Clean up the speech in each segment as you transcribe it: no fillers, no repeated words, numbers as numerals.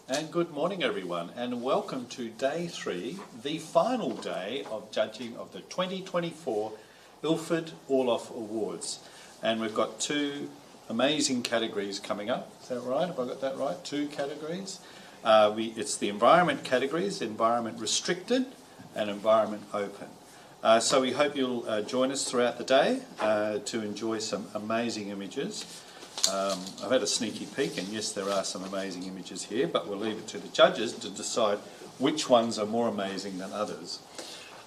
And good morning everyone, and welcome to day 3, the final day of judging of the 2024 Ilford Orloff Awards. And we've got 2 amazing categories coming up. Is that right? Have I got that right? 2 categories. It's the environment categories, environment restricted and environment open. So we hope you'll join us throughout the day to enjoy some amazing images. I've had a sneaky peek, and yes, there are some amazing images here, but we'll leave it to the judges to decide which ones are more amazing than others.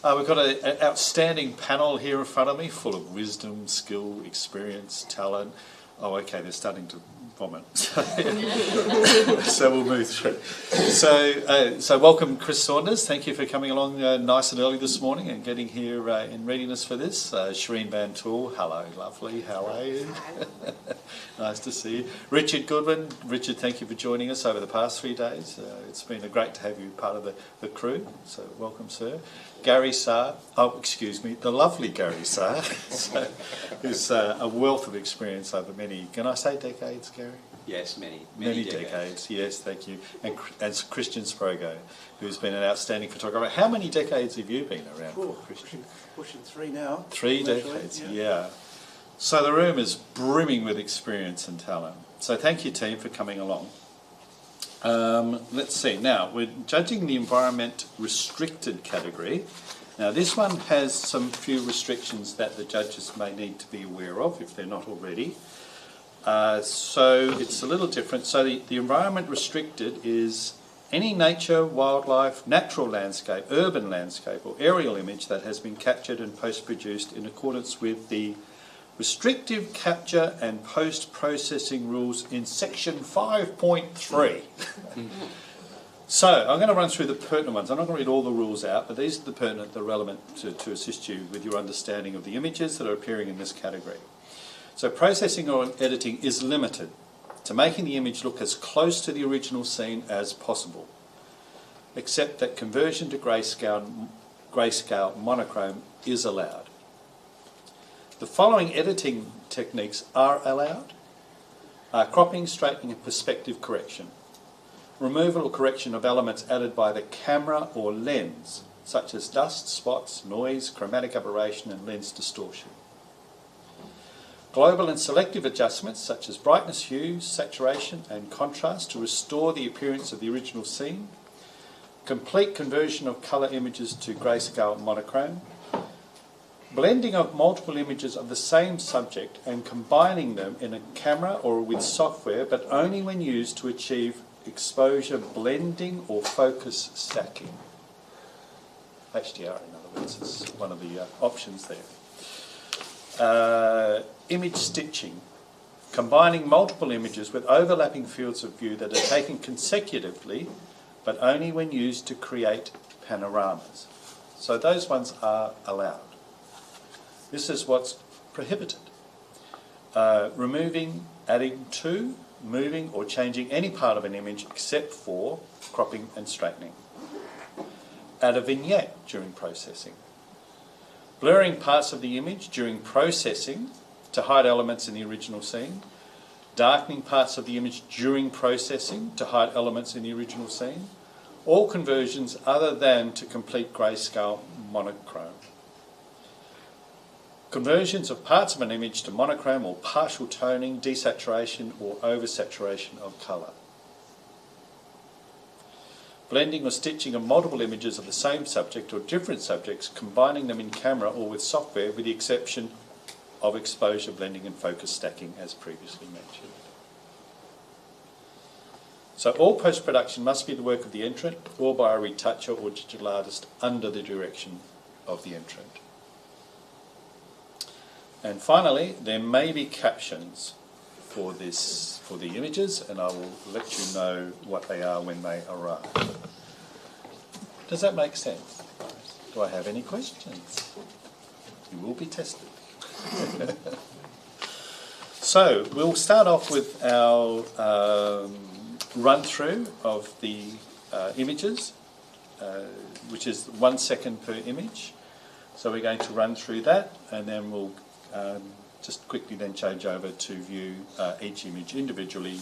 We've got an outstanding panel here in front of me, full of wisdom, skill, experience, talent. Oh, okay, they're starting to vomit. So we'll move through. So welcome, Chris Saunders. Thank you for coming along nice and early this morning and getting here in readiness for this. Shireen Van Tool, hello, lovely. How are you? Nice to see you. Richard Goodwin. Richard, thank you for joining us over the past 3 days. It's been great to have you part of the crew. So welcome, sir. Gary Saar, the lovely Gary Saar, who's a wealth of experience over many, can I say decades, Gary? Yes, many decades. Yes, thank you. And Christian Sprogo, who's been an outstanding photographer. How many decades have you been around for, Christian? Pushing 3 now. 3 decades, yeah. So the room is brimming with experience and talent. So thank you, team, for coming along. Let's see. Now, we're judging the environment restricted category. Now, this one has some few restrictions that the judges may need to be aware of if they're not already. So it's a little different. So the environment restricted is any nature, wildlife, natural landscape, urban landscape or aerial image that has been captured and post-produced in accordance with the restrictive capture and post-processing rules in section 5.3. So I'm going to run through the pertinent ones. I'm not going to read all the rules out, but these are the pertinent, the relevant to assist you with your understanding of the images that are appearing in this category. So processing or editing is limited to making the image look as close to the original scene as possible, except that conversion to grayscale monochrome is allowed. The following editing techniques are allowed: cropping, straightening and perspective correction. Removal or correction of elements added by the camera or lens, such as dust, spots, noise, chromatic aberration and lens distortion. Global and selective adjustments such as brightness, hue, saturation and contrast to restore the appearance of the original scene. Complete conversion of colour images to grayscale monochrome. Blending of multiple images of the same subject and combining them in a camera or with software, but only when used to achieve exposure blending or focus stacking. HDR, in other words, is one of the options there. Image stitching, combining multiple images with overlapping fields of view that are taken consecutively, but only when used to create panoramas. So those ones are allowed. This is what's prohibited. Removing, adding to, moving or changing any part of an image except for cropping and straightening. Add a vignette during processing. Blurring parts of the image during processing to hide elements in the original scene. Darkening parts of the image during processing to hide elements in the original scene. All conversions other than to complete grayscale monochrome. Conversions of parts of an image to monochrome or partial toning, desaturation or oversaturation of colour. Blending or stitching of multiple images of the same subject or different subjects, combining them in camera or with software with the exception of exposure blending and focus stacking as previously mentioned. So all post-production must be the work of the entrant or by a retoucher or digital artist under the direction of the entrant. And finally, there may be captions for the images, and I will let you know what they are when they arrive. Does that make sense? Do I have any questions? You will be tested. So we'll start off with our run through of the images, which is 1 second per image. So we're going to run through that, and then we'll just quickly then change over to view each image individually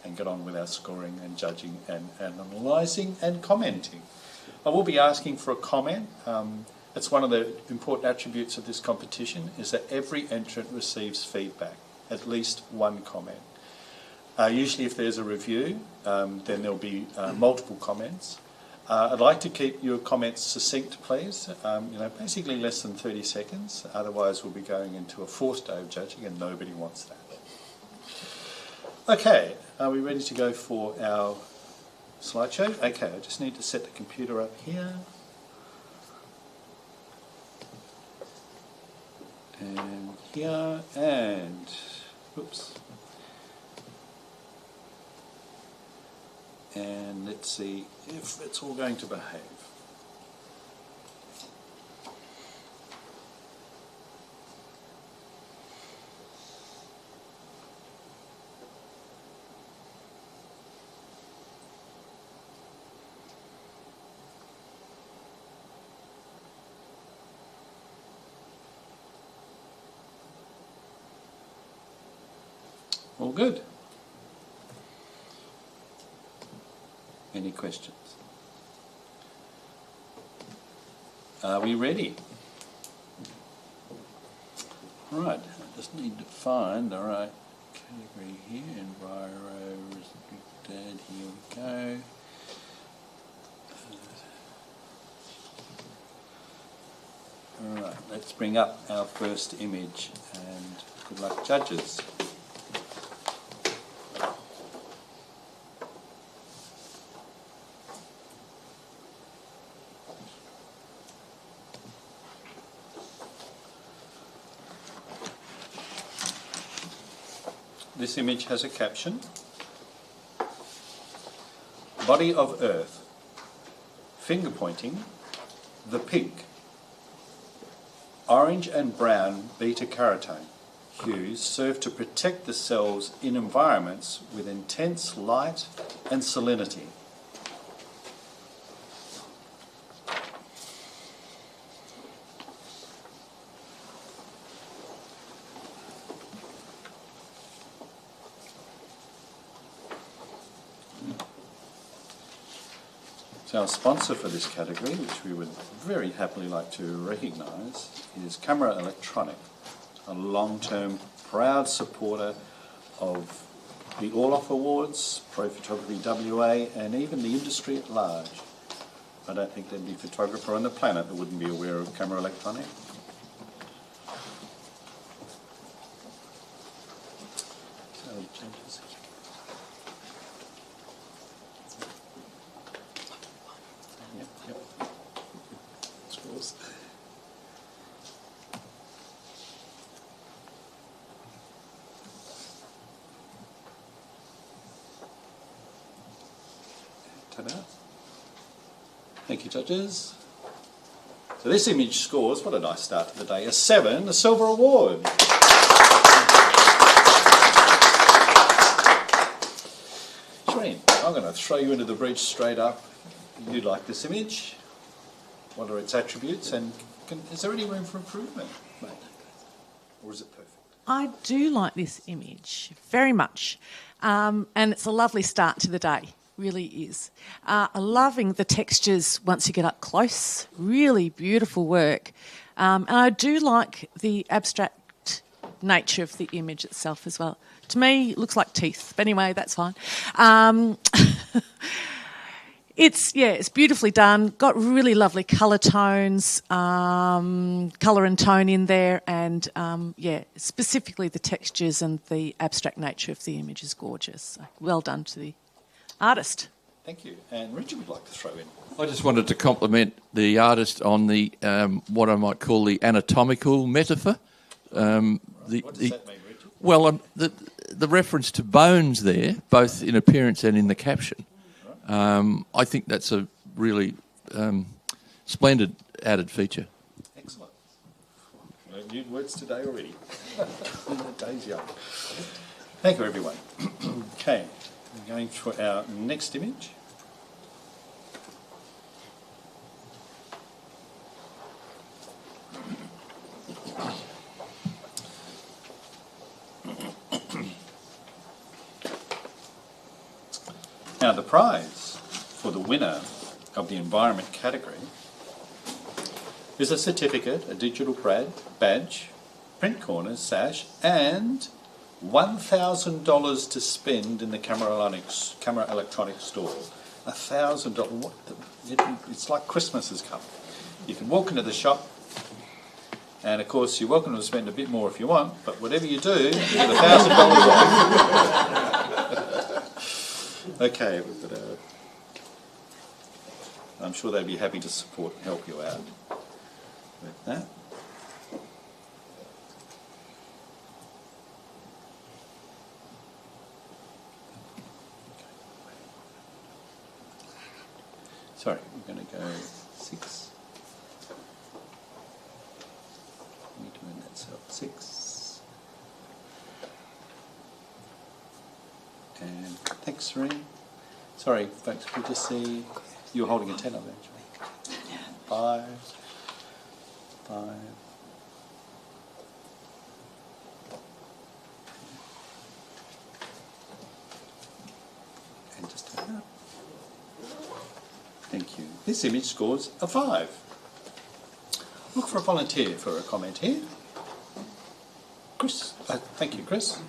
and get on with our scoring and judging and analysing and commenting. I will be asking for a comment. It's one of the important attributes of this competition is that every entrant receives feedback, at least one comment. Usually if there's a review, then there'll be multiple comments. I'd like to keep your comments succinct, please. Basically less than 30 seconds. Otherwise, we'll be going into a fourth day of judging, and nobody wants that. Okay, are we ready to go for our slideshow? Okay, I just need to set the computer up here. And here, and oops. And let's see if it's all going to behave. All good. Any questions? Are we ready? Right, I just need to find the right category here. Enviro restricted, here we go. Alright, let's bring up our first image and good luck judges. This image has a caption, Body of Earth, finger pointing, the pink, orange and brown beta-carotene hues serve to protect the cells in environments with intense light and salinity. So our sponsor for this category, which we would very happily like to recognise, is Camera Electronic, a long-term proud supporter of the Orloff Awards, Pro Photography WA, and even the industry at large. I don't think there'd be a photographer on the planet that wouldn't be aware of Camera Electronic. So, judges. Yep. Scores. Ta-da. Thank you, judges. So this image scores, what a nice start to the day, a 7, a silver award. Shireen, I'm going to throw you into the breach straight up. You like this image? What are its attributes? And is there any room for improvement, mate? Or is it perfect? I do like this image very much. And it's a lovely start to the day. Really is. Loving the textures once you get up close. Really beautiful work. And I do like the abstract nature of the image itself as well. To me, it looks like teeth. But anyway, that's fine. It's beautifully done. Got really lovely colour tones, colour and tone in there, and specifically the textures and the abstract nature of the image is gorgeous. So well done to the artist. Thank you. And Richard would like to throw in. I just wanted to compliment the artist on the what I might call the anatomical metaphor. What does that mean, Richard? Well, the reference to bones there, both in appearance and in the caption. I think that's a really splendid added feature. Excellent. New words today already. The day's young. Thank you, everyone. Okay, we're going for our next image. Now the prize for the winner of the environment category is a certificate, a digital badge, print corner, sash, and $1,000 to spend in the camera electronics store. $1,000. It's like Christmas has come. You can walk into the shop, and of course you're welcome to spend a bit more if you want, but whatever you do, you get $1,000 off. Okay, I'm sure they'd be happy to support and help you out with that. Sorry, we're going to go 6. Need to win that cell. 6. And thanks, Serene. Sorry, folks, we just see you were holding a 10 of actually. 5. 5. And just turn up. Thank you. This image scores a 5. Look for a volunteer for a comment here. Chris. Thank you, Chris.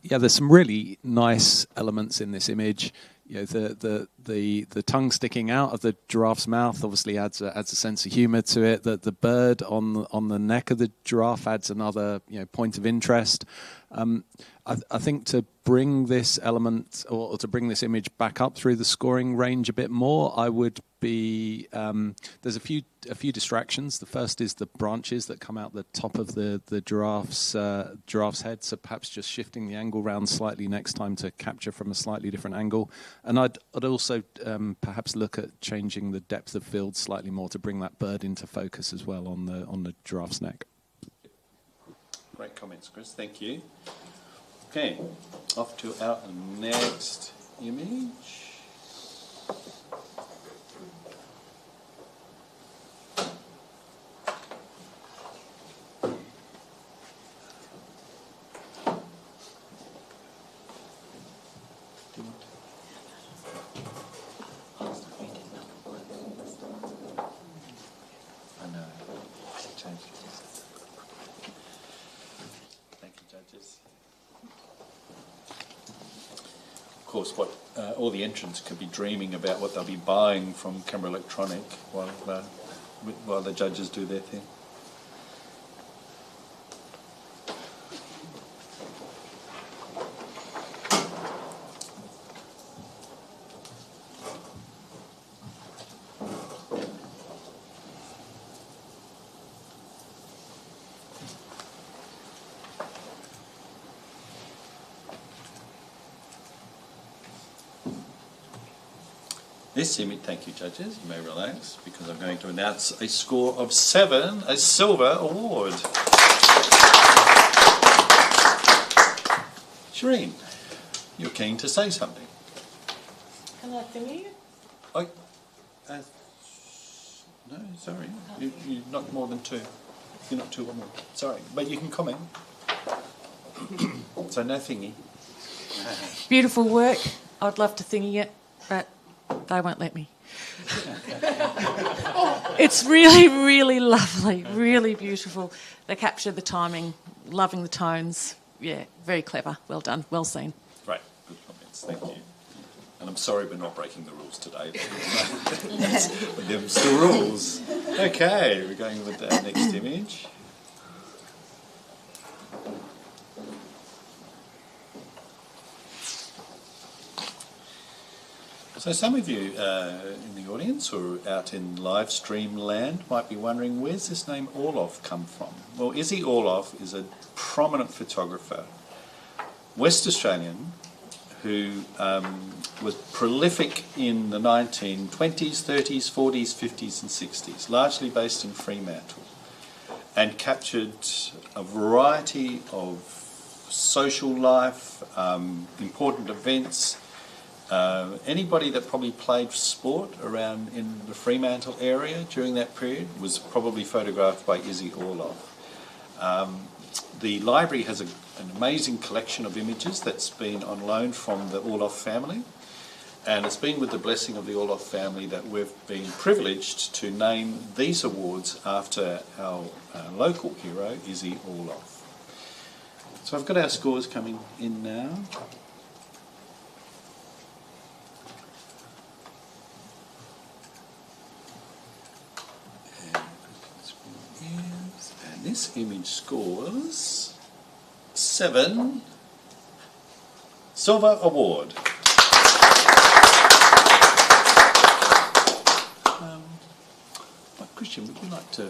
Yeah, there's some really nice elements in this image. You know, the tongue sticking out of the giraffe's mouth obviously adds a sense of humour to it. The bird on the neck of the giraffe adds another point of interest. I think to bring this element or to bring this image back up through the scoring range a bit more, I would be there's a few distractions. The first is the branches that come out the top of the giraffe's head, so perhaps just shifting the angle round slightly next time to capture from a slightly different angle. And I'd also perhaps look at changing the depth of field slightly more to bring that bird into focus as well on the giraffe's neck. Great comments, Chris. Thank you. Okay, off to our next image. I know. Change it. Thank you, judges. Of course, what all the entrants could be dreaming about what they'll be buying from Camera Electronic while the judges do their thing. This image, thank you judges, you may relax because I'm going to announce a score of 7, a silver award. Shireen, you're keen to say something. Can I thingy it? Oh, no, sorry, you're not more than 2. You're not 2 or more, sorry, but you can comment. So no thingy. Beautiful work. I'd love to thingy it, but they won't let me. It's really, really lovely, really beautiful. They capture the timing, loving the tones. Yeah, very clever. Well done. Well seen. Great. Good comments. Thank you. And I'm sorry we're not breaking the rules today. But there's still rules. Okay, we're going with the next image. So some of you in the audience or out in live stream land might be wondering, where's this name Orloff come from? Well, Izzy Orloff is a prominent photographer, West Australian, who was prolific in the 1920s, 30s, 40s, 50s and 60s, largely based in Fremantle, and captured a variety of social life, important events. Anybody that probably played sport around in the Fremantle area during that period was probably photographed by Izzy Orloff. The library has an amazing collection of images that's been on loan from the Orloff family. And it's been with the blessing of the Orloff family that we've been privileged to name these awards after our local hero, Izzy Orloff. So I've got our scores coming in now. And this image scores 7 Silver Award. Christian, would you like to...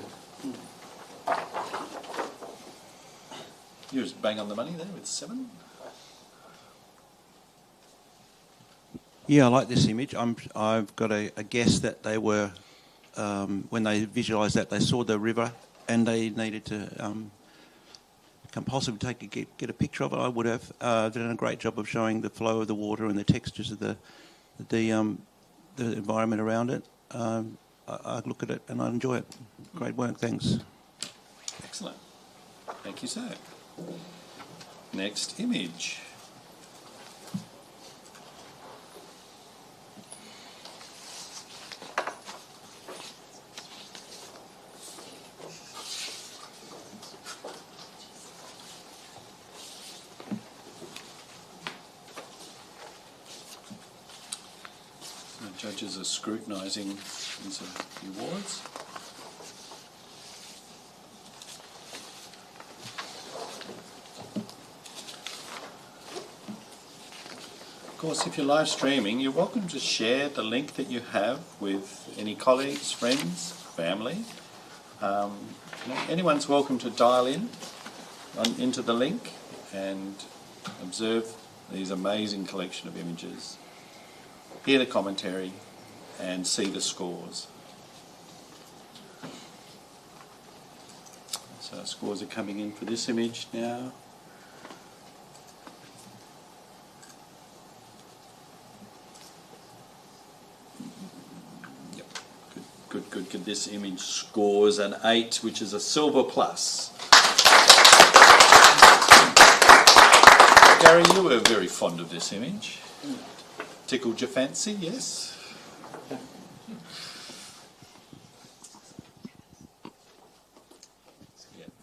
You just bang on the money there with 7. Yeah, I like this image. I've got a guess that they were, when they visualised that, they saw the river and they needed to possibly get a picture of it. I would have. They've done a great job of showing the flow of the water and the textures of the environment around it. I look at it and I enjoy it. Great work, thanks. Excellent. Thank you, sir. Next image. The judges are scrutinising these awards. Of course, if you're live streaming, you're welcome to share the link that you have with any colleagues, friends, family. Anyone's welcome to dial in into the link and observe these amazing collection of images, hear the commentary and see the scores. So our scores are coming in for this image now. Yep, good. This image scores an 8, which is a silver plus. Gary, you were very fond of this image. Tickled your fancy, yes? Yeah,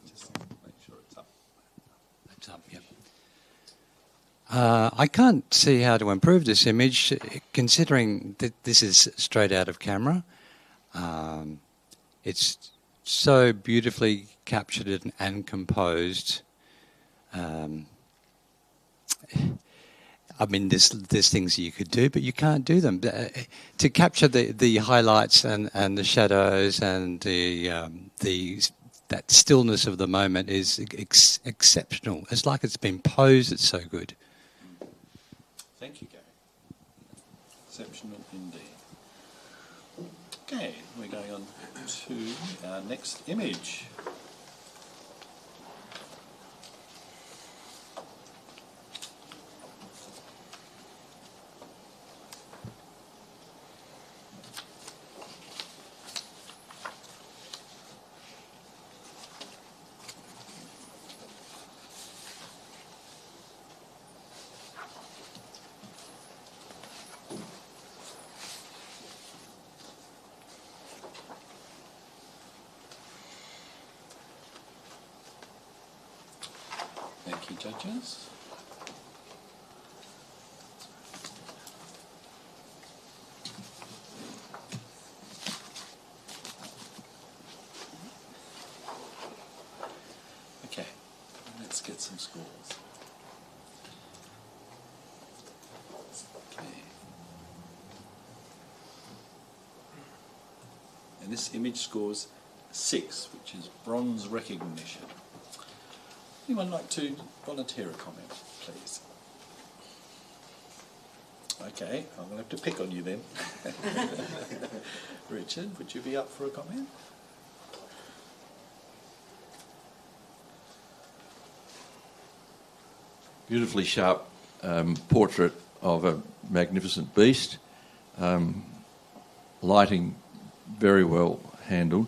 just make sure it's up. It's up, yep. I can't see how to improve this image, considering that this is straight out of camera. It's so beautifully captured and composed. I mean, there's things you could do, but you can't do them. To capture the highlights and the shadows and that stillness of the moment is exceptional. It's like it's been posed. It's so good. Thank you, Gary. Exceptional indeed. Okay, we're going on to our next image. Thank you, judges. Okay, let's get some scores. Okay. And this image scores 6, which is bronze recognition. Anyone like to volunteer a comment, please? Okay, I'm going to have to pick on you then. Richard, would you be up for a comment? Beautifully sharp portrait of a magnificent beast. Lighting very well handled.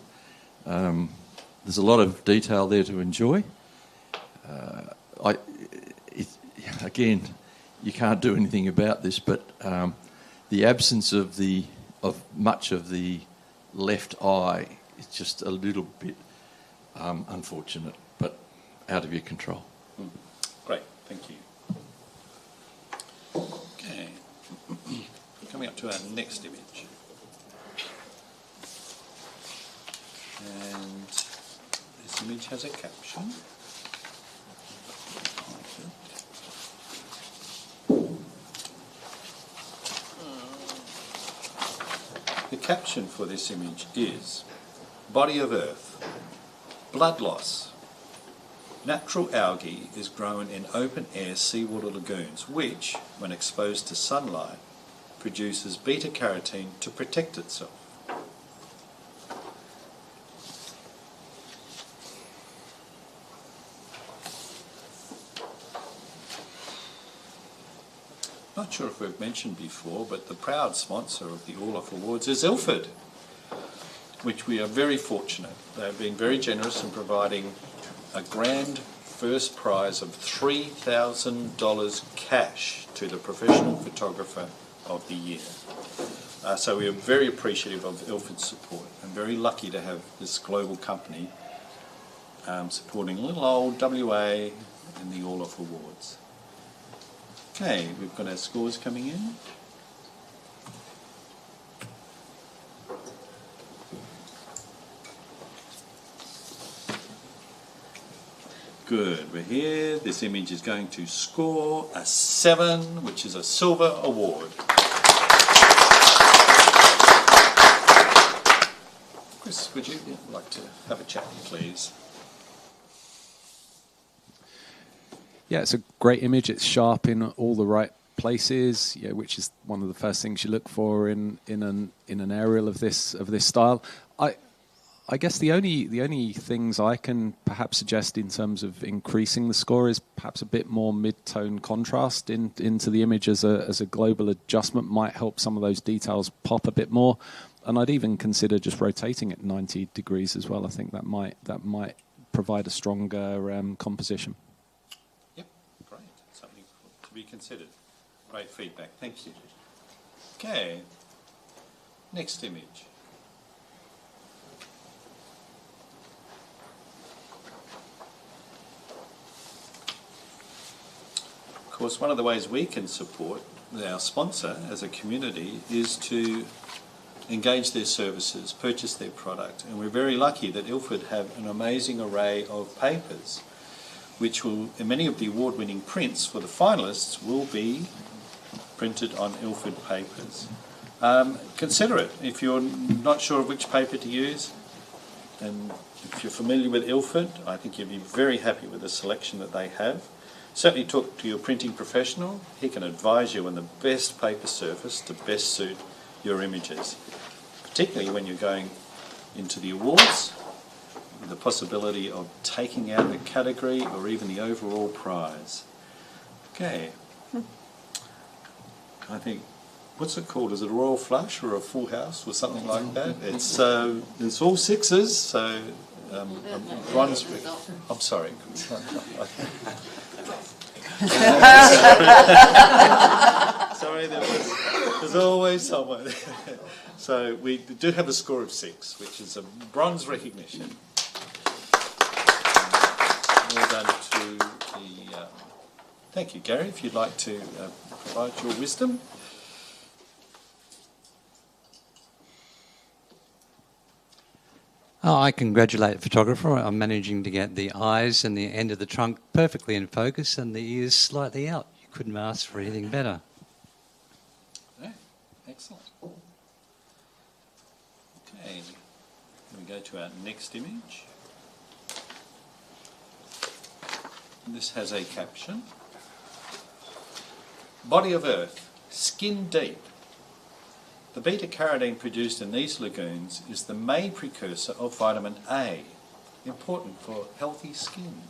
There's a lot of detail there to enjoy. again, you can't do anything about this, but the absence of much of the left eye is just a little bit unfortunate, but out of your control. Great, thank you. Okay, coming up to our next image. And this image has a caption. The caption for this image is Body of Earth, blood loss. Natural algae is grown in open-air seawater lagoons, which, when exposed to sunlight, produces beta-carotene to protect itself. Not sure if we've mentioned before, but the proud sponsor of the Orloff Awards is Ilford, which we are very fortunate. They've been very generous in providing a grand first prize of $3,000 cash to the professional photographer of the year. So we are very appreciative of Ilford's support and very lucky to have this global company supporting little old WA in the Orloff Awards. Okay, we've got our scores coming in. Good, we're here. This image is going to score a 7, which is a silver award. Chris, would you like to have a chat, please? Yeah, it's a great image. It's sharp in all the right places, which is one of the first things you look for in an aerial of this style. I guess the only things I can perhaps suggest in terms of increasing the score is perhaps a bit more mid-tone contrast into the image as a global adjustment might help some of those details pop a bit more. And I'd even consider just rotating it 90 degrees as well. I think that might provide a stronger composition. Yep, great. Something to be considered. Great feedback. Thank you. Okay. Next image. Of course, one of the ways we can support our sponsor as a community is to engage their services, purchase their product, and we're very lucky that Ilford have an amazing array of papers which will, in many of the award-winning prints for the finalists, will be printed on Ilford papers. Consider it. If you're not sure of which paper to use, and if you're familiar with Ilford, I think you'll be very happy with the selection that they have. Certainly talk to your printing professional. He can advise you on the best paper surface to best suit your images, particularly when you're going into the awards, with the possibility of taking out the category or even the overall prize. Okay. I think, what's it called? Is it a royal flush or a full house or something like that? It's all 6s, so bronze. I'm sorry. Sorry, there's always someone. So we do have a score of 6, which is a bronze recognition. Well done to the. Thank you, Gary. If you'd like to provide your wisdom. Oh, I congratulate the photographer on managing to get the eyes and the end of the trunk perfectly in focus and the ears slightly out. You couldn't ask for anything better. Yeah, excellent. Okay, we go to our next image. This has a caption. Body of Earth, skin deep. The beta-carotene produced in these lagoons is the main precursor of vitamin A, important for healthy skin.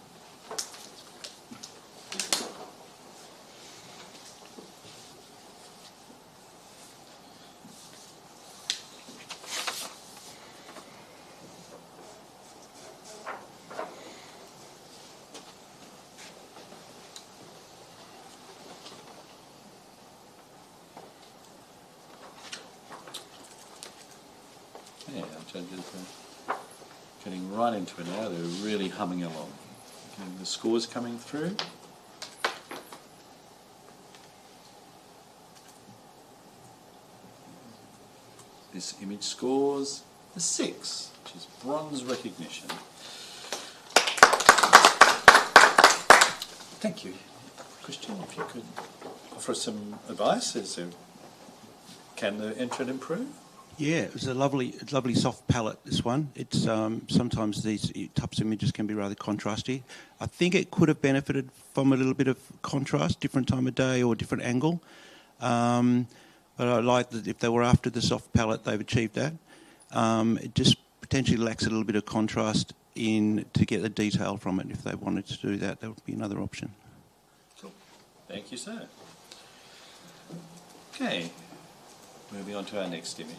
Judges are getting right into it now. They're really humming along. Getting the scores coming through. This image scores a 6, which is bronze recognition. Thank you. Christian, if you could offer some advice as to can the entrant improve? Yeah, it was a lovely soft palette, this one. It's sometimes these types of images can be rather contrasty. I think it could have benefited from a little bit of contrast, different time of day or different angle. But I like that if they were after the soft palette, they've achieved that. It just potentially lacks a little bit of contrast to get the detail from it. If they wanted to do that, that would be another option. Cool. Thank you, sir. Okay, moving on to our next image.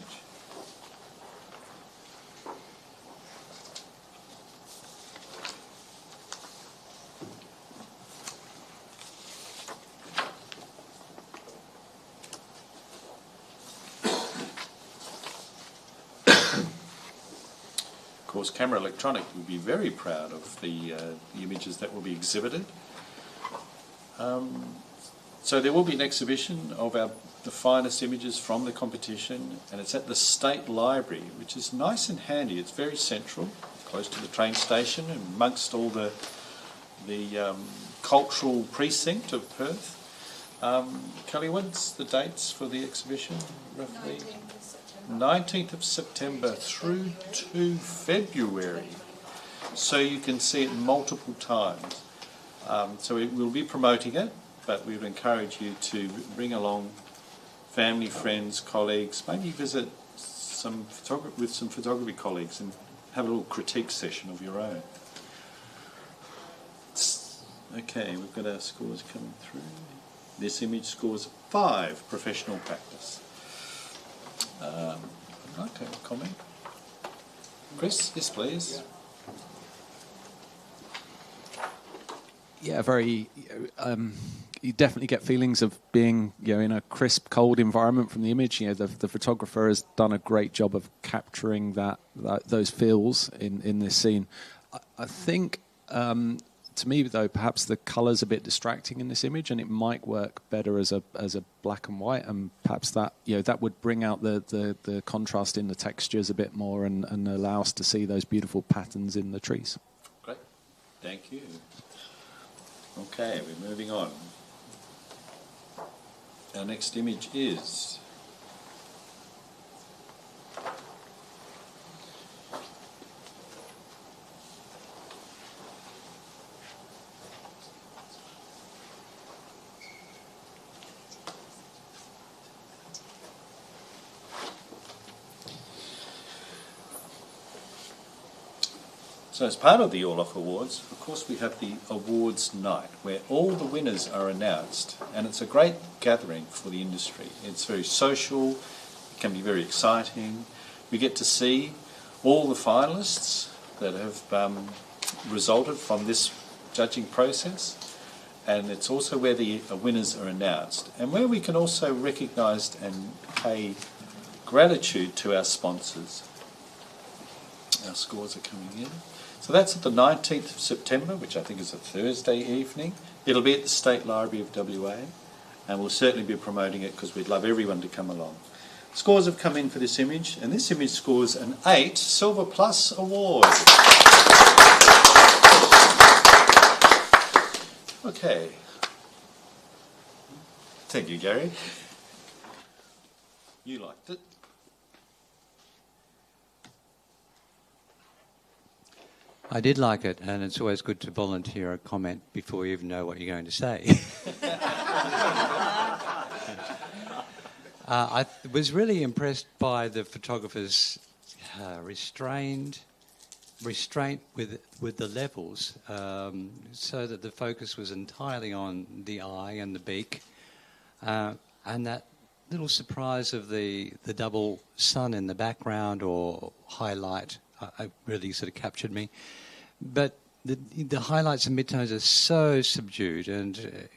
Of course, Camera Electronic will be very proud of the images that will be exhibited. So there will be an exhibition of the finest images from the competition, and it's at the State Library, which is nice and handy. It's very central, close to the train station, and amongst all the cultural precinct of Perth. Kelly, what's the dates for the exhibition, roughly? 19th of September through to February. So you can see it multiple times. So we'll be promoting it, but we would encourage you to bring along family, friends, colleagues, maybe visit with some photography colleagues and have a little critique session of your own. Okay, we've got our scores coming through. This image scores 5, professional practice. I'd like to comment. Chris, yes please. Yeah, very. You definitely get feelings of being, in a crisp, cold environment from the image. The photographer has done a great job of capturing those feels in this scene. I think, to me though, perhaps the colour's a bit distracting in this image, and it might work better as a black and white, and perhaps that that would bring out the contrast in the textures a bit more, and allow us to see those beautiful patterns in the trees. Great, thank you. Okay, we're moving on. Our next image is so as part of the Orloff Awards, of course we have the awards night where all the winners are announced, and it's a great gathering for the industry. It's very social, it can be very exciting. We get to see all the finalists that have resulted from this judging process, and it's also where the winners are announced, and where we can also recognise and pay gratitude to our sponsors. Our scores are coming in. So that's at the 19th of September, which I think is a Thursday evening. It'll be at the State Library of WA, and we'll certainly be promoting it because we'd love everyone to come along. Scores have come in for this image, and this image scores an 8 Silver Plus award. Okay. Thank you, Gary. You liked it. I did like it, and it's always good to volunteer a comment before you even know what you're going to say. I was really impressed by the photographer's restraint with the levels, so that the focus was entirely on the eye and the beak, and that little surprise of the double sun in the background or highlight really sort of captured me. But the highlights and midtones are so subdued, and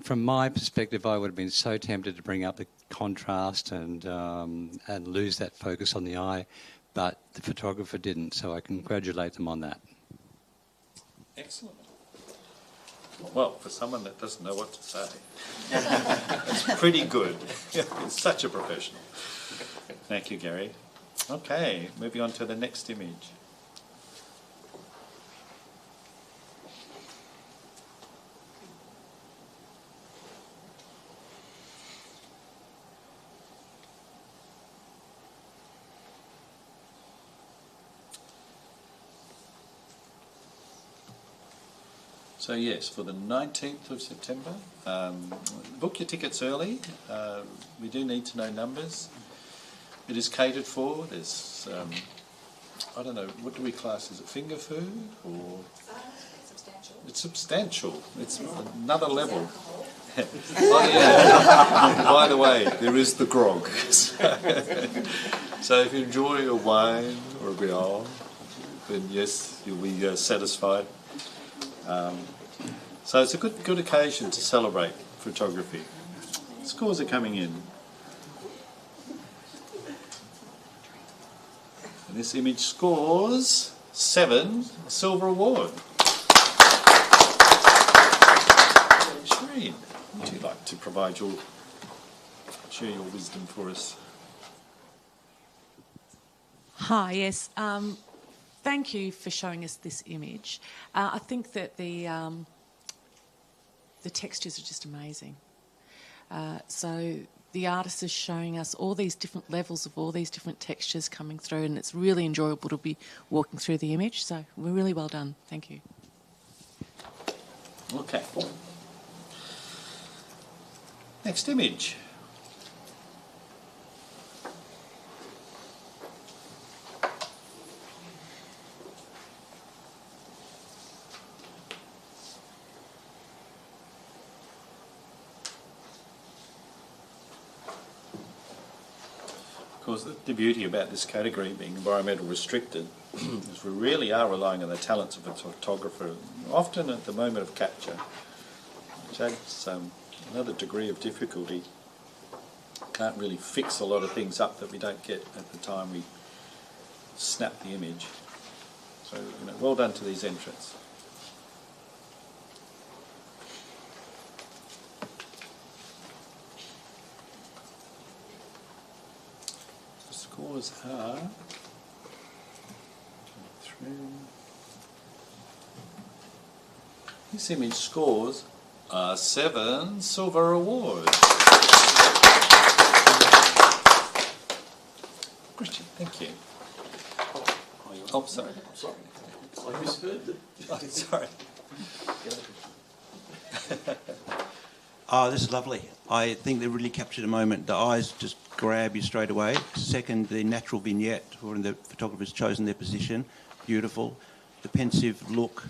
from my perspective, I would have been so tempted to bring up the contrast and lose that focus on the eye. but the photographer didn't, so I congratulate them on that. Excellent. Well, for someone that doesn't know what to say, it's pretty good. It's such a professional. Thank you, Gary. Okay, moving on to the next image. So yes, for the 19th of September, book your tickets early. We do need to know numbers. It is catered for. There's, I don't know, what do we class? Is it finger food or? Substantial. It's substantial. It's another level. Oh yeah. By the way, there is the grog. So if you enjoy a wine or a beer, then yes, you'll be satisfied. So it's a good occasion to celebrate photography. Scores are coming in. And this image scores 7, a silver award. Shireen, would you like to share your wisdom for us? Hi, yes. Thank you for showing us this image. I think that the textures are just amazing. So the artist is showing us all these different levels of all these different textures coming through, and it's really enjoyable to be walking through the image. So we're really well done. Thank you. Okay. Next image. Of course, the beauty about this category being environmental restricted is we really are relying on the talents of a photographer, often at the moment of capture, which adds another degree of difficulty. Can't really fix a lot of things up that we don't get at the time we snap the image. So, well done to these entrants. Scores are 3. This image scores 7 silver awards. Christian, thank you. Oh, sorry. I misheard them. Oh, sorry. Oh, this is lovely. I think they really captured a moment. The eyes just grab you straight away. Second, the natural vignette when the photographer's chosen their position. Beautiful. The pensive look.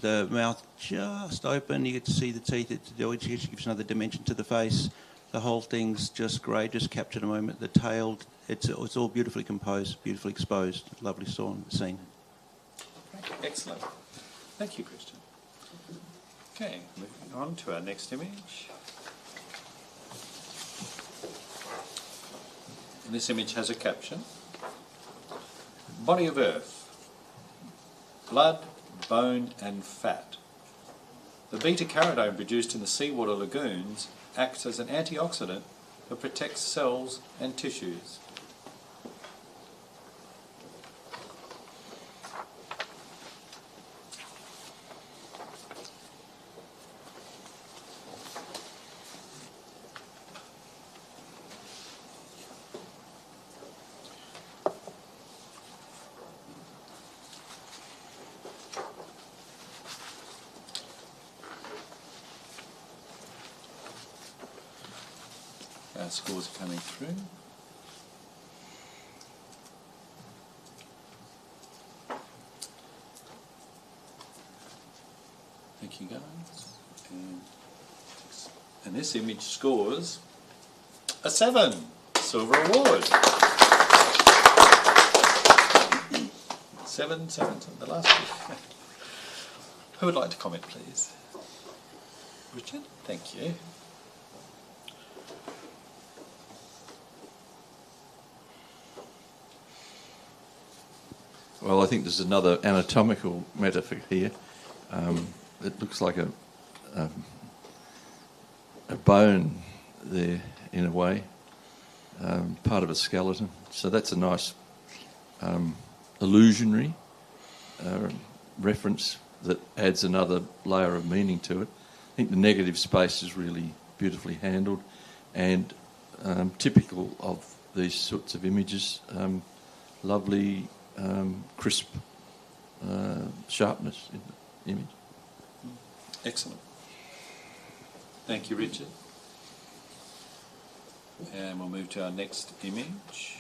The mouth just open. You get to see the teeth. It gives another dimension to the face. The whole thing's just great. Just captured a moment. The tail, it's all beautifully composed, beautifully exposed. Lovely scene. Excellent. Thank you, Christian. Okay, moving on to our next image. And this image has a caption. Body of Earth. Blood, bone and fat. The beta-carotene produced in the seawater lagoons acts as an antioxidant that protects cells and tissues. Our scores are coming through. Thank you, guys. And this image scores a 7 silver award. 7, the last one. Who would like to comment, please? Richard, thank you. Well, I think there's another anatomical metaphor here. It looks like a bone there in a way, part of a skeleton. So that's a nice illusionary reference that adds another layer of meaning to it. I think the negative space is really beautifully handled and typical of these sorts of images. Lovely, crisp sharpness in the image. Excellent. Thank you, Richard. And we'll move to our next image.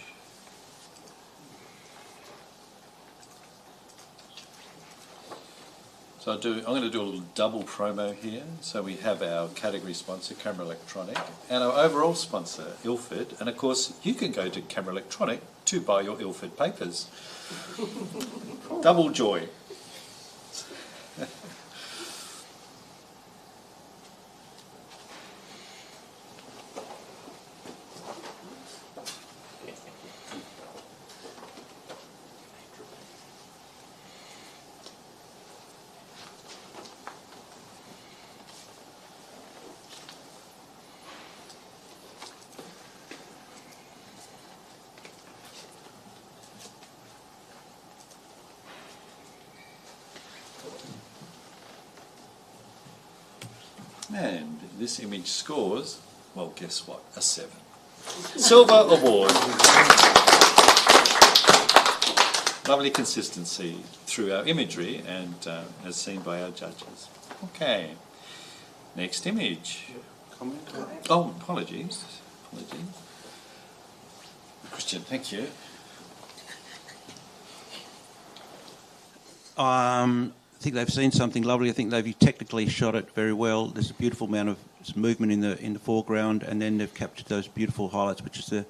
So I'm going to do a little double promo here. So we have our category sponsor, Camera Electronic, and our overall sponsor, Ilford. And of course, you can go to Camera Electronic to buy your Ilford papers. Double joy. And this image scores, well, guess what? A 7. Silver Award. Lovely consistency through our imagery and as seen by our judges. Okay, next image. Oh, apologies. Christian, thank you. I think they've seen something lovely. I think they've technically shot it very well. There's a beautiful amount of movement in the foreground, and then they've captured those beautiful highlights, which is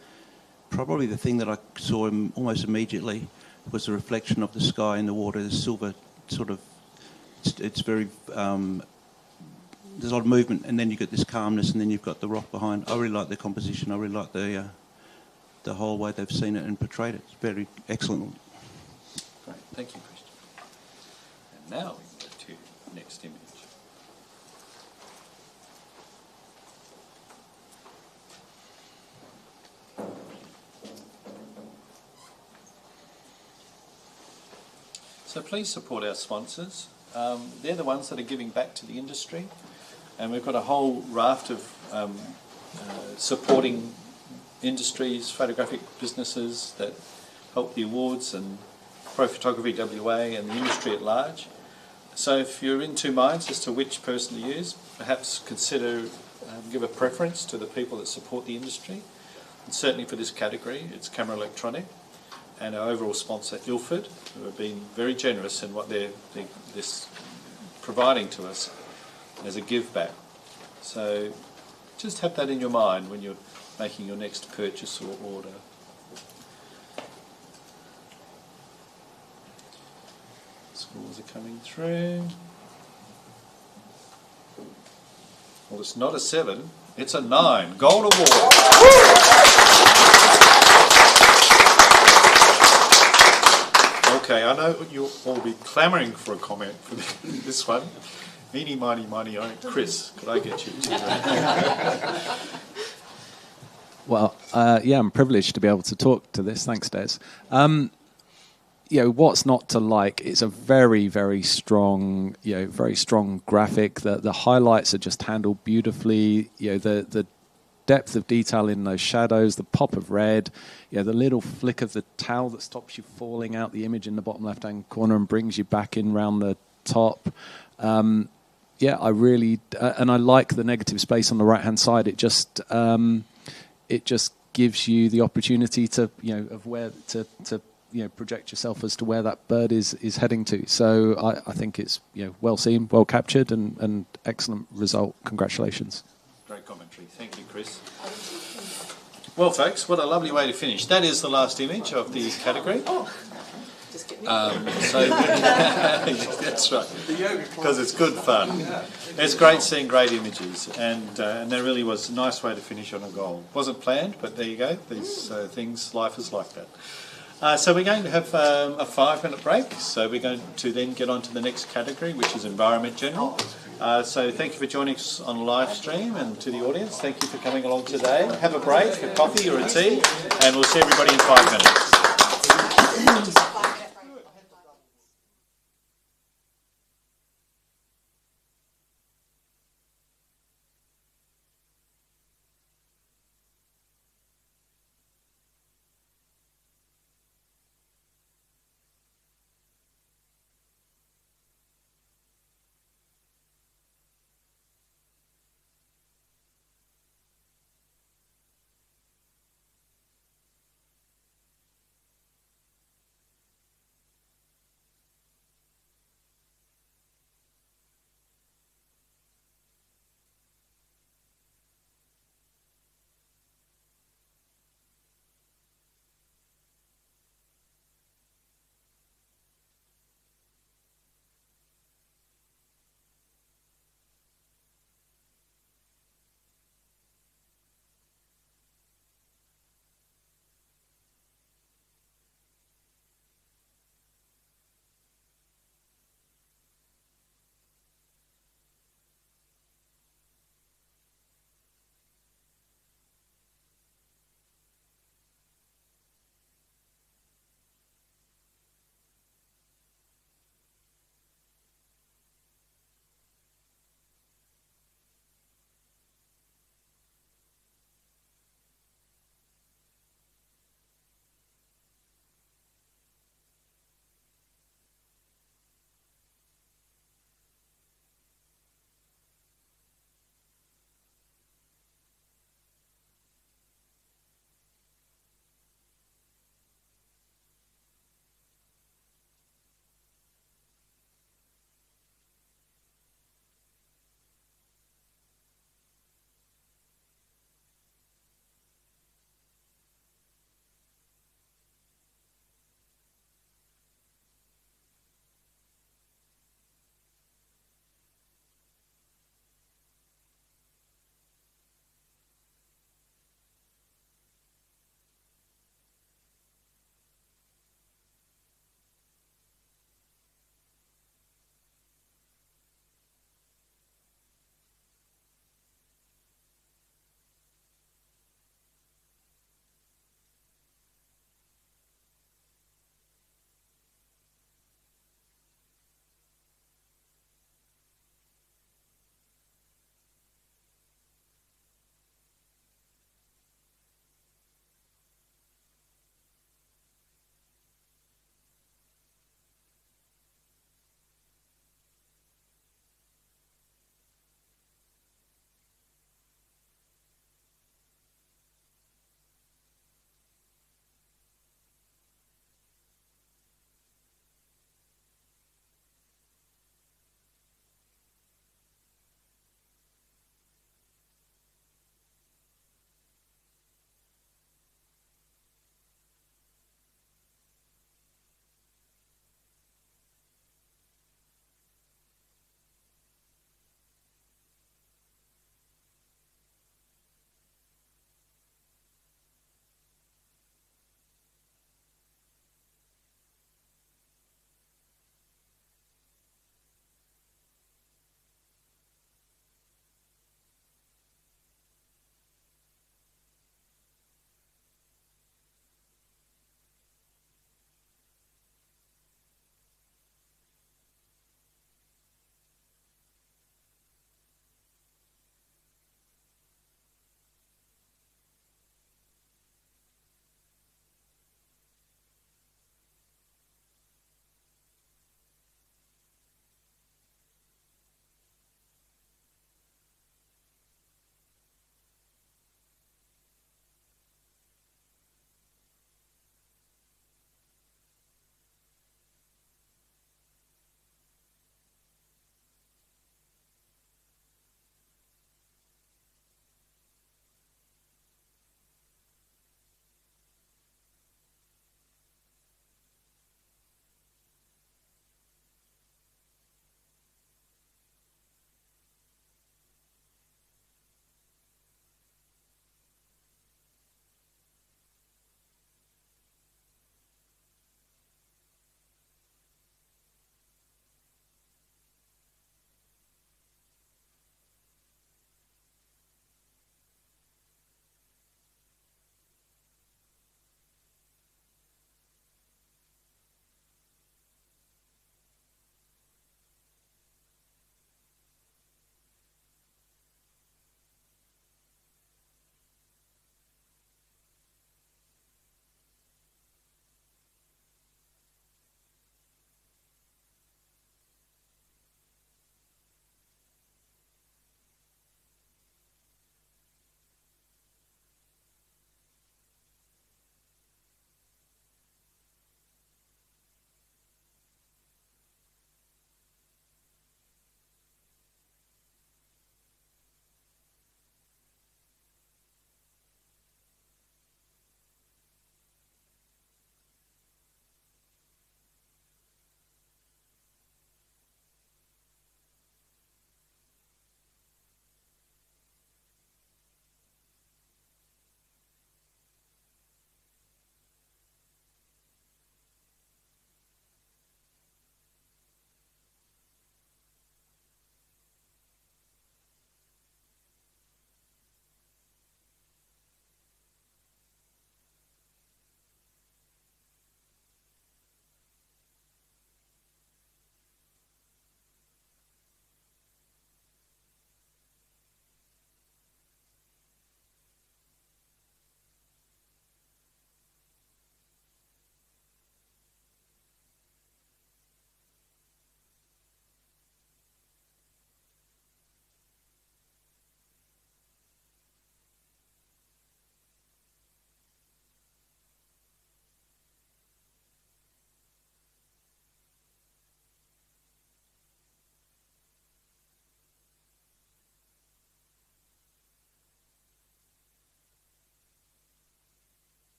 probably the thing that I saw almost immediately was the reflection of the sky and the water. The silver sort of, it's very, there's a lot of movement, and then you get this calmness, and then you've got the rock behind. I really like the composition. I really like the whole way they've seen it and portrayed it. It's very excellent. Great, thank you, Christian. Now we go to next image. So please support our sponsors. They're the ones that are giving back to the industry, and we've got a whole raft of supporting industries, photographic businesses that help the awards and Pro Photography WA and the industry at large. So if you're in two minds as to which person to use, perhaps consider give a preference to the people that support the industry. And certainly for this category, it's Camera Electronic and our overall sponsor, Ilford, who have been very generous in what they're providing to us as a give back. So just have that in your mind when you're making your next purchase or order. Scores are coming through. Well, it's not a 7, it's a 9. Gold Award. Okay, I know you'll all be clamouring for a comment for this one. Meeny, miny, miny, Chris, could I get you to? Well, yeah, I'm privileged to be able to talk to this. Thanks, Des. What's not to like? It's a very, very strong, very strong graphic. The highlights are just handled beautifully. The depth of detail in those shadows, the pop of red, the little flick of the towel that stops you falling out the image in the bottom left-hand corner and brings you back in round the top. I really, and I like the negative space on the right-hand side. It just gives you the opportunity to, of where to project yourself as to where that bird is heading to. So I think it's well seen, well captured, and excellent result. Congratulations. Great commentary. Thank you, Chris. Well, folks, what a lovely way to finish. That is the last image of the category. Just get that's right, because it's good fun. It's great seeing great images, and there really was a nice way to finish on a goal. Wasn't planned, but there you go. These things, life is like that. So we're going to have a 5-minute break. So we're going to then get on to the next category, which is Environment General. So thank you for joining us on live stream, and to the audience, thank you for coming along today. Have a break, a coffee or a tea, and we'll see everybody in 5 minutes.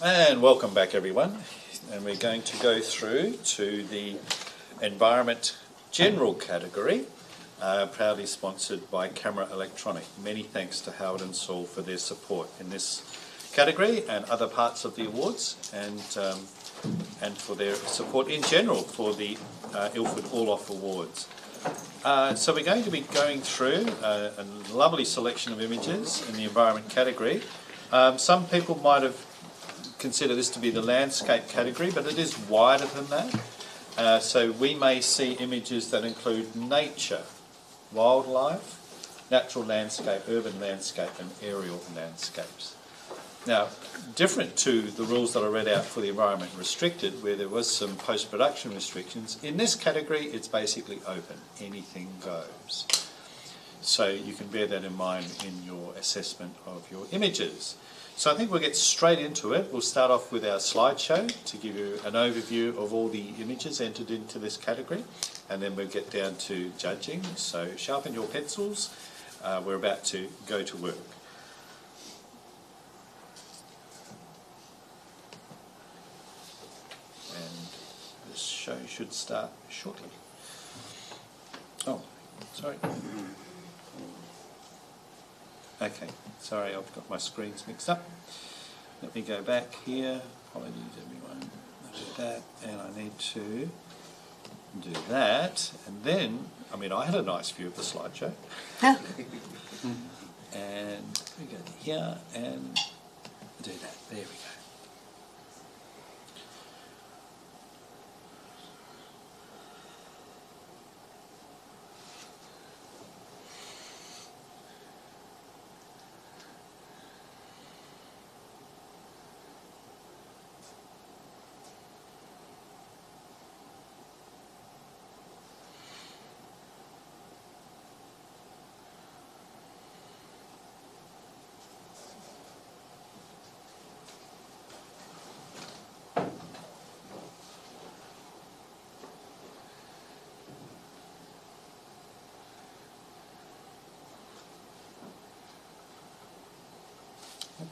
And welcome back, everyone. And we're going to go through to the Environment General category, proudly sponsored by Camera Electronic. Many thanks to Howard and Saul for their support in this category and other parts of the awards, and for their support in general for the Ilford Orloff Awards. So we're going to be going through a lovely selection of images in the environment category. Some people might have considered this to be the landscape category, but it is wider than that. So we may see images that include nature, wildlife, natural landscape, urban landscape and aerial landscapes. Now, different to the rules that I read out for the environment restricted, where there was some post-production restrictions, in this category it's basically open. Anything goes. So you can bear that in mind in your assessment of your images. So I think we'll get straight into it. We'll start off with our slideshow to give you an overview of all the images entered into this category, and then we'll get down to judging. So sharpen your pencils. We're about to go to work. And this show should start shortly. Oh, sorry. Okay, sorry, I've got my screens mixed up. Let me go back here. Apologies, everyone. I did that, and I need to do that. And then, I mean, I had a nice view of the slideshow. And we go here and do that. There we go.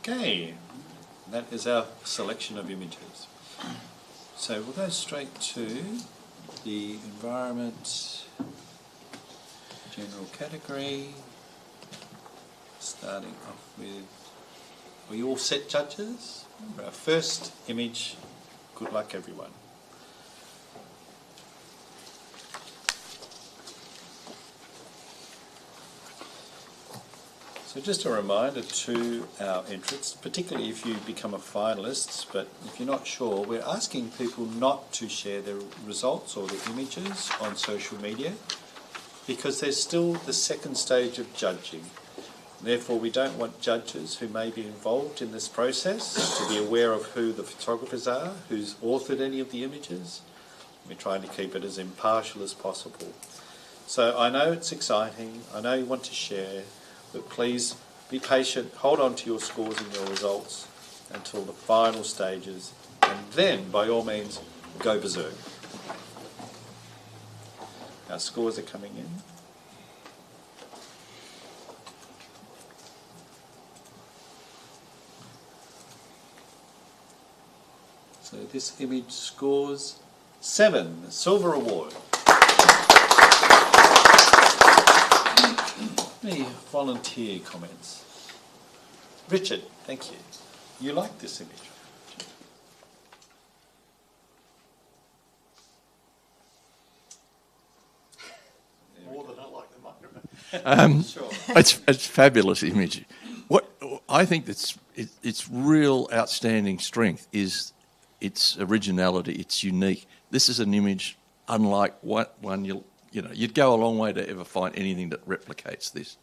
Okay, that is our selection of images. So we'll go straight to the environment general category, starting off with, are you all set, judges? For our first image, good luck everyone. So just a reminder to our entrants, particularly if you become a finalist, but if you're not sure, we're asking people not to share their results or their images on social media, because there's still the second stage of judging. Therefore, we don't want judges who may be involved in this process to be aware of who the photographers are, who's authored any of the images. We're trying to keep it as impartial as possible. So I know it's exciting, I know you want to share, but please be patient, hold on to your scores and your results until the final stages, and then, by all means, go berserk. Our scores are coming in. So this image scores 7, the Silver Award. Any volunteer comments? Richard, thank you. You like this image? More than I like the microphone. Sure. It's fabulous image. What I think that's its real outstanding strength is its originality. It's unique. This is an image unlike one you'd go a long way to ever find anything that replicates this.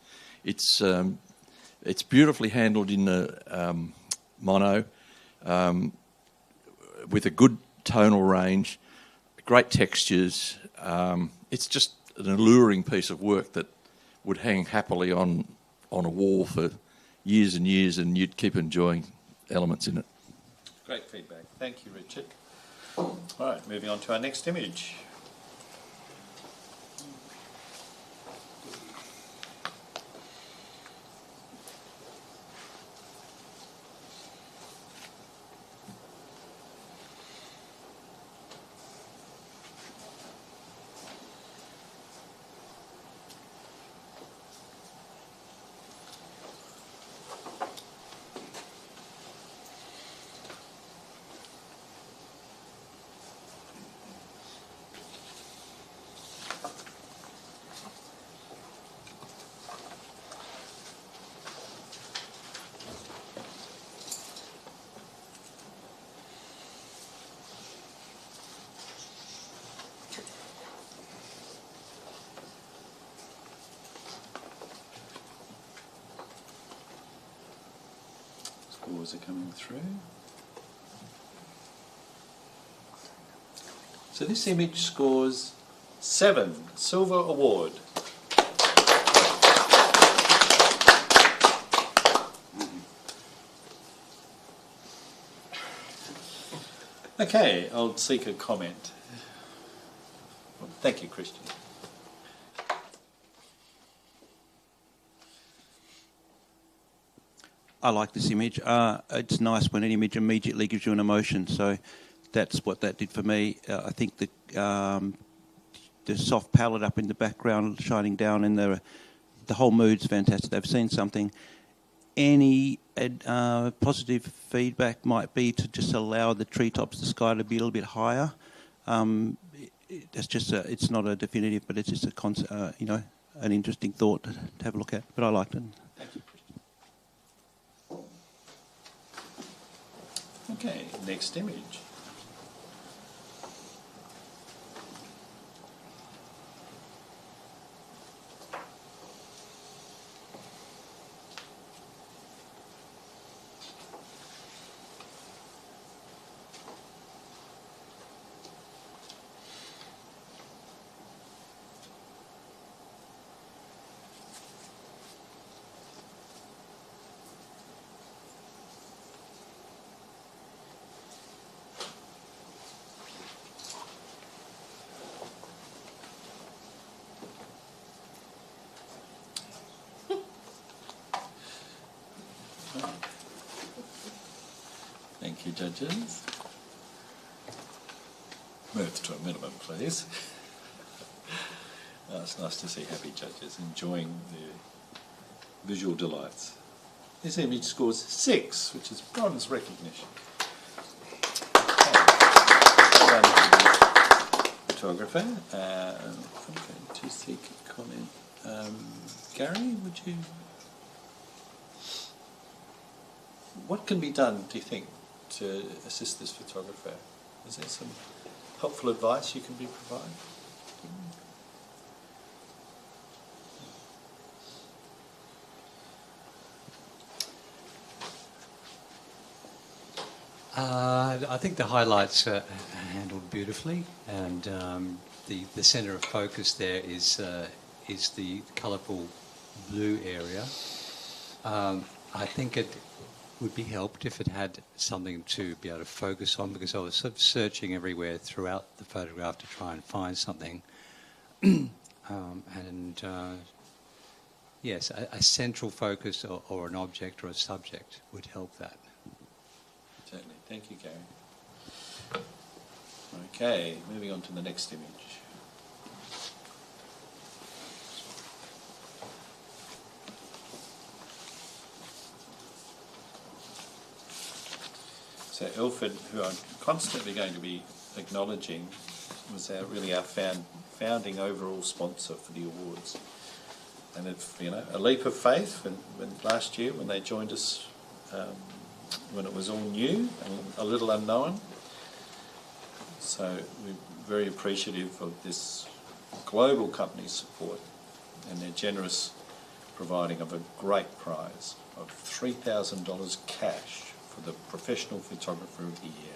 It's beautifully handled in the mono, with a good tonal range, great textures. It's just an alluring piece of work that would hang happily on a wall for years and years, and you'd keep enjoying elements in it. Great feedback. Thank you, Richard. All right, moving on to our next image. scores are coming through. So this image scores 7, Silver Award. Okay, I'll seek a comment. Thank you, Christian. I like this image. It's nice when an image immediately gives you an emotion. So that's what that did for me. I think the soft palette up in the background shining down in the whole mood's fantastic. They've seen something. Any positive feedback might be to just allow the treetops, the sky to be a little bit higher. It's just it's not a definitive, but it's just a an interesting thought to have a look at. But I liked it. Thank you, Christian. Okay, next image. Thank you, judges. Move to a minimum, please. It's nice to see happy judges enjoying the visual delights. This image scores 6, which is bronze recognition. Photographer. I'm going to seek a comment. Gary, would you... What can be done, do you think, to assist this photographer? Is there some helpful advice you can be provided? I think the highlights are handled beautifully, and the centre of focus there is the colourful blue area. I think it would be helped if it had something to be able to focus on, because I was sort of searching everywhere throughout the photograph to try and find something. Yes, a central focus or an object or a subject would help that. Certainly. Thank you, Gary. Okay, moving on to the next image. So Ilford, who I'm constantly going to be acknowledging, was really our founding overall sponsor for the awards. And it's, a leap of faith when last year when they joined us when it was all new and a little unknown. So we're very appreciative of this global company's support and their generous providing of a great prize of $3,000 cash for the Professional Photographer of the Year.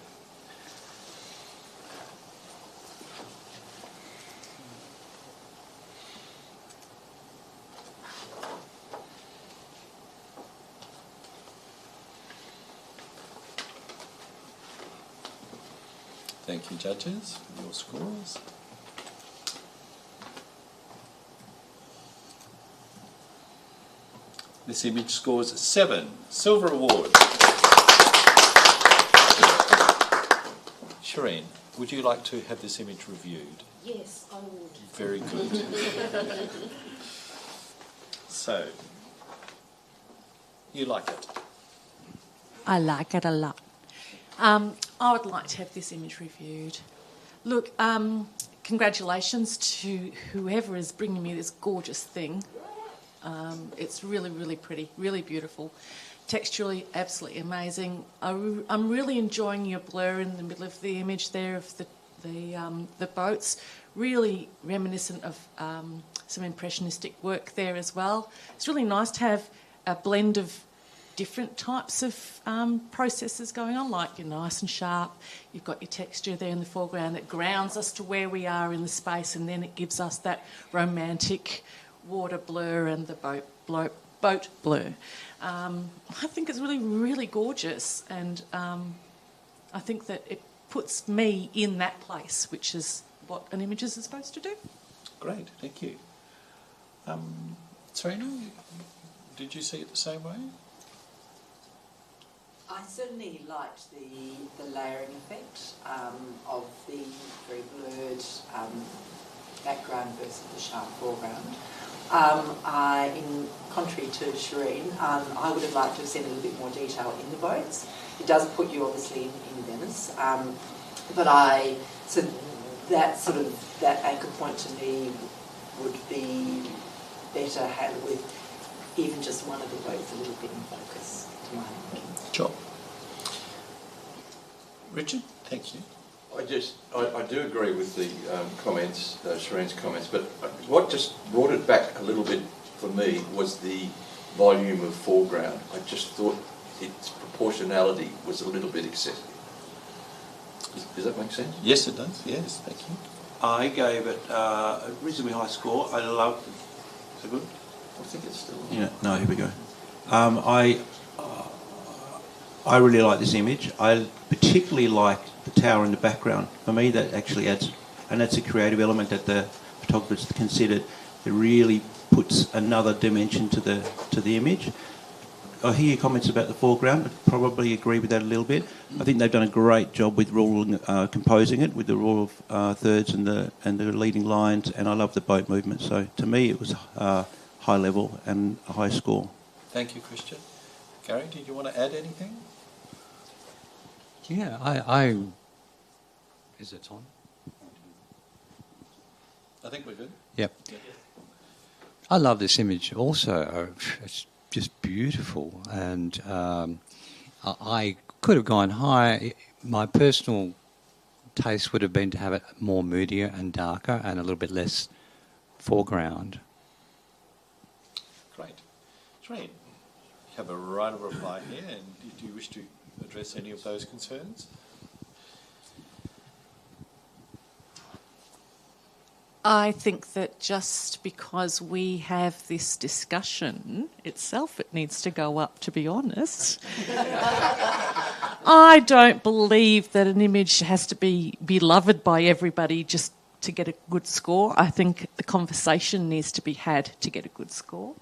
Thank you, judges, for your scores. This image scores 7, Silver Award. Shireen, would you like to have this image reviewed? Yes, I would. Very good. So, you like it? I like it a lot. I would like to have this image reviewed. Look, congratulations to whoever is bringing me this gorgeous thing. It's really, really pretty, really beautiful. Texturally, absolutely amazing. I'm really enjoying your blur in the middle of the image there of the boats. Really reminiscent of some impressionistic work there as well. It's really nice to have a blend of different types of processes going on, like you're nice and sharp, you've got your texture there in the foreground that grounds us to where we are in the space, and then it gives us that romantic water blur and the boat blur. I think it's really, really gorgeous, and I think that it puts me in that place, which is what an image is supposed to do. Great, thank you. Serena, did you see it the same way? I certainly liked the layering effect of the very blurred background versus the sharp foreground. In contrary to Shireen, I would have liked to have seen a little bit more detail in the boats. It does put you obviously in Venice, so that anchor point to me would be better handled with even just one of the boats a little bit in focus, to my thinking. Sure. Richard, thank you. I do agree with the comments, Shireen's comments, but what just brought it back a little bit for me was the volume of foreground. I just thought its proportionality was a little bit excessive. Does that make sense? Yes, it does. Yes, thank you. I gave it a reasonably high score. I loved it. Is it good? I think it's still... Yeah, no, here we go. I really like this image. I particularly like the tower in the background. For me, that actually adds, and that's a creative element that the photographers considered. It really puts another dimension to the image. I hear your comments about the foreground. I probably agree with that a little bit. I think they've done a great job with composing it with the rule of thirds and the leading lines, and I love the boat movement. So to me, it was high level and a high score. Thank you, Christian. Gary, did you want to add anything? Yeah, I is it on? I think we're good. Yep. I love this image also. It's just beautiful, and I could have gone higher. My personal taste would have been to have it more moodier and darker and a little bit less foreground. Great. Shireen, you have a right of reply here, and do you wish to address any of those concerns? I think that just because we have this discussion itself, it needs to go up, to be honest. I don't believe that an image has to be beloved by everybody just to get a good score. I think the conversation needs to be had to get a good score.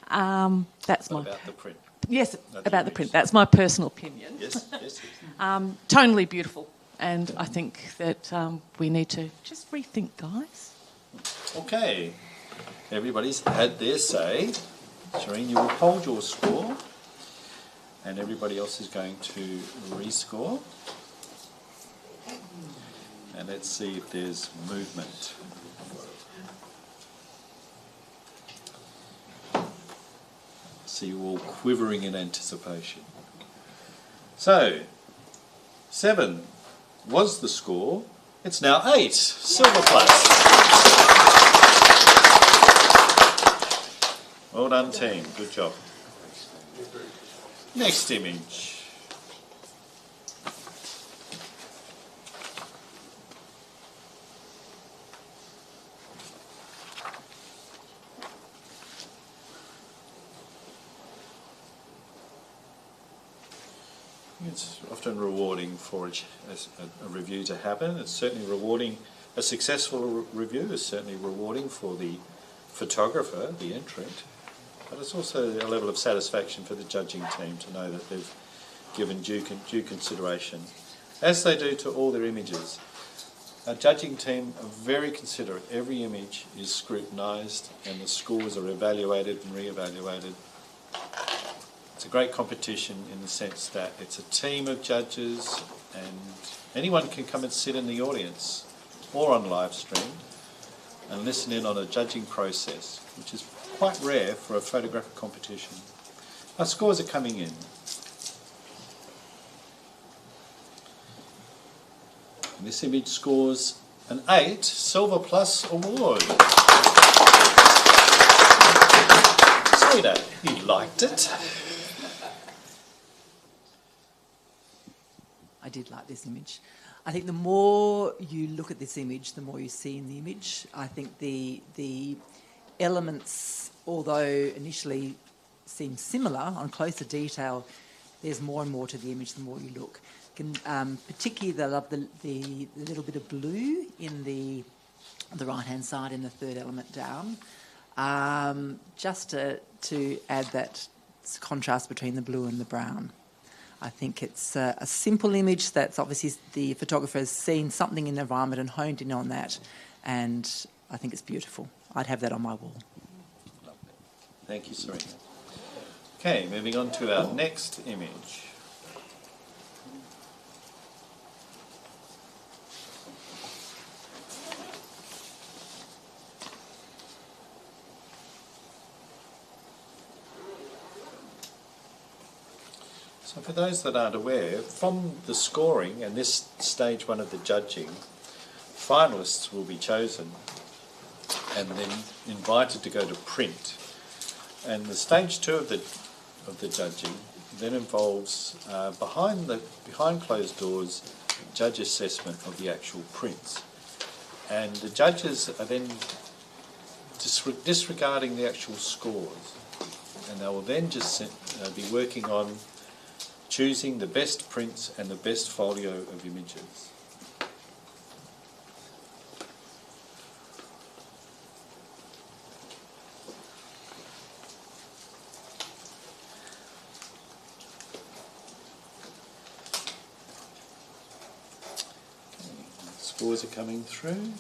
That's what about the print? Yes, about the print. That's my personal opinion. Yes, yes. Tonally beautiful. And I think that we need to just rethink, guys. Okay. Everybody's had their say. Shireen, you will hold your score. And everybody else is going to rescore. And let's see if there's movement. See you all quivering in anticipation. So, 7 was the score. It's now 8. Silver plus. Well done, team. Good job. Next image. It's often rewarding for a review to happen. It's certainly rewarding. A successful review is certainly rewarding for the photographer, the entrant, but it's also a level of satisfaction for the judging team to know that they've given due consideration, as they do to all their images. Our judging team are very considerate. Every image is scrutinised and the scores are evaluated and re-evaluated. It's a great competition in the sense that it's a team of judges and anyone can come and sit in the audience or on live stream and listen in on a judging process, which is quite rare for a photographic competition. Our scores are coming in. And this image scores an 8 Silver Plus award. Seda, you liked it. I did like this image. I think the more you look at this image, the more you see in the image. I think the elements, although initially seem similar, on closer detail, there's more and more to the image the more you look. Particularly, I love the little bit of blue in the right-hand side in the third element down, just to add that contrast between the blue and the brown. I think it's a simple image that's obviously the photographer has seen something in the environment and honed in on that, and I think it's beautiful. I'd have that on my wall. Lovely. Thank you, Serena. Okay, moving on to our next image. So for those that aren't aware, from the scoring and this stage one of the judging, finalists will be chosen and then invited to go to print. And the stage two of the judging then involves behind closed doors judge assessment of the actual prints. And the judges are then disregarding the actual scores, and they will then just be working on choosing the best prints and the best folio of images. Scores are coming through.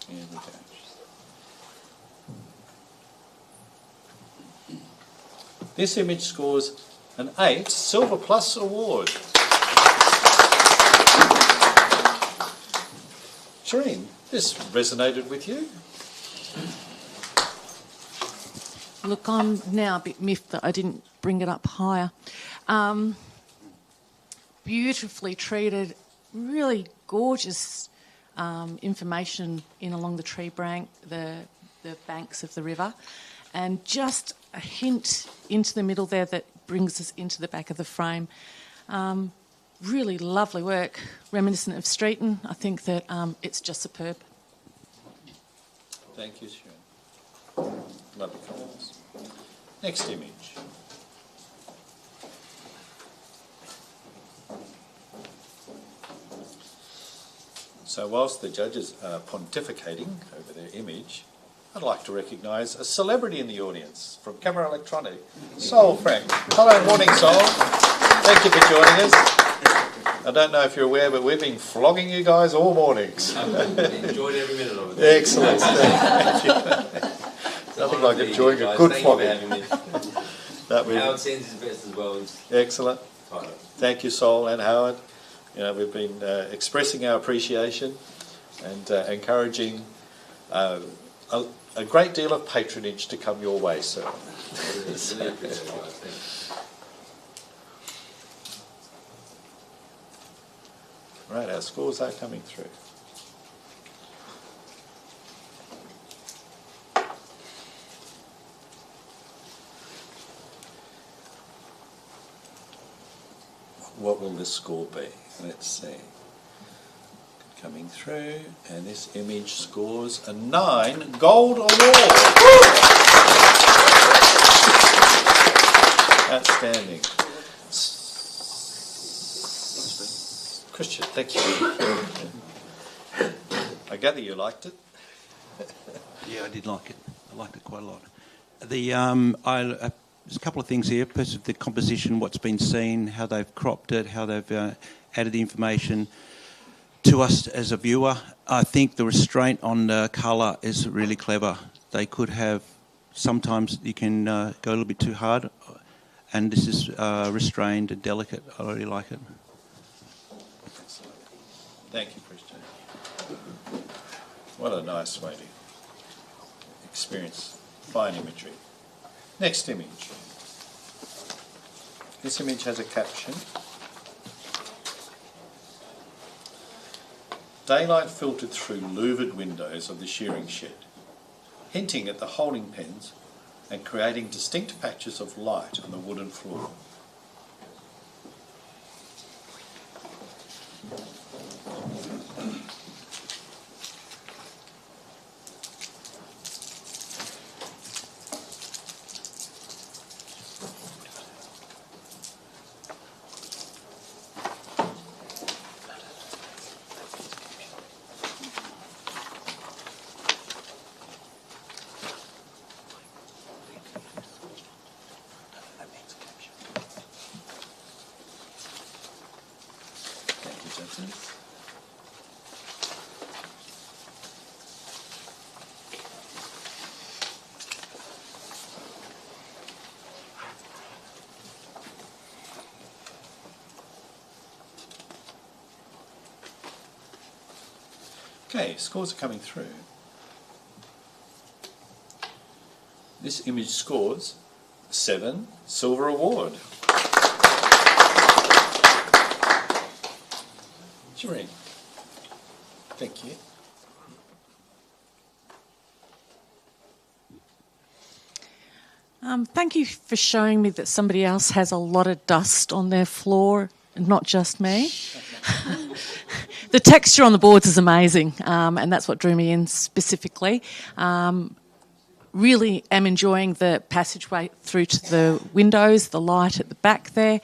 Here we go. This image scores an 8 Silver Plus award. Shireen, this resonated with you? Look, I'm now a bit miffed that I didn't bring it up higher. Beautifully treated, really gorgeous information in along the tree bank, the banks of the river, and just a hint into the middle there that brings us into the back of the frame. Really lovely work, reminiscent of Streeton. I think that it's just superb. Thank you, Sharon. Lovely comments. Next image. So whilst the judges are pontificating over their image, I'd like to recognise a celebrity in the audience from Camera Electronic, Sol Frank. Hello, morning, Sol. Thank you for joining us. I don't know if you're aware, but we've been flogging you guys all mornings. I've enjoyed every minute of it. Excellent. Thank you. Nothing like enjoying a good flogging. Howard sends his best as well. Excellent. Thank you, Sol and Howard. You know, we've been expressing our appreciation and encouraging a great deal of patronage to come your way, sir. Right, our scores are coming through. What will this score be? Let's see. Coming through, and this image scores a 9 Gold Award. Outstanding. Christian, thank you. I gather you liked it. Yeah, I did like it. I liked it quite a lot. There's a couple of things here. First, of the composition, what's been seen, how they've cropped it, how they've added the information to us as a viewer. I think the restraint on the colour is really clever. They could have, sometimes you can go a little bit too hard, and this is restrained and delicate. I really like it. Thank you, Christian. What a nice way to experience fine imagery. Next image. This image has a caption. Daylight filtered through louvered windows of the shearing shed. hinting at the holding pens and creating distinct patches of light on the wooden floor. Okay, scores are coming through. This image scores 7, silver award. Shireen, thank you. Thank you for showing me that somebody else has a lot of dust on their floor and not just me. The texture on the boards is amazing, and that's what drew me in specifically. Really am enjoying the passageway through to the windows, the light at the back there.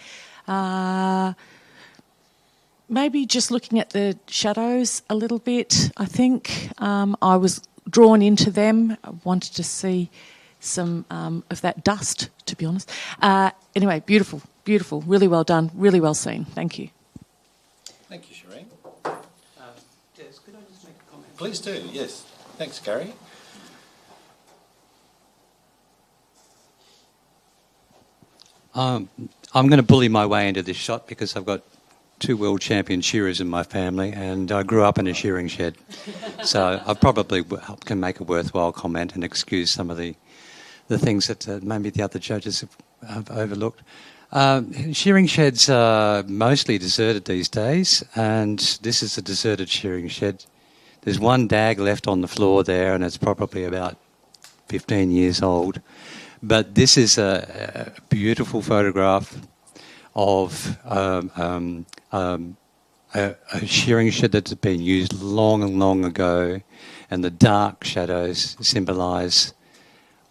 Maybe just looking at the shadows a little bit, I think. I was drawn into them. I wanted to see some of that dust, to be honest. Anyway, beautiful, beautiful, really well done, really well seen. Thank you. Thank you, Shireen. Des, could I just make a comment? Please do, yes. Thanks, Gary. I'm going to bully my way into this shot because I've got 2 world champion shearers in my family, and I grew up in a shearing shed. So I probably can make a worthwhile comment and excuse some of the things that maybe the other judges have overlooked. Shearing sheds are mostly deserted these days, and this is a deserted shearing shed. There's one dag left on the floor there, and it's probably about 15 years old. But this is a beautiful photograph of a shearing shed that's been used long and long ago, and the dark shadows symbolise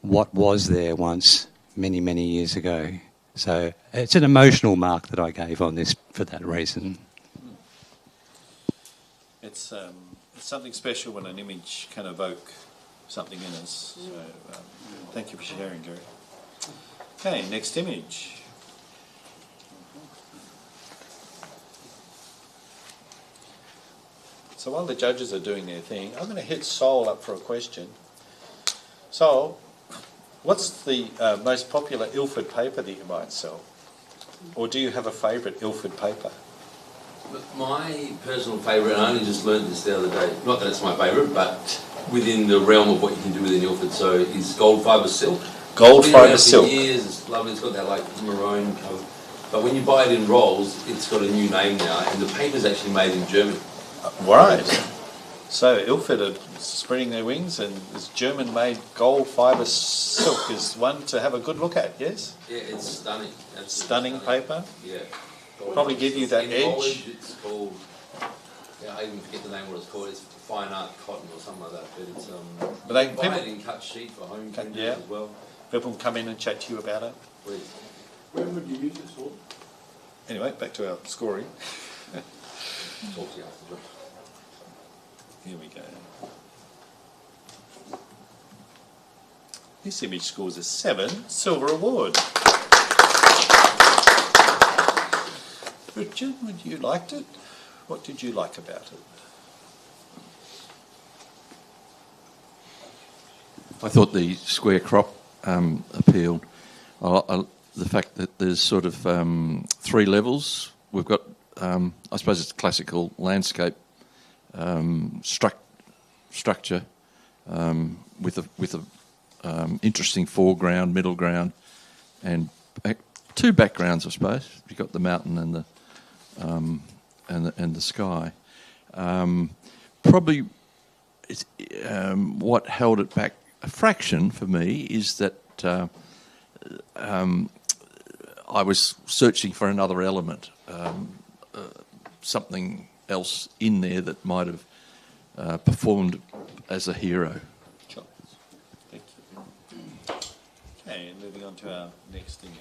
what was there once, many, many years ago. So it's an emotional mark that I gave on this for that reason. It's something special when an image can evoke something in us. So thank you for sharing, Gary. Okay, next image. So while the judges are doing their thing, I'm going to hit Sol up for a question. Sol, what's the most popular Ilford paper that you might sell? Or do you have a favourite Ilford paper? My personal favourite, and I only just learned this the other day, not that it's my favourite, but within the realm of what you can do within Ilford, so is gold fibre silk. Gold fibre silk. For years, it's lovely, it's got that like maroon colour. But when you buy it in rolls, it's got a new name now, and the paper's actually made in Germany. Right. So Ilford are spreading their wings, and this German-made gold fibre silk is one to have a good look at, yes? Yeah, it's stunning. Stunning paper. Yeah. Probably give you that edge. It's called, yeah, I even forget the name of what it's called. It's fine art cotton or something like that. But it's but they, you can buy it in cut sheet for home printers as well. People can come in and chat to you about it. Please. When would you use this for? Anyway, back to our scoring. Talk to you after. Here we go. This image scores a 7, silver award. Richard, you liked it? What did you like about it? I thought the square crop appealed. The fact that there's sort of 3 levels. We've got, I suppose it's classical landscape structure with a interesting foreground, middle ground, and 2 backgrounds, I suppose. You've got the mountain and the sky. Probably what held it back a fraction for me is that I was searching for another element, something else in there that might have performed as a hero. Sure. Thank you. Okay, and moving on to our next image.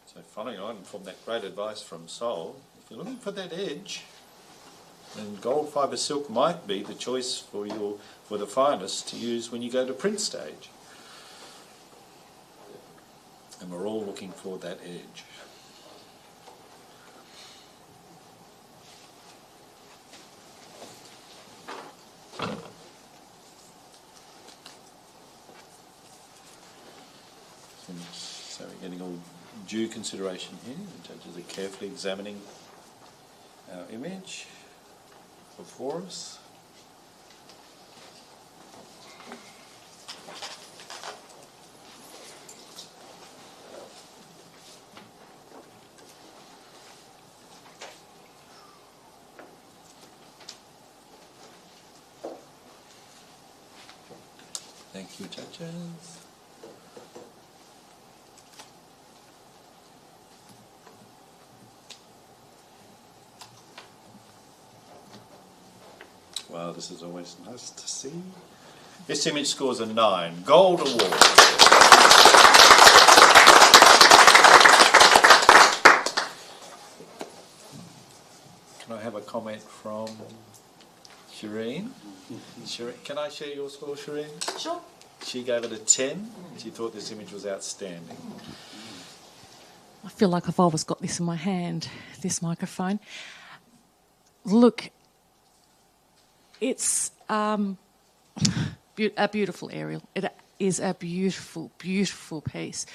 So following on from that great advice from Sol, if you're looking for that edge, then gold fibre silk might be the choice for the finest to use when you go to print stage. And we're all looking for that edge. So we're getting all due consideration here. The judges are carefully examining our image before us. Thank you, judges. Wow, this is always nice to see. This image scores a 9. Gold award. Can I have a comment from Shireen? Shireen, can I share your score, Shireen? Sure. She gave it a 10. She thought this image was outstanding. I feel like I've always got this in my hand, this microphone. Look, it's a beautiful aerial. It is a beautiful, beautiful piece.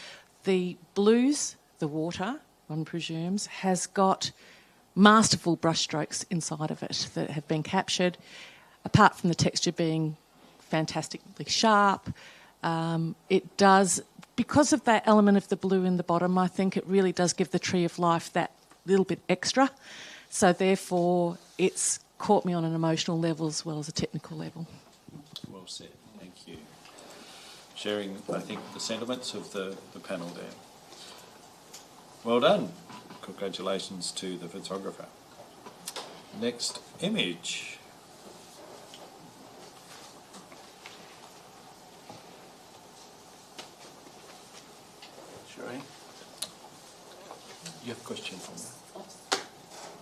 The blues, the water, one presumes, has got masterful brushstrokes inside of it that have been captured, apart from the texture being fantastically sharp. It does, because of that element of the blue in the bottom, I think it really does give the Tree of Life that little bit extra. So therefore, it's caught me on an emotional level as well as a technical level. Well said, thank you. Sharing, I think, the sentiments of the panel there. Well done. Congratulations to the photographer. Next image. Shireen, you have a question for me?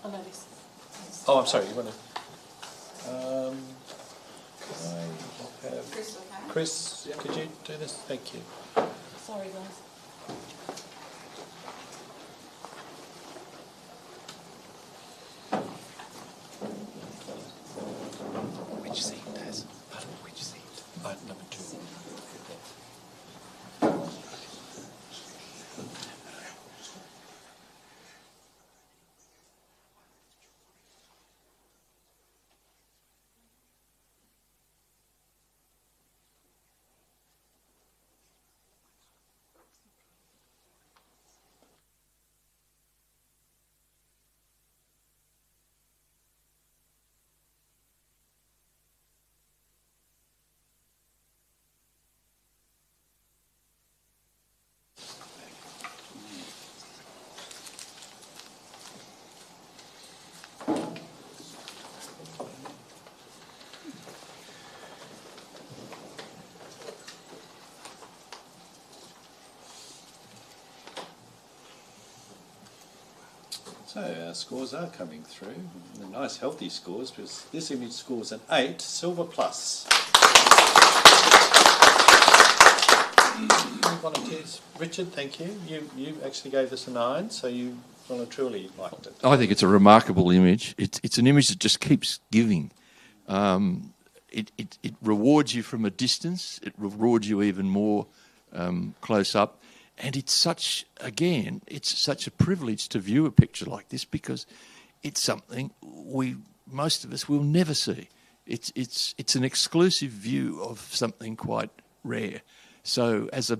I know this. Oh, I'm sorry, you want to... can I have... Chris, could you do this? Thank you. Sorry, guys. Which seat, Taz? Pardon? Which seat? Number 2. So our scores are coming through. They're nice healthy scores, because this image scores an 8, silver plus. Volunteers. Richard, thank you. You actually gave this a 9, so you voluntarily liked it. I think it's a remarkable image. It's an image that just keeps giving. It rewards you from a distance. It rewards you even more close up. And it's such a privilege to view a picture like this, because it's something most of us will never see. It's an exclusive view of something quite rare. So as a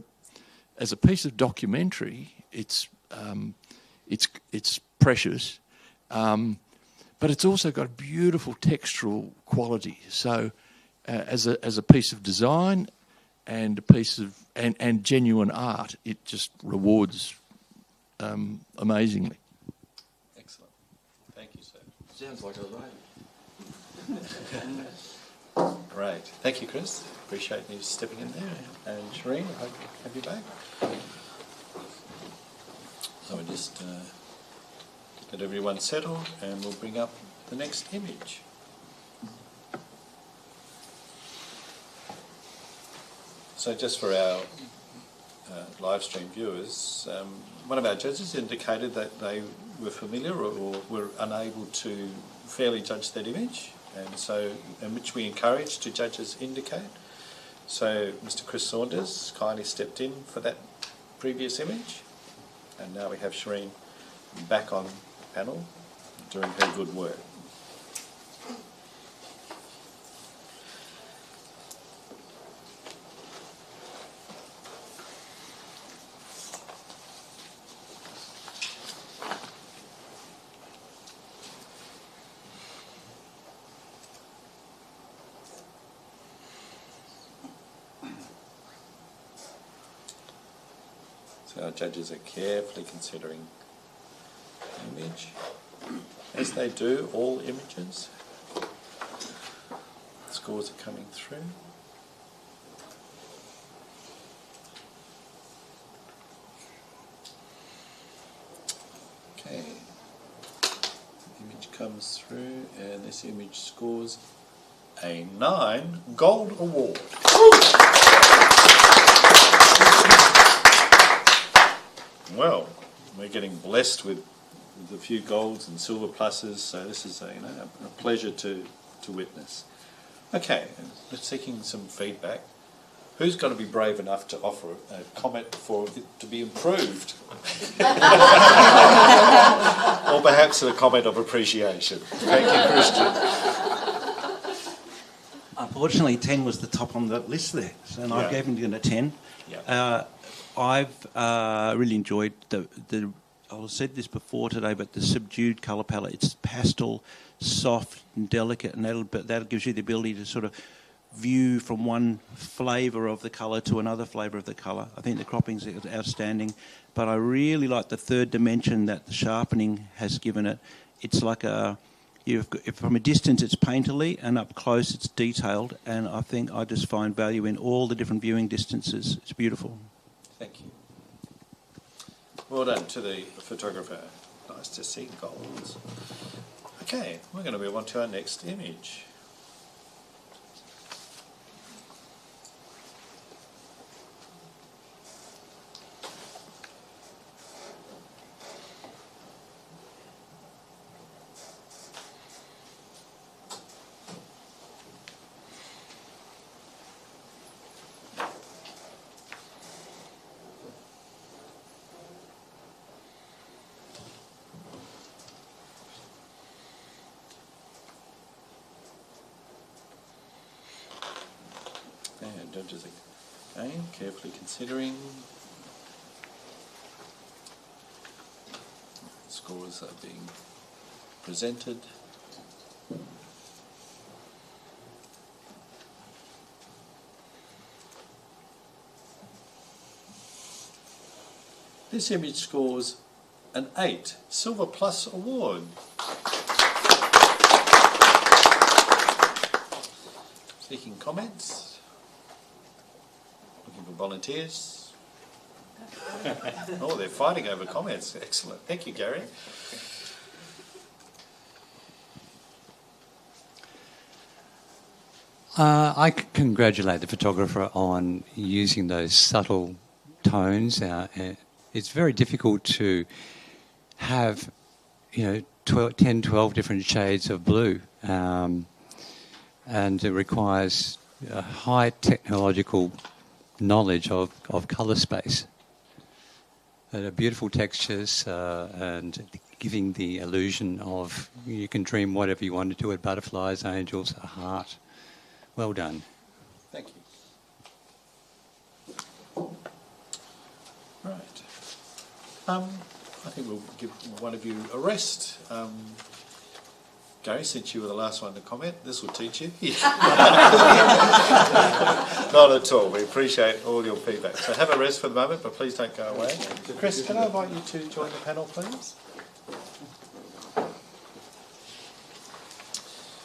piece of documentary, it's precious, but it's also got a beautiful textural quality. So, as a piece of design and a piece of and genuine art, it just rewards amazingly. Excellent. Thank you, sir. Sounds like a Great. Thank you, Chris. Appreciate you stepping in there. And Shireen, I hope to have you back. So we'll just get everyone settled and we'll bring up the next image. So just for our live stream viewers, one of our judges indicated that they were familiar or were unable to fairly judge that image, and so in which we encourage to judges indicate. So Mr. Chris Saunders kindly stepped in for that previous image, and now we have Shireen back on panel doing her good work. So our judges are carefully considering the image, as they do all images. Scores are coming through. Okay, image comes through, and this image scores a 9 Gold Award. Well, we're getting blessed with a few golds and silver pluses, so this is a pleasure to witness. Okay, let's seeking some feedback. Who's going to be brave enough to offer a comment for it to be improved? Or perhaps a comment of appreciation. Thank you, Christian. Unfortunately, 10 was the top on the list there, so and I gave him a 10. Yeah. I've really enjoyed the I said this before today, but the subdued colour palette. It's pastel, soft and delicate, and that gives you the ability to sort of view from one flavour of the colour to another flavour of the colour. I think the cropping's outstanding, but I really like the third dimension that the sharpening has given it. It's like from a distance it's painterly, and up close it's detailed, and I think I just find value in all the different viewing distances. It's beautiful. Thank you. Well done to the photographer. Nice to see golds. Okay, we're going to move on to our next image. And judges again, carefully considering. Scores are being presented. This image scores an 8 Silver Plus Award. Seeking comments. Looking for volunteers. Oh, they're fighting over comments. Excellent. Thank you, Gary. I congratulate the photographer on using those subtle tones. It's very difficult to have, 10, 12 different shades of blue, and it requires a high technological knowledge of colour space. They're beautiful textures and giving the illusion of you can dream whatever you want to do with butterflies, angels, a heart. Well done. Thank you. Right. I think we'll give one of you a rest. Gary, since you were the last one to comment, this will teach you. Not at all. We appreciate all your feedback. So have a rest for the moment, but please don't go away. Chris, can I invite you to join the panel, please?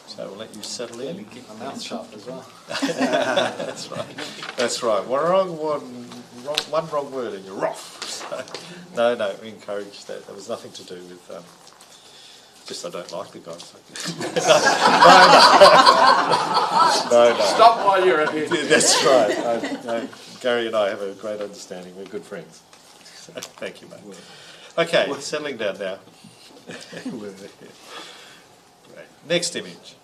So we'll let you settle in. Keep my mouth shut as well. That's right. That's right. One wrong word and you're off. So, no, we encourage that. There was nothing to do with... just I don't like the guys. No. Stop while you're at it. That's right. No, Gary and I have a great understanding. We're good friends. So, thank you, mate. Okay, settling down now. Great. Next image.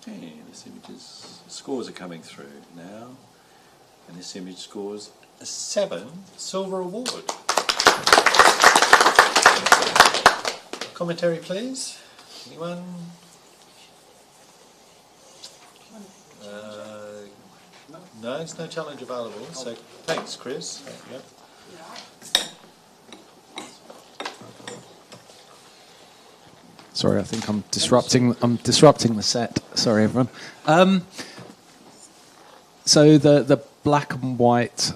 Okay, this image's scores are coming through now, and this image scores a 7 silver award. Commentary, please. Anyone? No, there's no challenge available. So thanks, Chris. Yep. Sorry, I think I'm disrupting the set. Sorry, everyone. So the black and white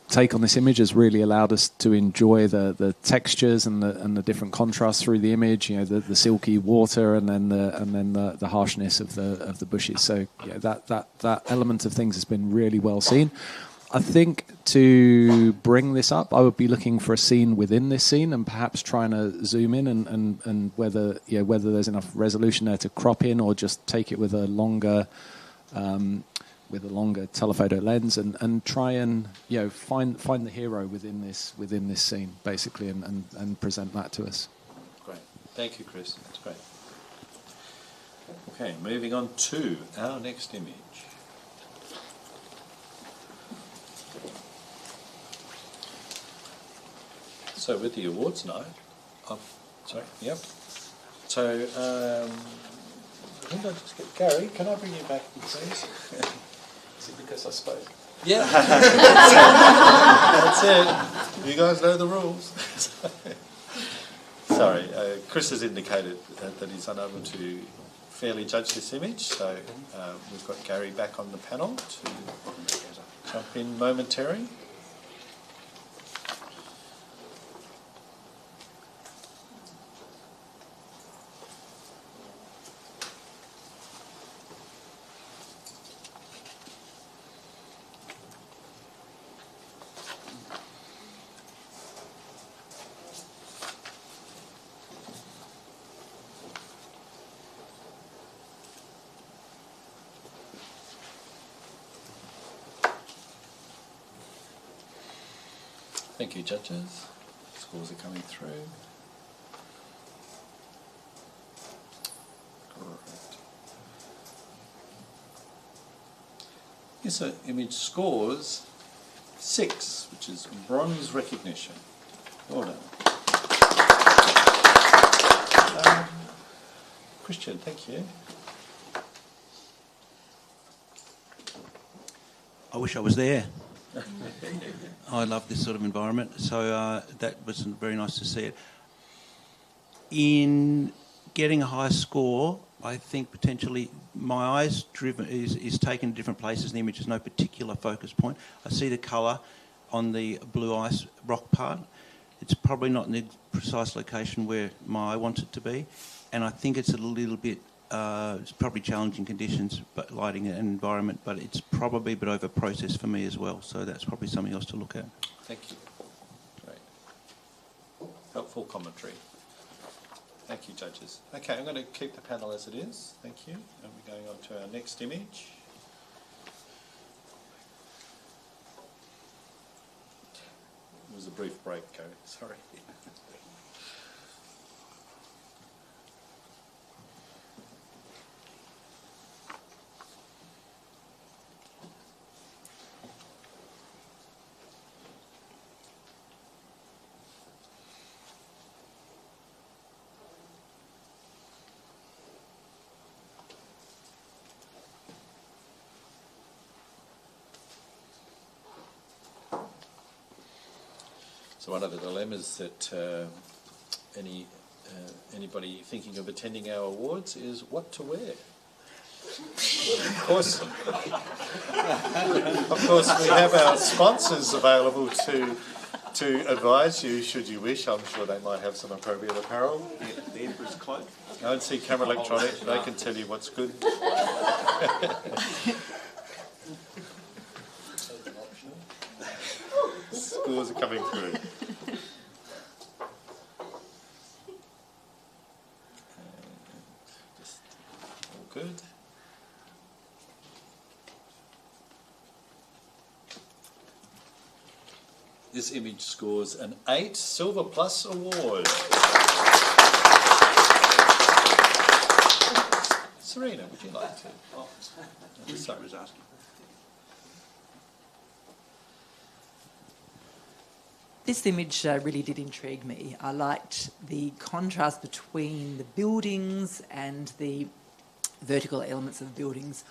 take on this image has really allowed us to enjoy the textures and the different contrasts through the image. You know, the silky water and then the harshness of the bushes. So yeah, that element of things has been really well seen. I think to bring this up, I would be looking for a scene within this scene and perhaps trying to zoom in and whether there's enough resolution there to crop in or just take it with a longer telephoto lens and try and find the hero within this scene basically and present that to us. Great, thank you, Chris. That's great. Okay, moving on to our next image. So with the awards night, sorry, yep. So I think I'll just get Gary. Can I bring you back, please? Is it because I spoke? Yeah, that's it. You guys know the rules. Sorry, Chris has indicated that he's unable to fairly judge this image, so we've got Gary back on the panel to jump in momentarily. Thank you, judges. Scores are coming through. Correct. Yes, so image scores 6, which is bronze recognition. Well done. Christian, thank you. I wish I was there. I love this sort of environment, so that was very nice to see it. In getting a high score, I think potentially my eyes driven is taken to different places in the image. There's no particular focus point. I see the colour on the blue ice rock part. It's probably not in the precise location where my eye wants it to be, and I think it's a little bit It's probably challenging conditions, but lighting and environment, but it's probably a bit over process for me as well. So that's probably something else to look at. Thank you. Great. Helpful commentary. Thank you, judges. Okay, I'm going to keep the panel as it is. Thank you. And we're going on to our next image. It was a brief break, Gary. Sorry. So one of the dilemmas that anybody thinking of attending our awards is what to wear. Of course, we have our sponsors available to advise you should you wish. I'm sure they might have some appropriate apparel. The Emperor's Cloak. Go and see Camera Electronic. They can tell you what's good. Scores are coming through. Just all good. This image scores an 8 Silver Plus award. Serena, would you like to? Oh, sorry. I was asking. This image really did intrigue me. I liked the contrast between the buildings and the vertical elements of the buildings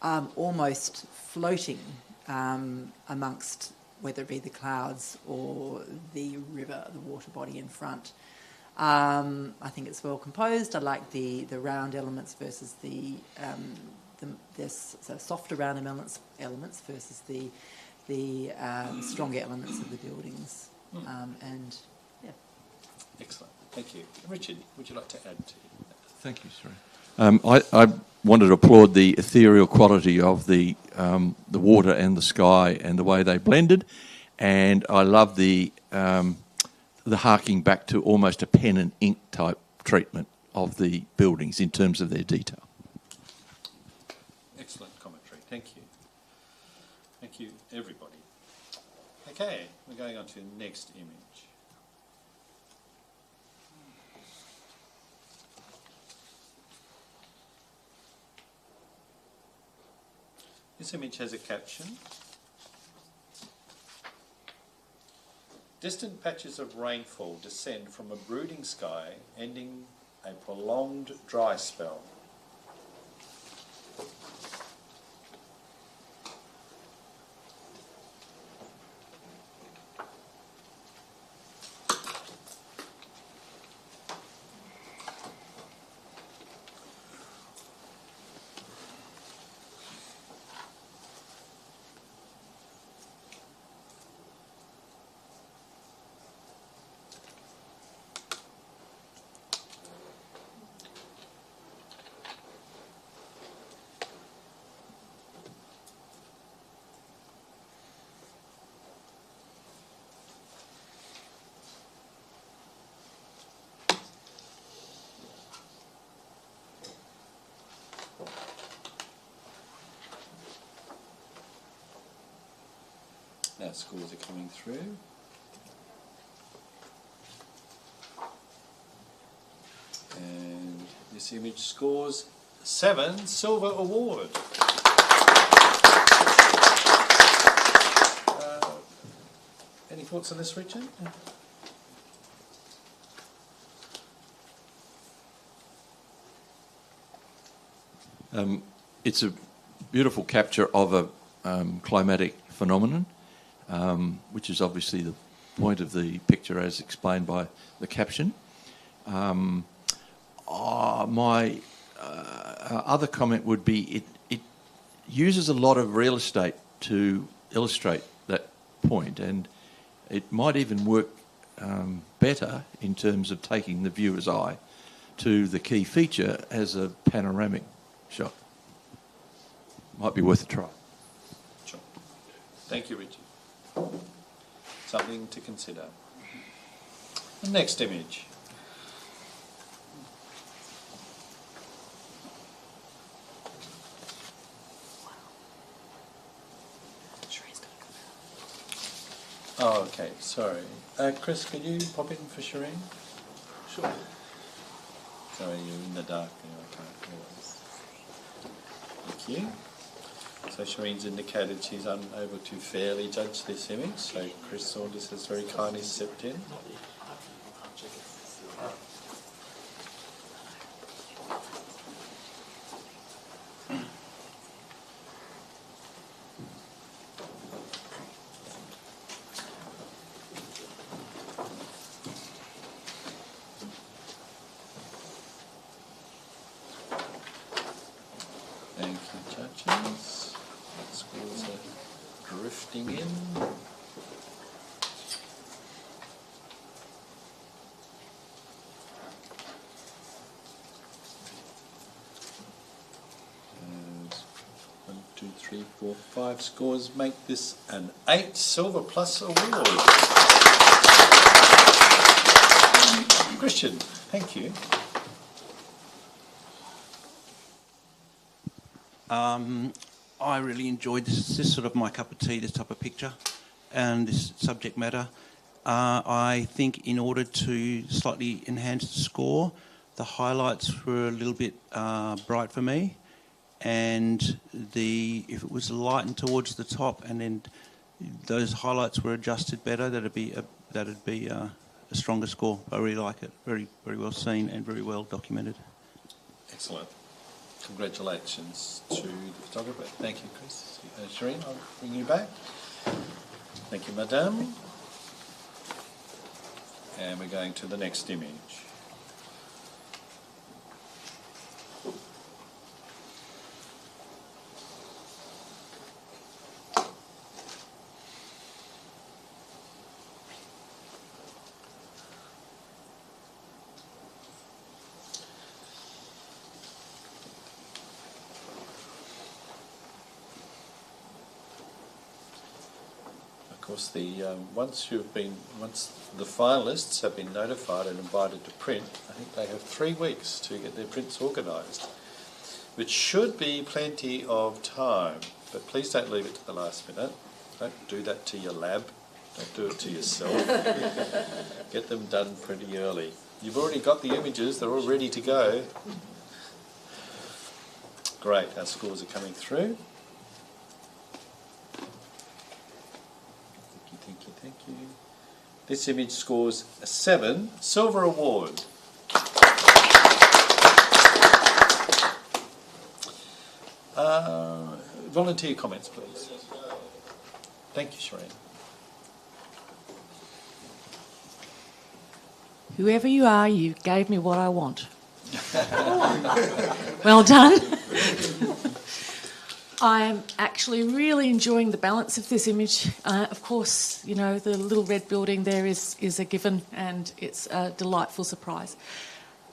almost floating amongst whether it be the clouds or the river, the water body in front. I think it's well composed. I like the round elements versus the softer round elements versus the stronger elements of the buildings. And yeah. Excellent. Thank you. Richard, would you like to add to that? Thank you, sorry. I wanted to applaud the ethereal quality of the water and the sky and the way they blended, and I love the harking back to almost a pen and ink type treatment of the buildings in terms of their detail. Excellent commentary. Thank you. Thank you, everybody. Okay, we're going on to the next image. This image has a caption. Distant patches of rainfall descend from a brooding sky, ending a prolonged dry spell. Now scores are coming through. And this image scores 7 Silver Award. Any thoughts on this, Richard? It's a beautiful capture of a climatic phenomenon, which is obviously the point of the picture as explained by the caption. My other comment would be it uses a lot of real estate to illustrate that point, and it might even work better in terms of taking the viewer's eye to the key feature as a panoramic shot. Might be worth a try. Sure. Thank you, Richard. Something to consider. The next image. Oh, okay, sorry. Chris, can you pop in for Shireen? Sure. Sorry, you're in the dark now, I can't realise. Thank you. So Shireen's indicated she's unable to fairly judge this image, so Chris Saunders has very kindly stepped in. Thank you, judges. Scores are drifting in. And 1, 2, 3, 4, 5 scores make this an 8 Silver Plus award. Christian, thank you. I really enjoyed this. This is sort of my cup of tea, this type of picture and this subject matter. I think in order to slightly enhance the score, the highlights were a little bit bright for me, and if it was lightened towards the top and then those highlights were adjusted better, that'd be a stronger score. I really like it. Very, very well seen and very well documented. Excellent. Congratulations to the photographer. Thank you, Chris. Shireen, I'll bring you back. Thank you, Madame. And we're going to the next image. Of course, once the finalists have been notified and invited to print, I think they have 3 weeks to get their prints organised, which should be plenty of time. But please don't leave it to the last minute. Don't do that to your lab. Don't do it to yourself. Get them done pretty early. You've already got the images; they're all ready to go. Great, our scores are coming through. Thank you. This image scores a 7 Silver Award. Volunteer comments, please. Thank you, Shireen. Whoever you are, you gave me what I want. Well done. I'm actually really enjoying the balance of this image. Of course, you know, the little red building there is a given, and it's a delightful surprise.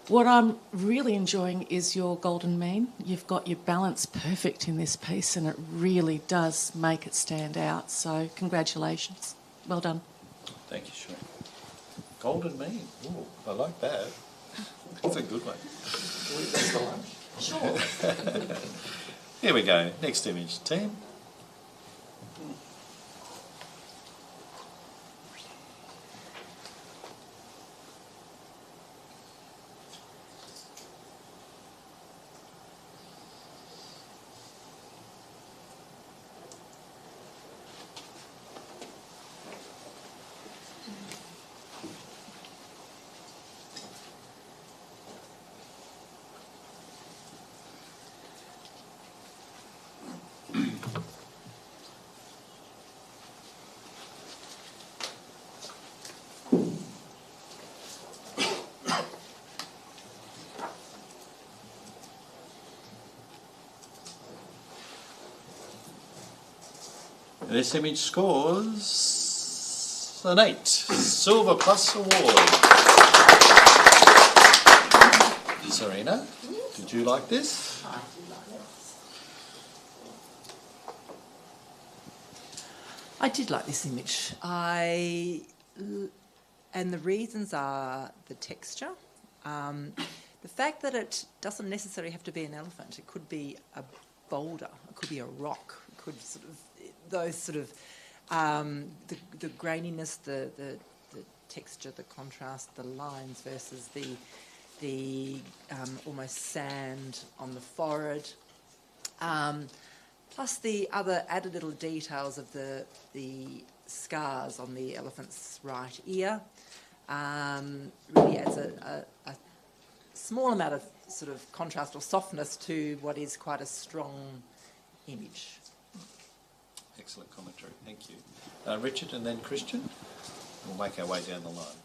What I'm really enjoying is your golden mean. You've got your balance perfect in this piece, and it really does make it stand out. So congratulations. Well done. Thank you, Shireen. Golden mean. Ooh, I like that. That's a good one. Sure. Here we go. Next image, team. This image scores an 8 Silver Plus Award. Serena, did you like this? I did like that. I did like this image. And the reasons are the texture, the fact that it doesn't necessarily have to be an elephant. It could be a boulder, it could be a rock, it could sort of those sort of the graininess, the texture, the contrast, the lines versus the almost sand on the forehead. Plus the other added little details of the scars on the elephant's right ear really adds a small amount of sort of contrast or softness to what is quite a strong image. Excellent commentary, thank you. Richard and then Christian. We'll make our way down the line.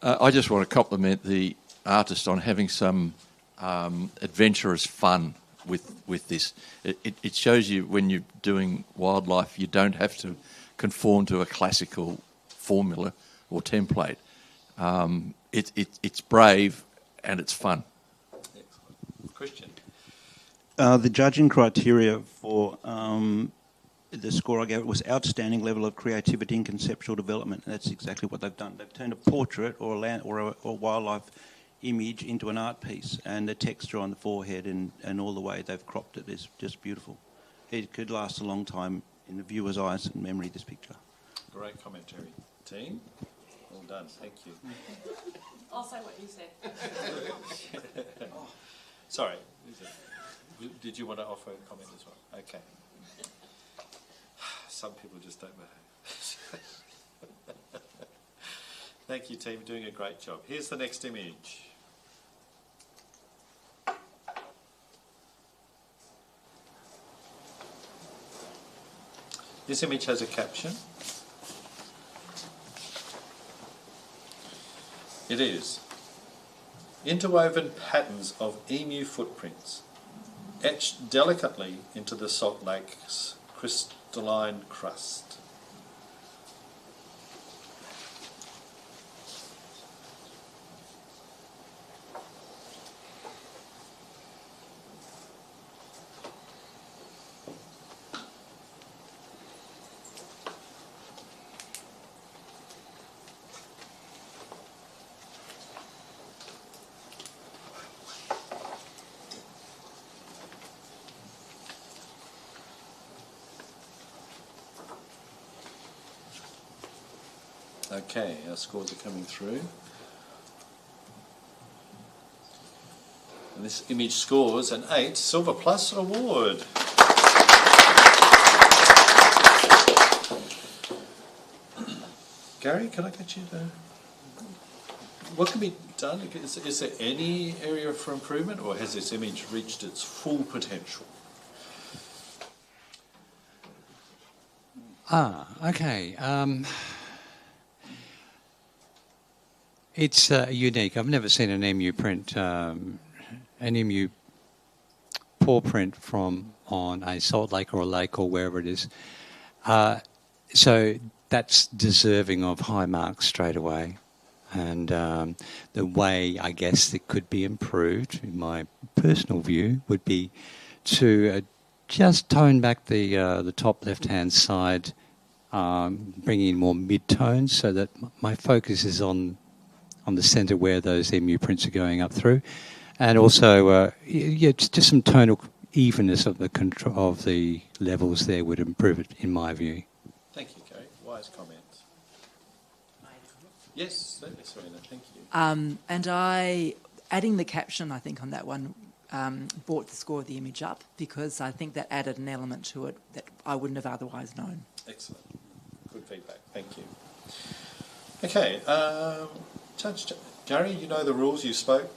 I just want to compliment the artist on having some adventurous fun with this. It shows you when you're doing wildlife, you don't have to conform to a classical formula or template. It's brave and it's fun. Excellent. Christian. The judging criteria for the score I gave it was outstanding level of creativity and conceptual development. And that's exactly what they've done. They've turned a portrait or a land or a wildlife image into an art piece, and the texture on the forehead and all the way they've cropped it is just beautiful. It could last a long time in the viewer's eyes and memory, this picture. Great commentary. Team, well done, thank you. I'll say what you said. Sorry, did you want to offer a comment as well? Okay. Some people just don't behave. Thank you, team, doing a great job. Here's the next image. This image has a caption. It is interwoven patterns of emu footprints etched delicately into the salt lake's crystalline crust. Okay, our scores are coming through. And this image scores an 8 Silver Plus award. Gary, can I get you to... What can be done? Is there any area for improvement, or has this image reached its full potential? Okay. It's unique. I've never seen an emu print, an emu paw print from on a salt lake or a lake or wherever it is. So that's deserving of high marks straight away. And the way I guess it could be improved, in my personal view, would be to just tone back the top left-hand side, bringing in more mid-tones so that my focus is on the centre where those emu prints are going up through, and also just some tonal evenness of the levels there would improve it, in my view. Thank you, Gary. Wise comments. Yes, certainly, Serena. Thank you. And adding the caption, I think, on that one brought the score of the image up, because I think that added an element to it that I wouldn't have otherwise known. Excellent. Good feedback. Thank you. Okay. Judge Gary, you know the rules. You spoke.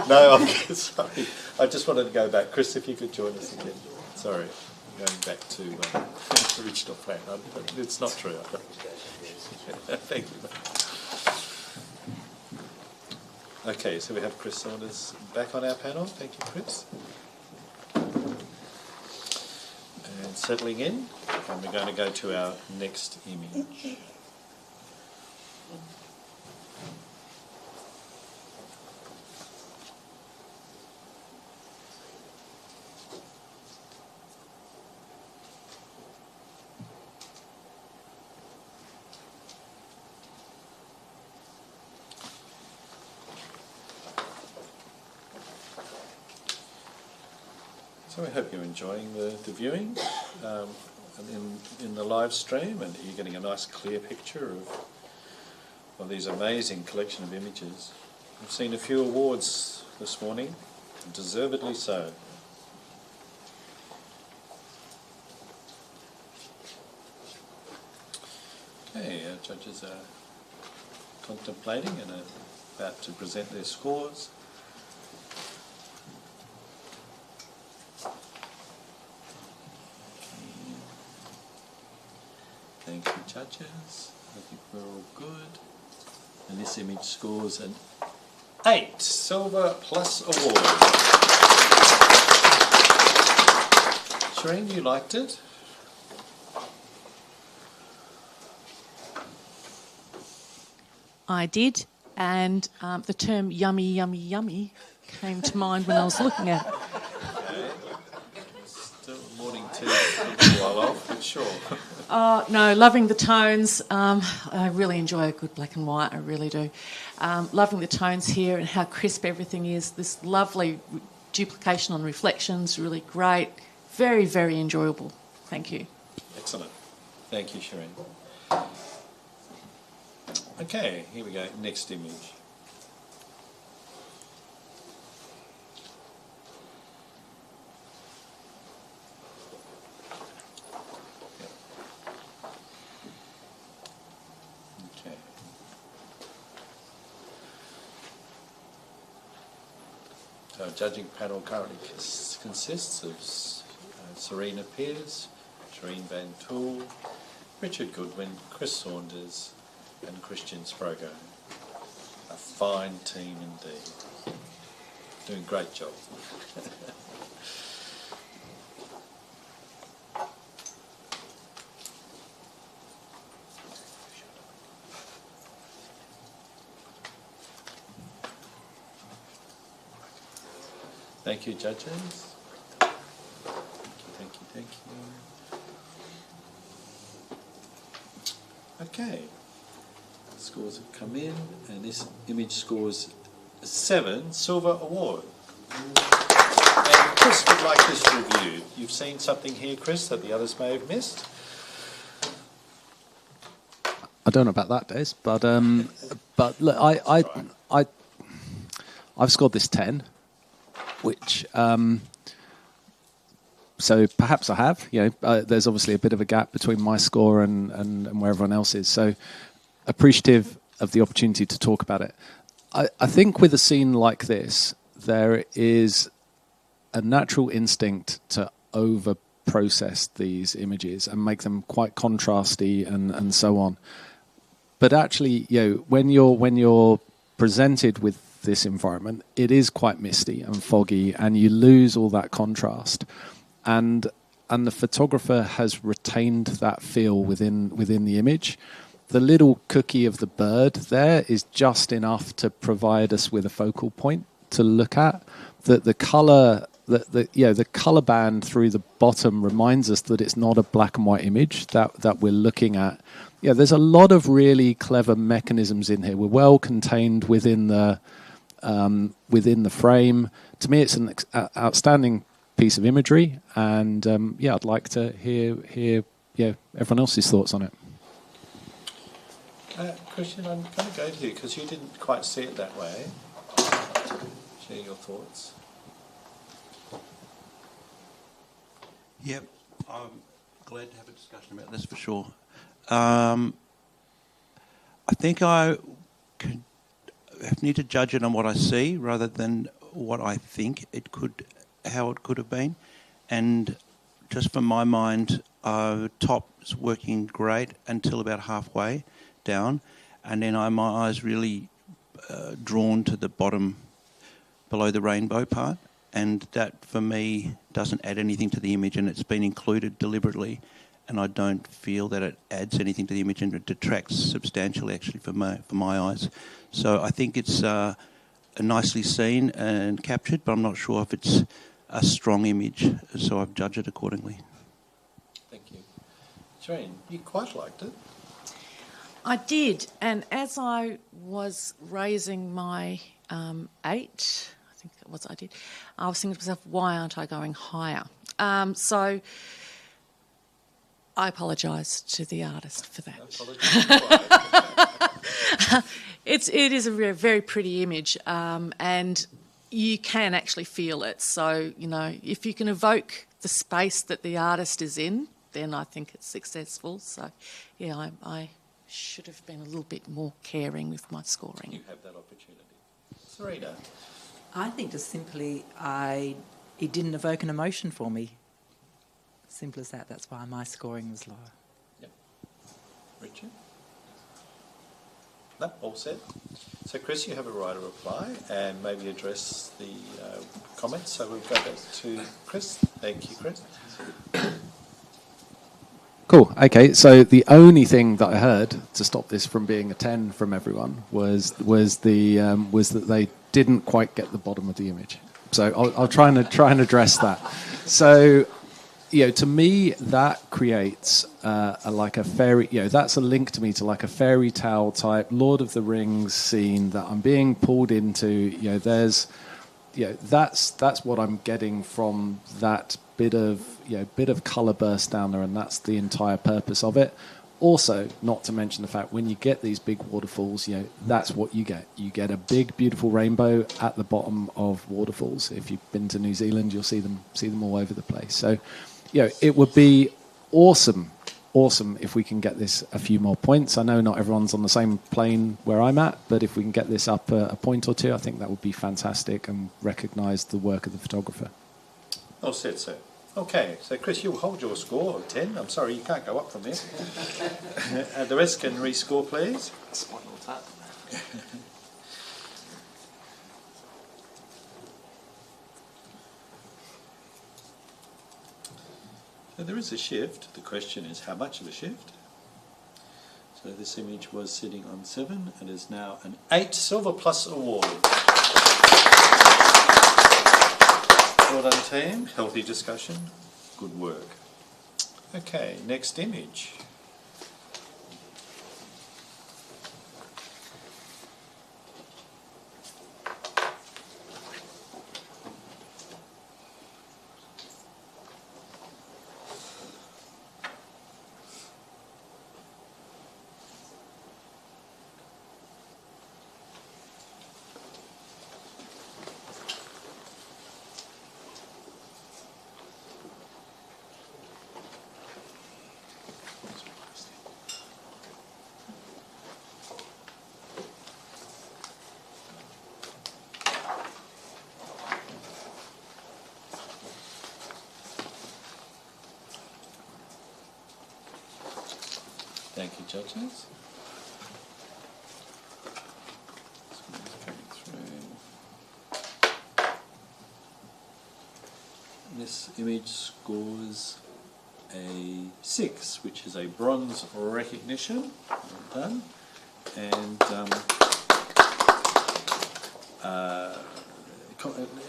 No, I'm sorry. I just wanted to go back. Chris, if you could join us again. Sorry, going back to the original plan. It's not true. Thank you. Okay, so we have Chris Saunders back on our panel. Thank you, Chris. And settling in, and we're going to go to our next image. So we hope you're enjoying the viewing and in the live stream, and you're getting a nice clear picture of these amazing collection of images. We've seen a few awards this morning, deservedly so. Okay, our judges are contemplating and are about to present their scores. Thank you, judges. I think we're all good. And this image scores an 8 Silver Plus Award. Shireen, you liked it? I did, and the term yummy, yummy, yummy came to mind when I was looking at it. Still morning tea a little while off, but sure. Oh, no, loving the tones. I really enjoy a good black and white, I really do. Loving the tones here and how crisp everything is. This lovely duplication on reflections, really great. Very, very enjoyable. Thank you. Excellent. Thank you, Shireen. Okay, here we go. Next image. Okay. So our judging panel currently consists of Serena Pears, Shireen Van Tool, Richard Goodwin, Chris Saunders, and Christian Sprogo. A fine team indeed. Doing a great job. Thank you, judges. Thank you. Okay. Scores have come in, and this image scores 7 Silver Award. And Chris would like this reviewed. You've seen something here, Chris, that the others may have missed? I don't know about that, Des, but look, I've scored this 10, which so perhaps I have. There's obviously a bit of a gap between my score and where everyone else is. So appreciative of the opportunity to talk about it. I think with a scene like this, there is a natural instinct to over-process these images and make them quite contrasty and so on. But actually, when you're presented with this environment, it is quite misty and foggy, and you lose all that contrast. And the photographer has retained that feel within the image. The little cookie of the bird there is just enough to provide us with a focal point to look at. The colour, the colour band through the bottom reminds us that it's not a black and white image that we're looking at. There's a lot of really clever mechanisms in here. We're well contained within the frame. To me, it's an outstanding piece of imagery, and I'd like to hear everyone else's thoughts on it. Christian, I'm going to go to you because you didn't quite see it that way. Share your thoughts. Yep, I'm glad to have a discussion about this for sure. I think I need to judge it on what I see rather than what I think how it could have been. And just from my mind, top's working great until about halfway down, and then my eyes really drawn to the bottom below the rainbow part, and that for me doesn't add anything to the image, and it's been included deliberately. and I don't feel that it adds anything to the image, and it detracts substantially actually for my eyes. So I think it's nicely seen and captured, but I'm not sure if it's a strong image, so I've judged it accordingly. Thank you. Shireen, you quite liked it. I did, and as I was raising my 8, I think that was I did, I was thinking to myself, why aren't I going higher? So I apologise to the artist for that. It is a very pretty image, and you can actually feel it. So, you know, if you can evoke the space that the artist is in, then I think it's successful. So, yeah, I should have been a little bit more caring with my scoring. You have that opportunity. Serena. I think just simply it didn't evoke an emotion for me. Simple as that. That's why my scoring was lower. Yep. Richard? No, all set. So, Chris, you have a right to reply and maybe address the comments. So we'll go back to Chris. Thank you, Chris. Cool. Okay. So the only thing that I heard to stop this from being a 10 from everyone was that they didn't quite get the bottom of the image. So I'll try and address that. So, you know, to me that creates like a fairy. You know, that's a link to me to like a fairy tale type Lord of the Rings scene that I'm being pulled into. You know, there's, you know, that's what I'm getting from that bit of colour burst down there, and that's the entire purpose of it. Also, not to mention the fact when you get these big waterfalls, you know, that's what you get. You get a big, beautiful rainbow at the bottom of waterfalls. If you've been to New Zealand, you'll see them all over the place. So, you know, it would be awesome if we can get this a few more points. I know not everyone's on the same plane where I'm at, but if we can get this up a point or two, I think that would be fantastic and recognise the work of the photographer. All set, sir. Okay, so Chris, you'll hold your score of 10. I'm sorry, you can't go up from there. The rest can rescore, please. Spinal tap. So there is a shift. The question is how much of a shift? So this image was sitting on 7 and is now an 8 Silver Plus award. Well done, team. Healthy discussion. Good work. Okay, next image. Thank you, judges. This image scores a 6, which is a bronze recognition. Well done. And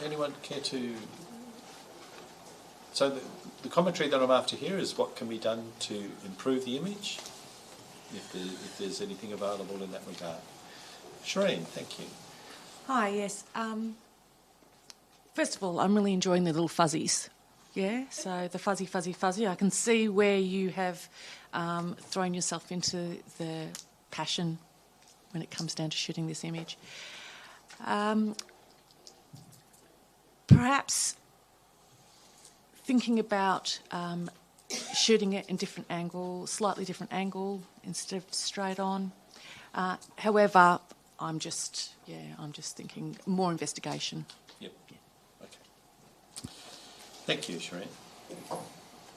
anyone care to... So the commentary that I'm after here is what can be done to improve the image, if there's anything available in that regard. Shireen, thank you. Hi, yes. First of all, I'm really enjoying the little fuzzies. Yeah, so the fuzzy, fuzzy, fuzzy. I can see where you have thrown yourself into the passion when it comes down to shooting this image. Perhaps thinking about shooting it in different angle, slightly different angle instead of straight on. However, I'm just thinking more investigation. Yep. Yeah. Okay. Thank you, Shireen.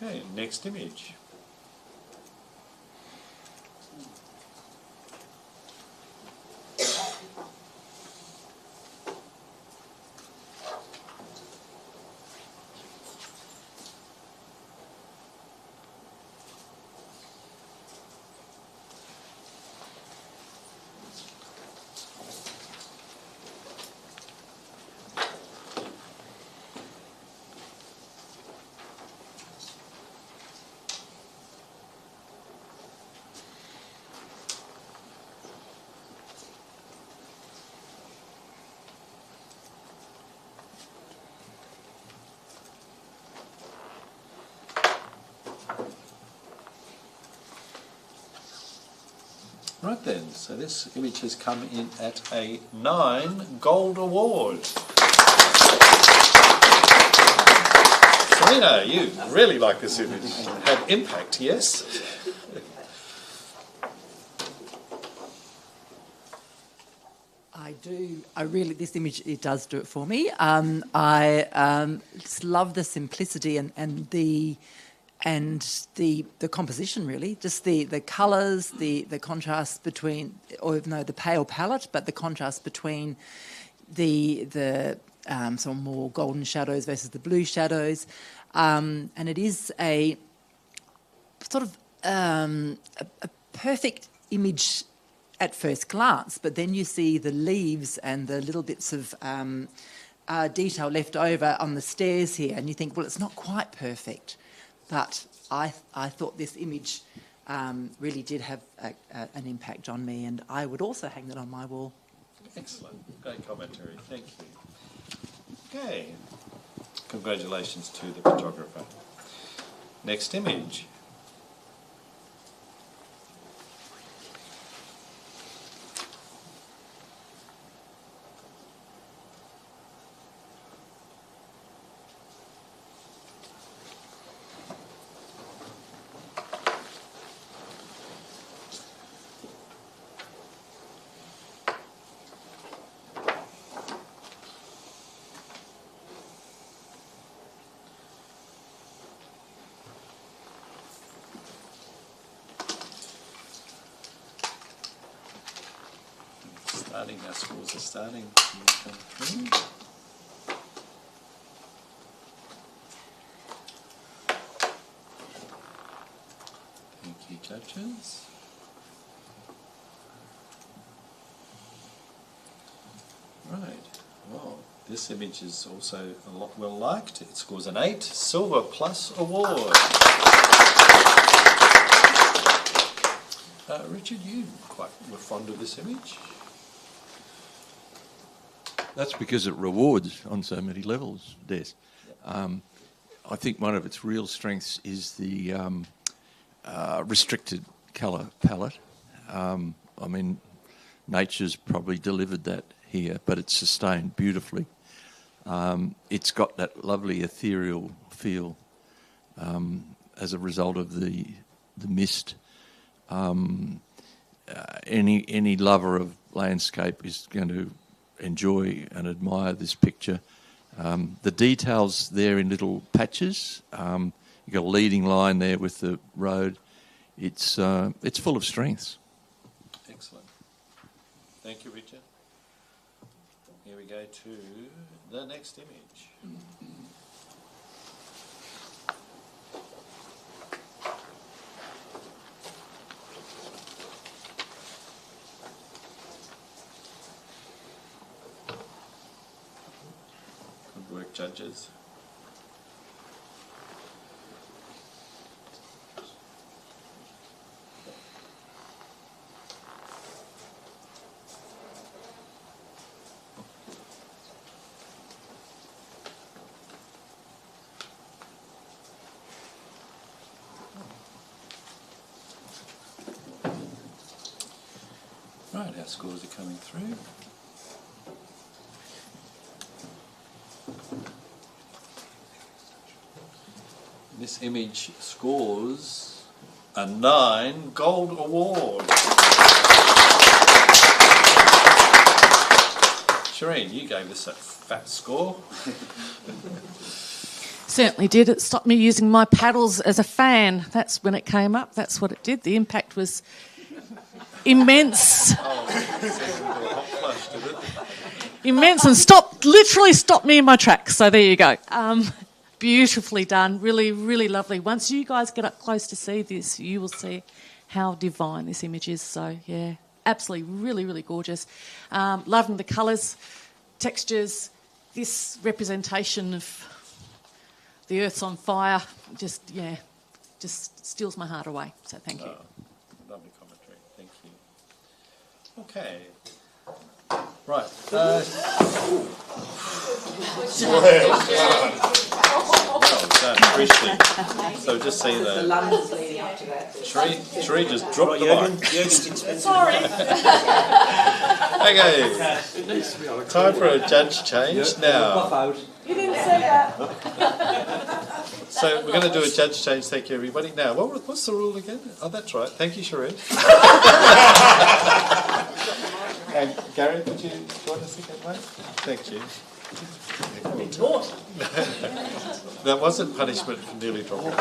Okay, next image. Right then, so this image has come in at a 9 Gold Award. Serena, you really like this image. It had impact, yes? I do. This image, it does do it for me. I just love the simplicity and the composition, really. Just the colours, the contrast between, or no, the pale palette, but the contrast between the some more golden shadows versus the blue shadows. And it is a sort of a perfect image at first glance, but then you see the leaves and the little bits of detail left over on the stairs here, and you think, well, it's not quite perfect. But I thought this image really did have an impact on me, and I would also hang that on my wall. Excellent. Great commentary. Thank you. Okay. Congratulations to the photographer. Next image. Our scores are starting to come through. Thank you, judges. Right, well, this image is also a lot well liked. It scores an 8 Silver Plus Award. Richard, you were fond of this image? That's because it rewards on so many levels, Des. I think one of its real strengths is the restricted colour palette. I mean, nature's probably delivered that here, but it's sustained beautifully. It's got that lovely ethereal feel as a result of the mist. Any lover of landscape is going to enjoy and admire this picture. The details there in little patches. You've got a leading line there with the road. It's full of strengths. Excellent. Thank you, Richard. Here we go to the next image. Good work, judges. Right, our scores are coming through. This image scores a 9 Gold Award. Shireen, you gave this a fat score. Certainly did. It stopped me using my paddles as a fan. That's when it came up. That's what it did. The impact was immense. Immense, and literally stopped me in my tracks. So there you go. Beautifully done. Really, really lovely. Once you guys get up close to see this, you will see how divine this image is. So, yeah, absolutely, really, really gorgeous. Loving the colours, textures, this representation of the earth's on fire. Just steals my heart away. So thank you. Lovely commentary. Thank you. Okay. Right. Well done. Christian. So we've just seen The the lunges leading up to that. tree just dropped the mic. Sorry. Okay, time for a judge change now. You didn't say that. So we're going to do a judge change. Thank you, everybody. Now, what's the rule again? Oh, that's right. Thank you, Shereen. And Gary, would you join us again, mate? Thank you. That wasn't punishment for nearly dropping.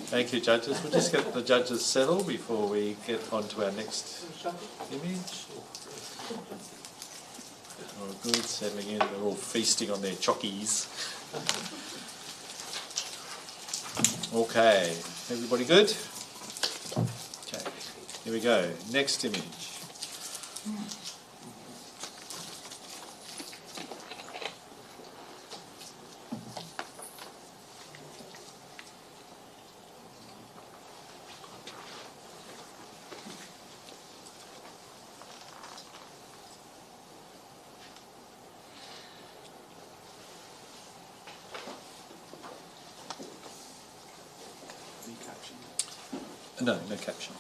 Thank you, judges. We'll just get the judges settled before we get on to our next image. Oh, good, settling in. They're all feasting on their chockies. Okay, everybody good? Okay, here we go. Next image. No, no caption.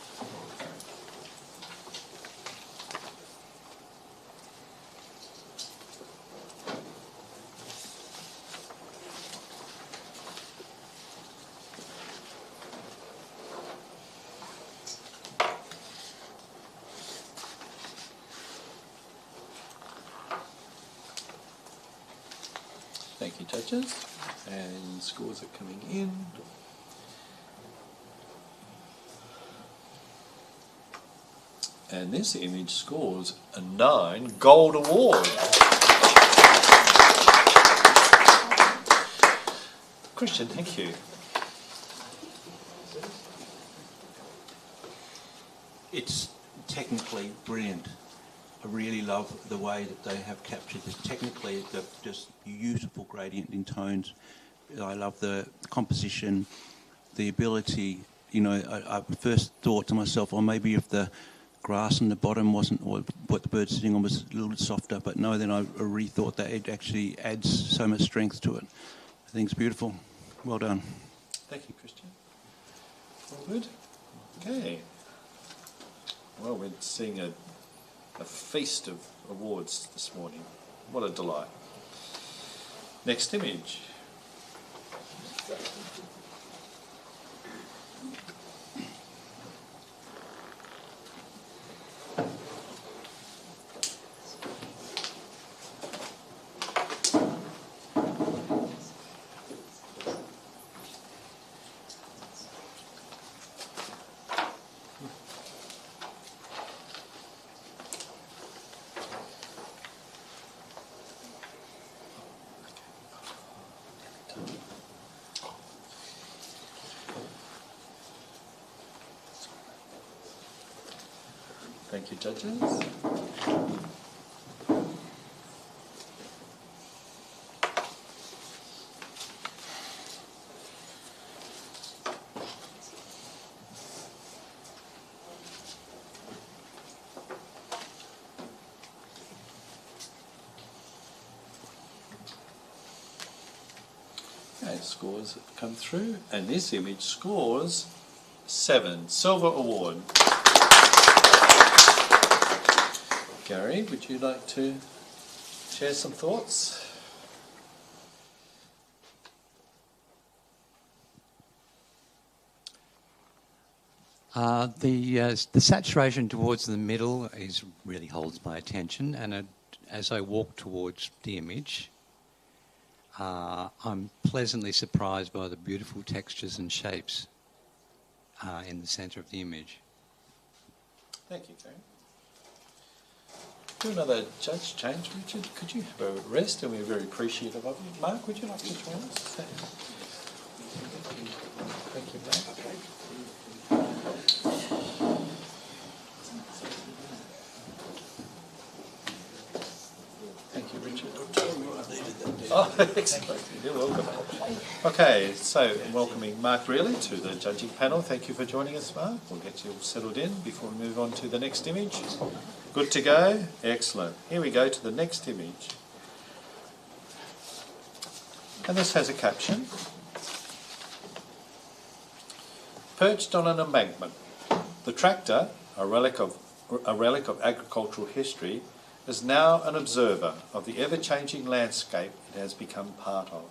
Thank you, judges. And scores are coming in. And this image scores a 9 gold award. Christian, thank you. It's technically brilliant. I really love the way that they have captured this. Technically, the just beautiful gradient in tones. I love the composition, the ability. You know, I first thought to myself, oh, maybe if the grass on the bottom wasn't, or what the bird's sitting on was a little bit softer, but no, then I rethought that it actually adds so much strength to it. I think it's beautiful. Well done. Thank you, Christian. All good. Okay. Well, we're seeing a feast of awards this morning. What a delight. Next image. Thank you, judges. Okay, scores have come through, and this image scores 7, silver award. Gary, would you like to share some thoughts? The saturation towards the middle really holds my attention, and as I walk towards the image, I'm pleasantly surprised by the beautiful textures and shapes in the centre of the image. Thank you, Gary. Do another judge change, Richard. Could you have a rest? And we're very appreciative of you. Mark, would you like to join us? Thank you, Mark. Thank you, Richard. Oh, excellent. You're welcome. Okay, so welcoming Mark Reilly to the judging panel. Thank you for joining us, Mark. We'll get you all settled in before we move on to the next image. Good to go? Excellent. Here we go to the next image. And this has a caption. Perched on an embankment, the tractor, a relic of agricultural history, is now an observer of the ever-changing landscape it has become part of.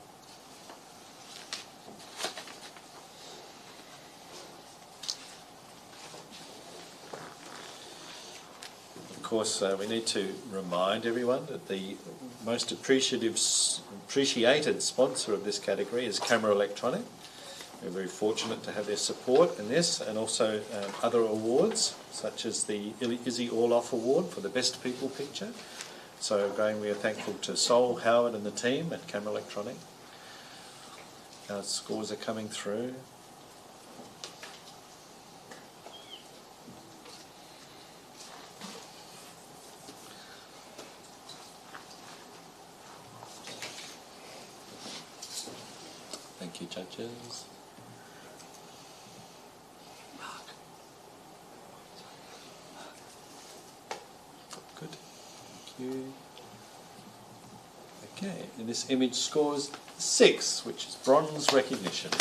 Of course, we need to remind everyone that the most appreciated sponsor of this category is Camera Electronic. We're very fortunate to have their support in this, and also other awards such as the Ilford Orloff Award for the Best People Picture. So again, we are thankful to Sol, Howard and the team at Camera Electronic. Our scores are coming through. Thank you, judges. Good. Thank you. Okay, and this image scores 6, which is bronze recognition.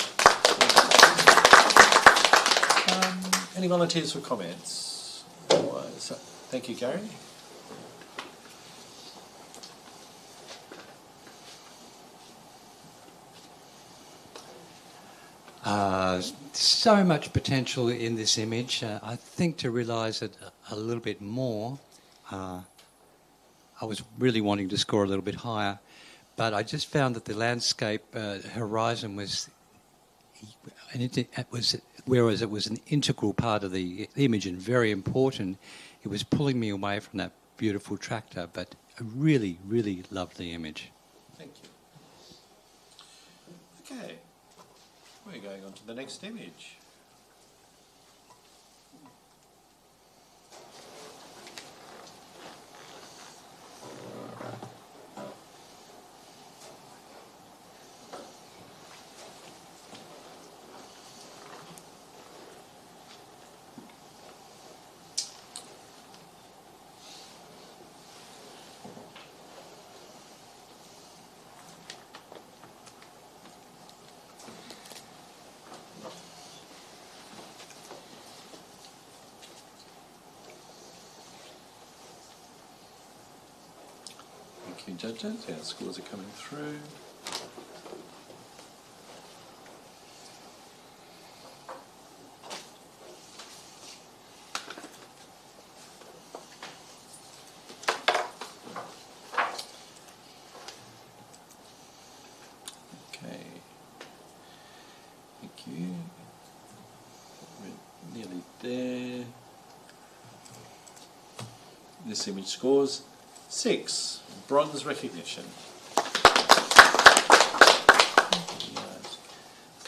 Any volunteers for comments? Otherwise, thank you, Gary. So much potential in this image. I think to realise it a little bit more, I was really wanting to score a little bit higher, but I just found that the landscape horizon was, whereas it was an integral part of the image and very important, it was pulling me away from that beautiful tractor, but a really, really lovely image. Thank you. Okay. We're going on to the next image. Thank you, judges. Our scores are coming through. Okay. Thank you. We're nearly there. This image scores 6, bronze recognition.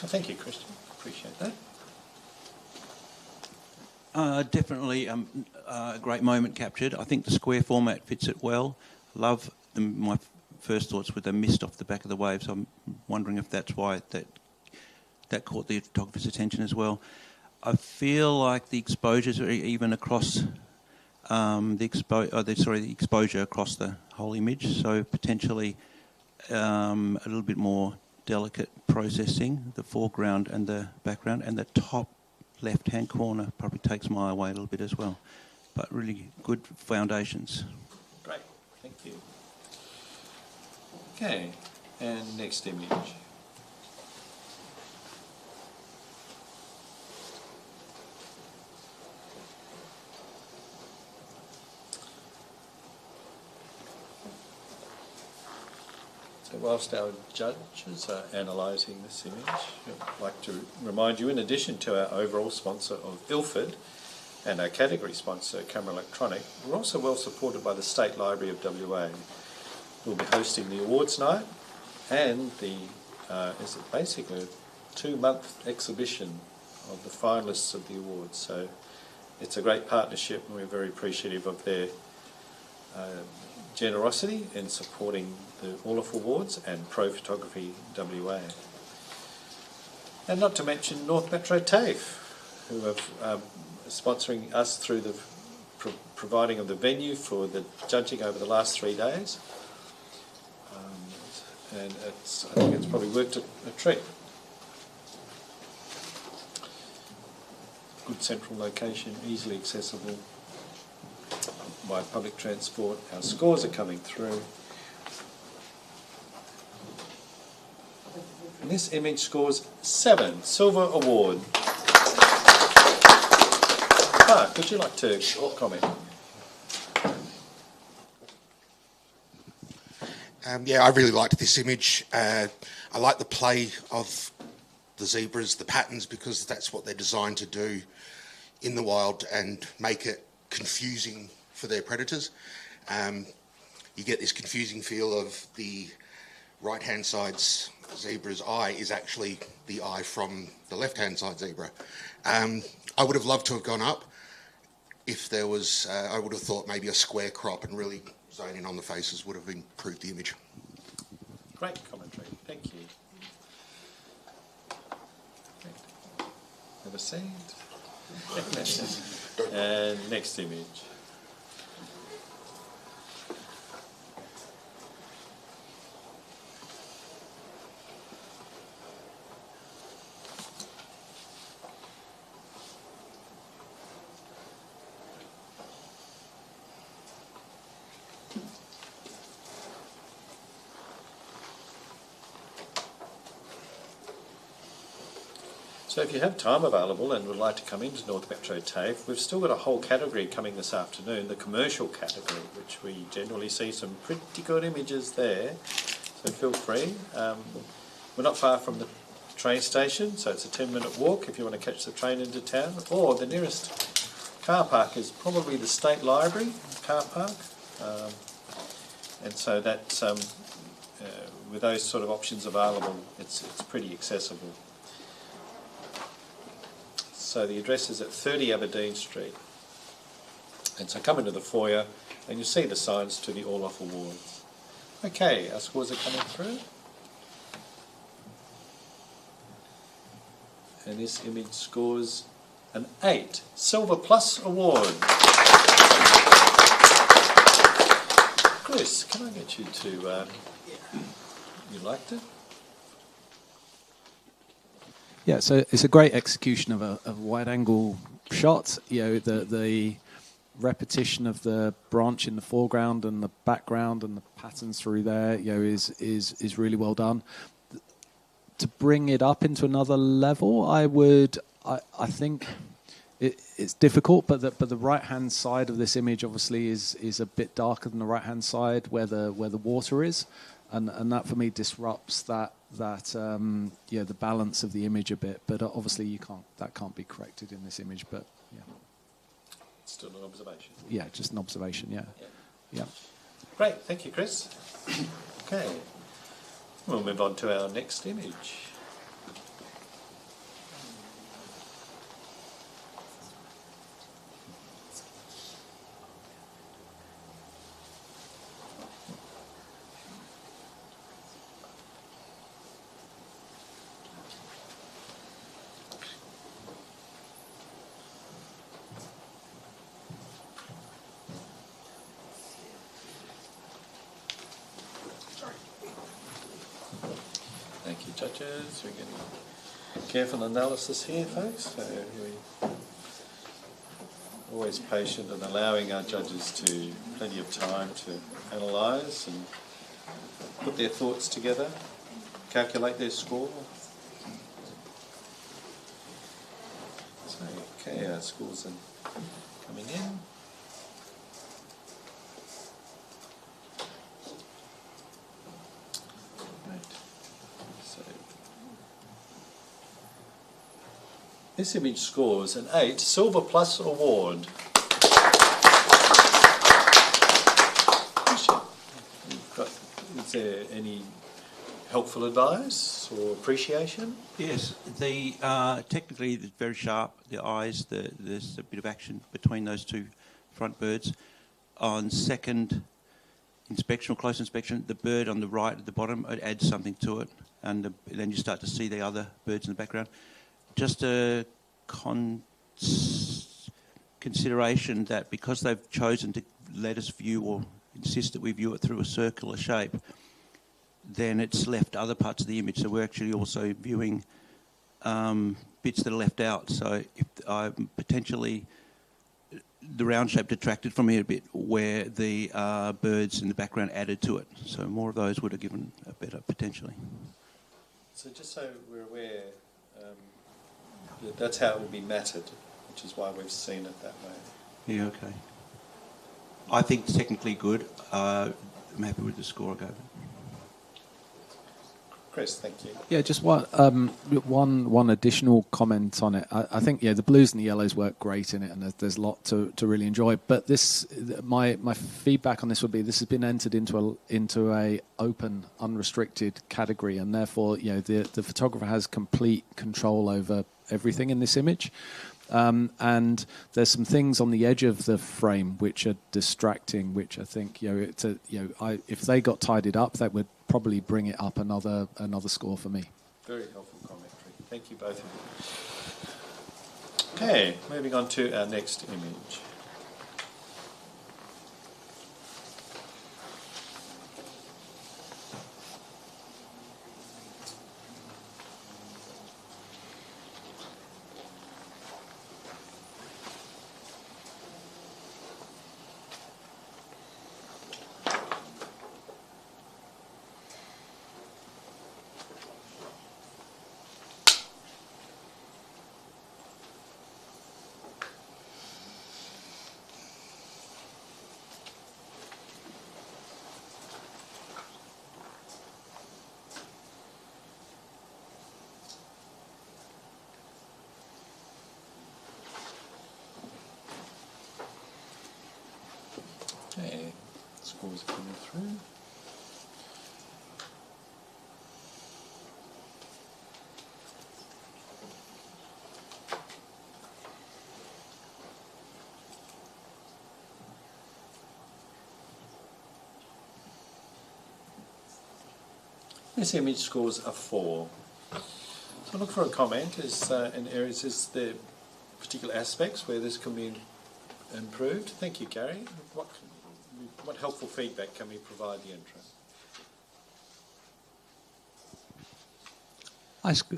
Thank you, Christian. Appreciate that. Definitely a great moment captured. I think the square format fits it well. Love my first thoughts with the mist off the back of the waves. I'm wondering if that's why that caught the photographer's attention as well. I feel like the exposures are even across the exposure across the whole image. So potentially a little bit more delicate processing, the foreground and the background, and the top left-hand corner probably takes my eye away a little bit as well. But really good foundations. Great, thank you. Okay, and next image. So whilst our judges are analysing this image, I'd like to remind you, in addition to our overall sponsor of Ilford and our category sponsor, Camera Electronic, we're also well supported by the State Library of WA. We'll be hosting the awards night and is it basically a 2-month exhibition of the finalists of the awards. So it's a great partnership, and we're very appreciative of their generosity in supporting the Orloff Awards and Pro Photography WA. And not to mention North Metro TAFE, who are sponsoring us through the providing of the venue for the judging over the last 3 days. And I think it's probably worked a treat. Good central location, easily accessible by public transport. Our scores are coming through. And this image scores 7, Silver Award. Mark, would you like to comment? Yeah, I really liked this image. I like the play of the zebras, the patterns, because that's what they're designed to do in the wild and make it confusing for their predators. You get this confusing feel of the right-hand side's zebra's eye is actually the eye from the left-hand side zebra. I would have loved to have gone up if there was, I would have thought maybe a square crop and really zoning on the faces would have improved the image. Great commentary, thank you. Have a seat. And next image. So if you have time available and would like to come into North Metro TAFE, we've still got a whole category coming this afternoon, the commercial category, which we generally see some pretty good images there. So feel free. We're not far from the train station, so it's a 10-minute walk if you want to catch the train into town. Or the nearest car park is probably the State Library car park. And so that's, with those sort of options available, it's pretty accessible. So the address is at 30 Aberdeen Street. And so come into the foyer and you'll see the signs to the Orloff Awards. Okay, our scores are coming through. And this image scores an 8, Silver Plus Award. Chris, can I get you to, you liked it? Yeah, so it's a great execution of a wide-angle shot. You know, the repetition of the branch in the foreground and the background and the patterns through there, you know, is really well done. To bring it up into another level, I think it's difficult, but the right-hand side of this image obviously is a bit darker than the right-hand side where the water is. And that for me disrupts that the balance of the image a bit. But obviously that can't be corrected in this image. But yeah, it's still an observation. Yeah, just an observation. Yeah. Great, thank you, Chris. Okay, we'll move on to our next image. Thank you, judges. We're getting careful analysis here, folks. So we're always patient and allowing our judges to plenty of time to analyse and put their thoughts together, calculate their score. So, okay, our scores are coming in. This image scores an 8, Silver Plus Award. Is there any helpful advice or appreciation? Yes, technically it's very sharp. The eyes, there's a bit of action between those two front birds. On second inspection or close inspection, the bird on the right at the bottom, it adds something to it, and then you start to see the other birds in the background. Just consideration that because they've chosen to let us view or insist that we view it through a circular shape, then it's left other parts of the image. So we're actually also viewing bits that are left out. So if potentially the round shape detracted from it a bit, where the birds in the background added to it. So more of those would have given a better potentially. So just so we're aware, that's how it will be matted, which is why we've seen it that way. Yeah, okay. I think technically good. I'm happy with the score I gave it. Chris, thank you. Yeah, just one additional comment on it. I think the blues and the yellows work great in it, and there's a lot to really enjoy. But my feedback on this would be this has been entered into a open, unrestricted category, and therefore the photographer has complete control over everything in this image. And there's some things on the edge of the frame which are distracting, which I think if they got tidied up, that would probably bring it up another score for me. Very helpful commentary. Thank you both of you. Okay, moving on to our next image. Okay, scores are coming through. This image scores a 4. So look for a comment in areas, is there particular aspects where this can be improved? Thank you, Gary. What helpful feedback can we provide the intro?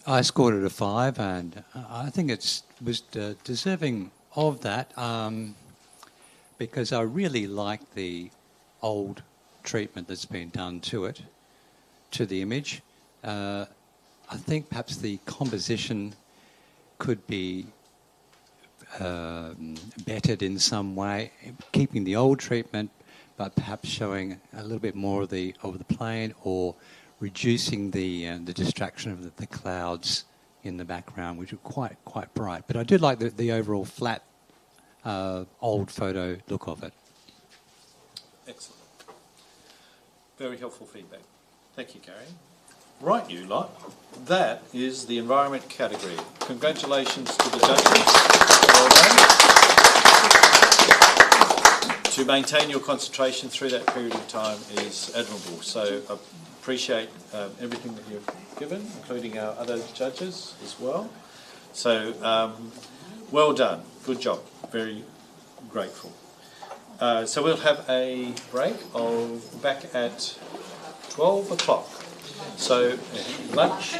I scored it a 5, and I think it was deserving of that because I really like the old treatment that's been done to it, to the image. I think perhaps the composition could be bettered in some way, keeping the old treatment, but perhaps showing a little bit more of the plane, or reducing the distraction of the clouds in the background, which are quite bright. But I do like the overall flat old photo look of it. Excellent. Very helpful feedback. Thank you, Gary. Right, you lot. That is the environment category. Congratulations to the judges. Well done. To maintain your concentration through that period of time is admirable. So I appreciate everything that you've given, including our other judges as well. So well done. Good job. Very grateful. So we'll have a break back at 12 o'clock. So lunch.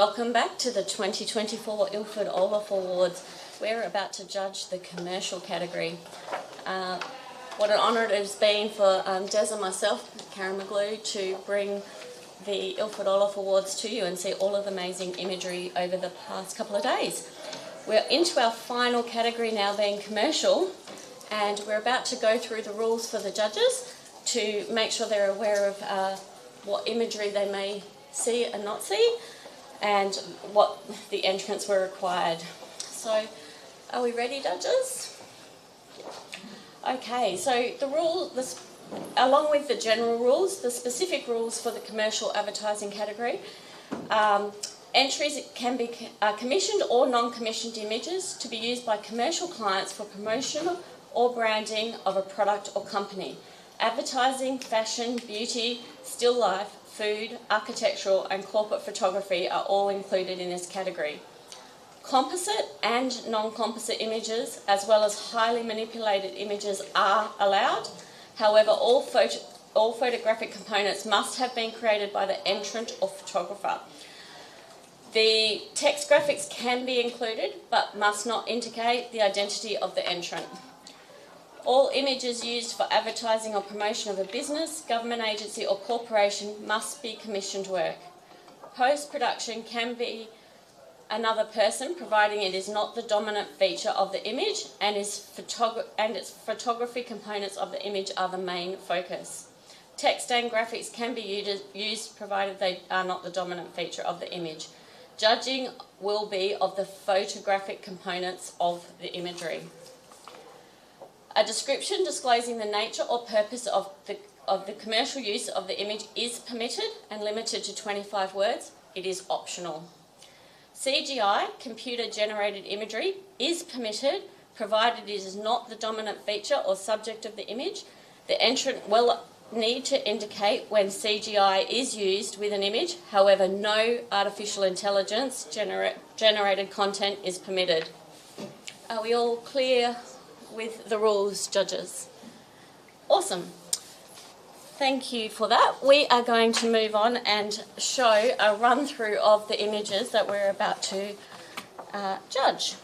Welcome back to the 2024 Ilford Orloff Awards. We're about to judge the commercial category. What an honour it has been for Des and myself, Karen McGlue, to bring the Ilford Orloff Awards to you and see all of the amazing imagery over the past couple of days. We're into our final category now, being commercial, and we're about to go through the rules for the judges to make sure they're aware of what imagery they may see and not see, and what the entrants were required. So, are we ready, judges? Okay, so along with the general rules, the specific rules for the commercial advertising category, entries can be commissioned or non-commissioned images to be used by commercial clients for promotion or branding of a product or company. Advertising, fashion, beauty, still life, food, architectural and corporate photography are all included in this category. Composite and non-composite images, as well as highly manipulated images, are allowed. However, all photographic components must have been created by the entrant or photographer. The text graphics can be included, but must not indicate the identity of the entrant. All images used for advertising or promotion of a business, government agency or corporation must be commissioned work. Post-production can be another person, providing it is not the dominant feature of the image and its photography components of the image are the main focus. Text and graphics can be used provided they are not the dominant feature of the image. Judging will be of the photographic components of the imagery. A description disclosing the nature or purpose of the commercial use of the image is permitted and limited to 25 words. It is optional. CGI, computer-generated imagery, is permitted provided it is not the dominant feature or subject of the image. The entrant will need to indicate when CGI is used with an image. However, no artificial intelligence generated content is permitted. Are we all clear with the rules, judges? Awesome. Thank you for that. We are going to move on and show a run through of the images that we're about to judge.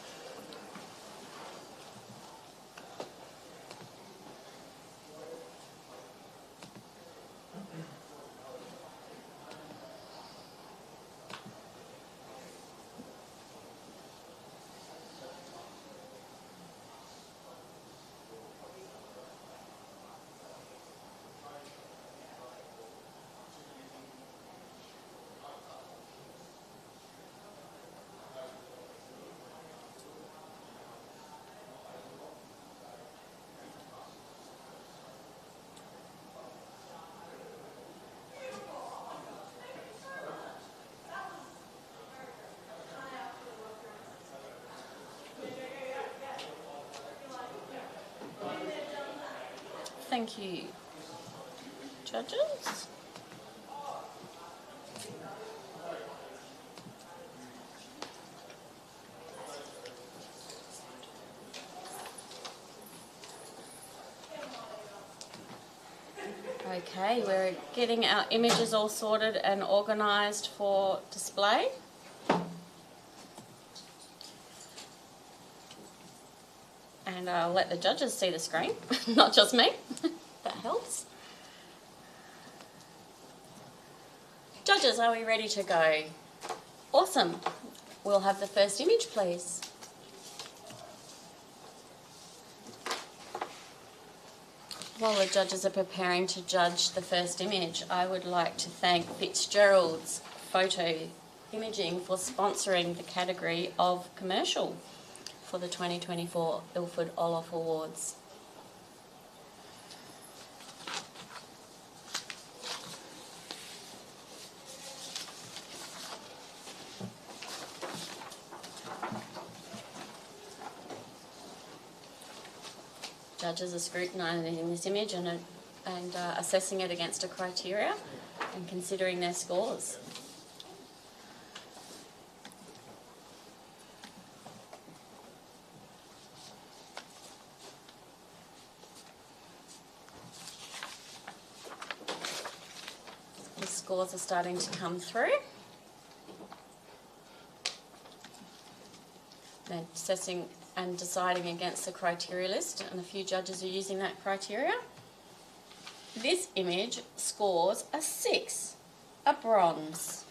Thank you, judges. Okay, we're getting our images all sorted and organised for display. And I'll let the judges see the screen, not just me. That helps. Judges, are we ready to go? Awesome. We'll have the first image, please. While the judges are preparing to judge the first image, I would like to thank Fitzgerald's Photo Imaging for sponsoring the category of commercial for the 2024 Ilford Orloff Awards. Judges are scrutinising this image and assessing it against a criteria and considering their scores. The scores are starting to come through. They're assessing and deciding against the criteria list, and a few judges are using that criteria. This image scores a 6, a bronze.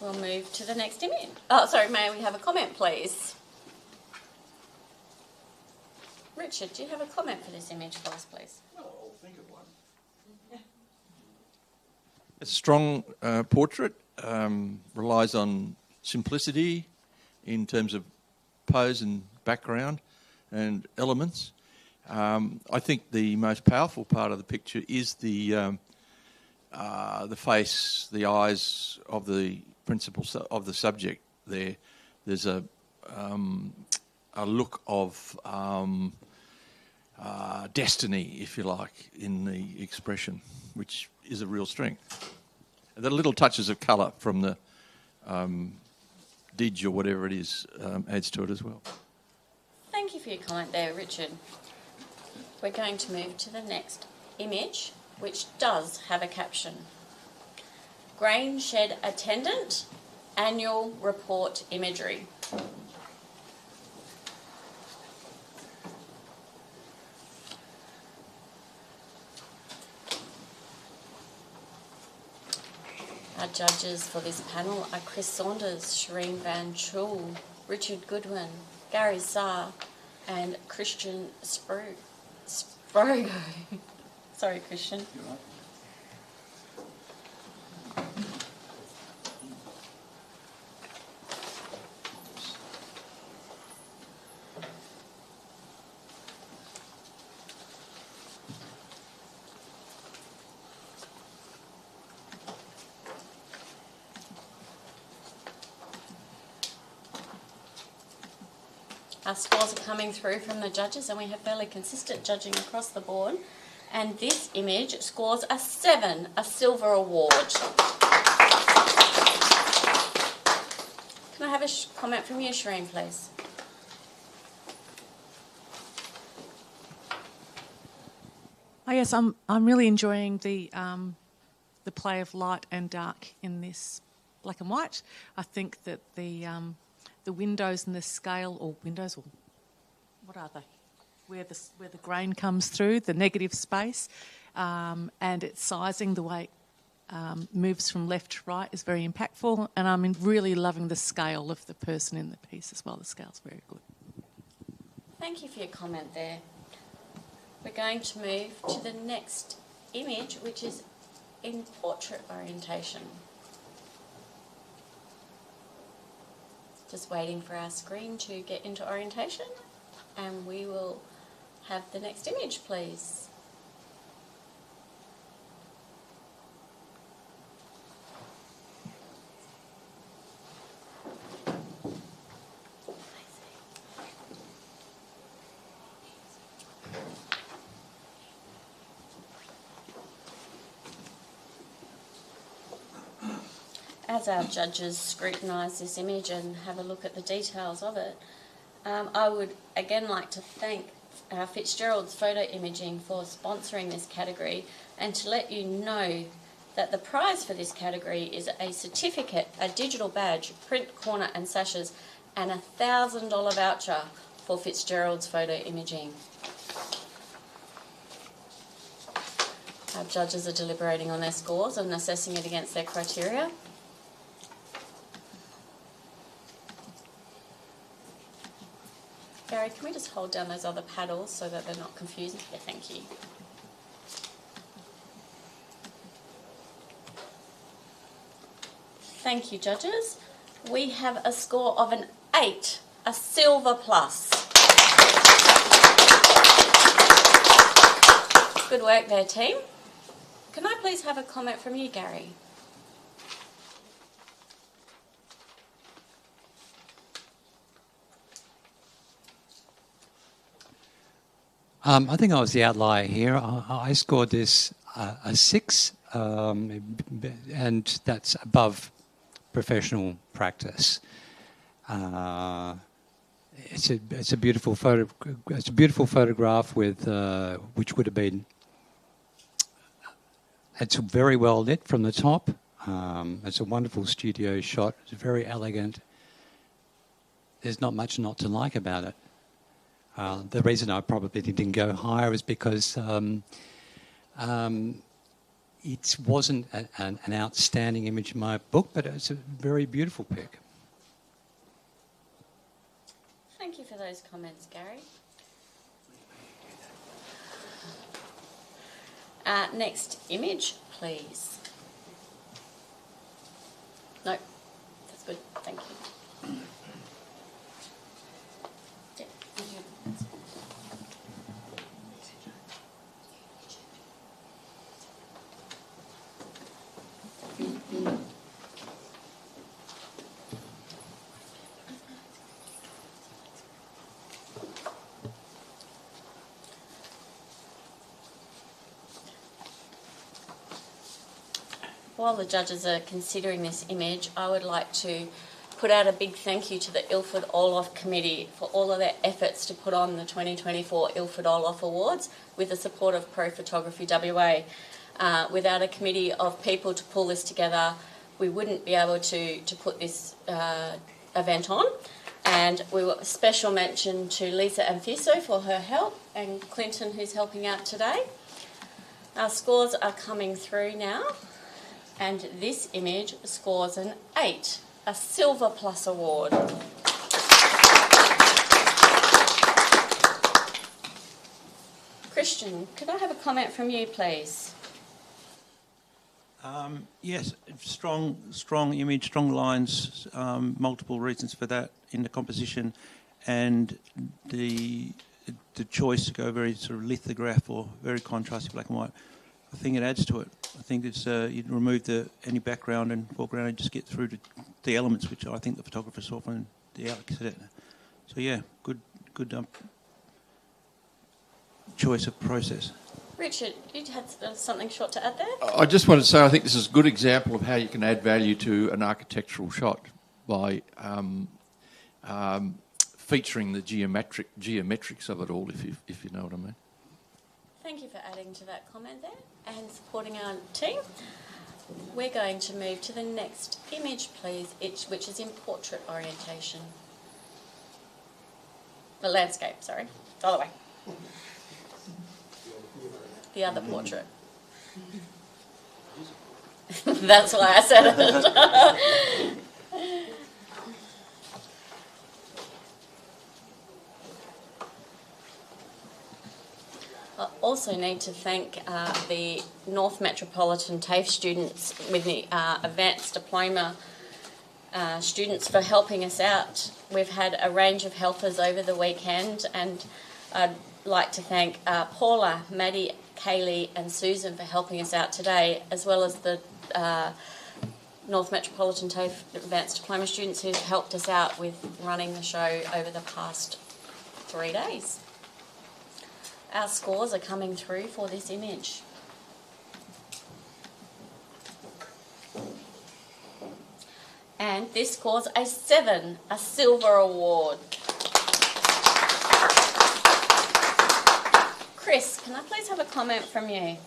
We'll move to the next image. Oh, sorry, may we have a comment, please? Richard, do you have a comment for this image for us, please? I'll think of one. It's a strong portrait, relies on simplicity in terms of pose and background and elements. I think the most powerful part of the picture is the face, the eyes of the principal of the subject. There's a look of destiny, if you like, in the expression, which is a real strength. The little touches of colour from the didge or whatever it is adds to it as well. Thank you for your comment there, Richard. We're going to move to the next image, which does have a caption. Grain Shed Attendant, Annual Report Imagery. Our judges for this panel are Chris Saunders, Shireen Van Chul, Richard Goodwin, Gary Saar, and Christian Sprogo. Sorry, Christian. You're right. Our scores are coming through from the judges, and we have fairly consistent judging across the board. And this image scores a 7, a silver award. Can I have a comment from you, Shireen, please? Oh yes, I'm really enjoying the play of light and dark in this black and white. I think that the windows and the scale, or windows, or what are they? Where the grain comes through, the negative space, and its sizing, the way it moves from left to right is very impactful, and I'm really loving the scale of the person in the piece as well. The scale's very good. Thank you for your comment there. We're going to move to the next image, which is in portrait orientation. Just waiting for our screen to get into orientation, and we will have the next image, please. As our judges scrutinise this image and have a look at the details of it, I would again like to thank Fitzgerald's Photo Imaging for sponsoring this category, and to let you know that the prize for this category is a certificate, a digital badge, print corner and sashes, and a $1,000 voucher for Fitzgerald's Photo Imaging. Our judges are deliberating on their scores and assessing it against their criteria. Gary, can we just hold down those other paddles so that they're not confusing? Yeah, thank you. Thank you, judges. We have a score of an 8, a silver plus. Good work there, team. Can I please have a comment from you, Gary? I think I was the outlier here. I scored this a 6, and that's above professional practice. It's a beautiful photo. It's a beautiful photograph with which would have been. It's very well lit from the top. It's a wonderful studio shot. It's very elegant. There's not much not to like about it. The reason I probably didn't go higher is because it wasn't an outstanding image in my book, but it's a very beautiful pick. Thank you for those comments, Gary. Next image, please. No, that's good. Thank you. Yeah, While the judges are considering this image, I would like to put out a big thank you to the Ilford Orloff Committee for all of their efforts to put on the 2024 Ilford Orloff Awards with the support of Pro Photography WA. Without a committee of people to pull this together, we wouldn't be able to put this event on. And we will special mention to Lisa Amphiso for her help and Clinton, who's helping out today. Our scores are coming through now. And this image scores an 8, a Silver Plus award. Christian, could I have a comment from you, please? Yes, strong image, strong lines, multiple reasons for that in the composition, and the choice to go very sort of lithograph or very contrasty black and white. I think it adds to it. I think it's you remove any background and foreground and just get through to the elements, which I think the photographer saw from the outset. So yeah, good choice of process. Richard, you had something short to add there? I just wanted to say I think this is a good example of how you can add value to an architectural shot by featuring the geometrics of it all, if you know what I mean. Thank you for adding to that comment there and supporting our team. We're going to move to the next image, please, which is in portrait orientation. The landscape, sorry. The other way. The other portrait. That's why I said it. I also need to thank the North Metropolitan TAFE students with the Advanced Diploma students for helping us out. We've had a range of helpers over the weekend, and I'd like to thank Paula, Maddie, Kaylee and Susan for helping us out today, as well as the North Metropolitan TAFE Advanced Diploma students who've helped us out with running the show over the past 3 days. Our scores are coming through for this image. And this scores a 7, a Silver award. Chris, can I please have a comment from you?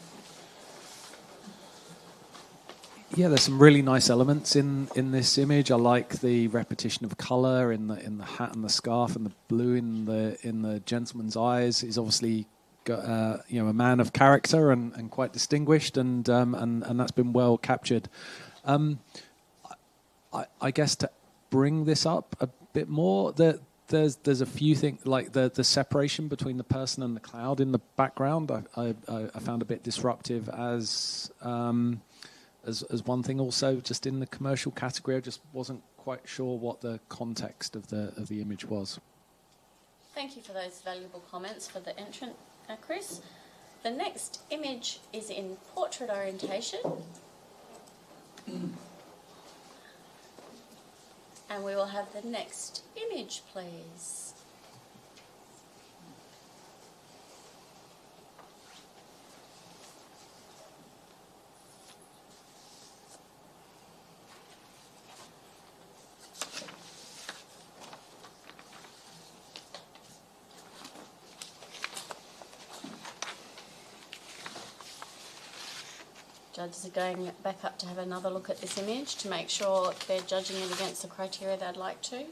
Yeah, there's some really nice elements in this image. I like the repetition of colour in the hat and the scarf, and the blue in the gentleman's eyes. He's obviously got a man of character and quite distinguished, and that's been well captured. I guess to bring this up a bit more, there's a few things like the separation between the person and the cloud in the background. I found a bit disruptive as one thing. Also, just in the commercial category, I just wasn't quite sure what the context of the image was. Thank you for those valuable comments for the entrant, Chris. The next image is in portrait orientation. And we will have the next image, please. Judges are going back up to have another look at this image to make sure they're judging it against the criteria they'd like to.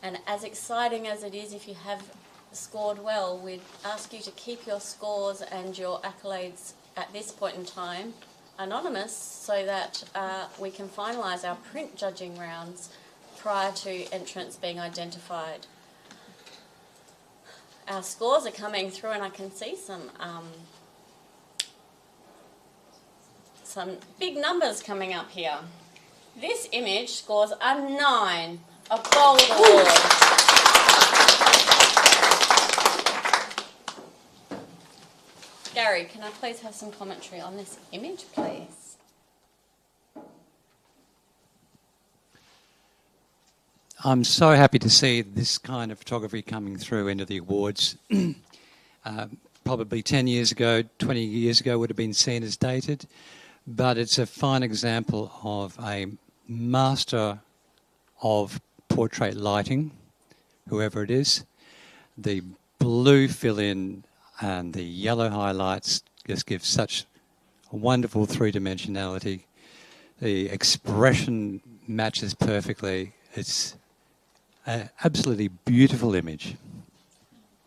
And as exciting as it is, if you have scored well, we'd ask you to keep your scores and your accolades at this point in time anonymous so that we can finalise our print judging rounds prior to entrants being identified. Our scores are coming through and I can see some big numbers coming up here. This image scores a 9, a gold award. Gary, can I please have some commentary on this image, please? I'm so happy to see this kind of photography coming through into the awards. Probably 10 years ago, 20 years ago would have been seen as dated, but it's a fine example of a master of portrait lighting, whoever it is. The blue fill-in and the yellow highlights just give such a wonderful three-dimensionality. The expression matches perfectly. It's an absolutely beautiful image.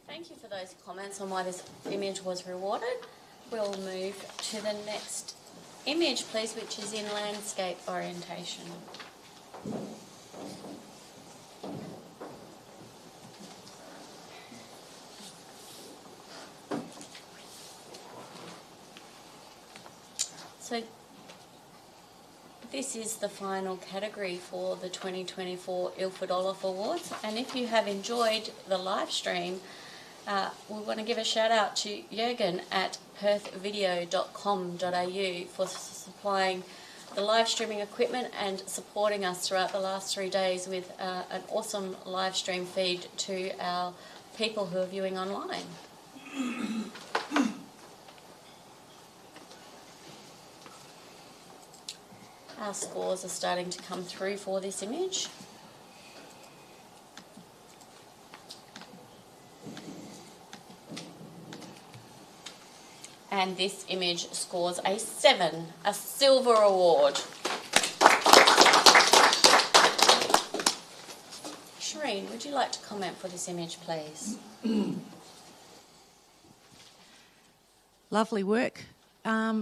Thank you for those comments on why this image was rewarded. We'll move to the next image, please, which is in landscape orientation. So this is the final category for the 2024 Ilford Orloff Awards, and if you have enjoyed the live stream, we want to give a shout out to Jürgen at perthvideo.com.au for supplying the live streaming equipment and supporting us throughout the last 3 days with an awesome live stream feed to our people who are viewing online. Our scores are starting to come through for this image. And this image scores a 7, a silver award. Shireen, would you like to comment for this image, please? Lovely work.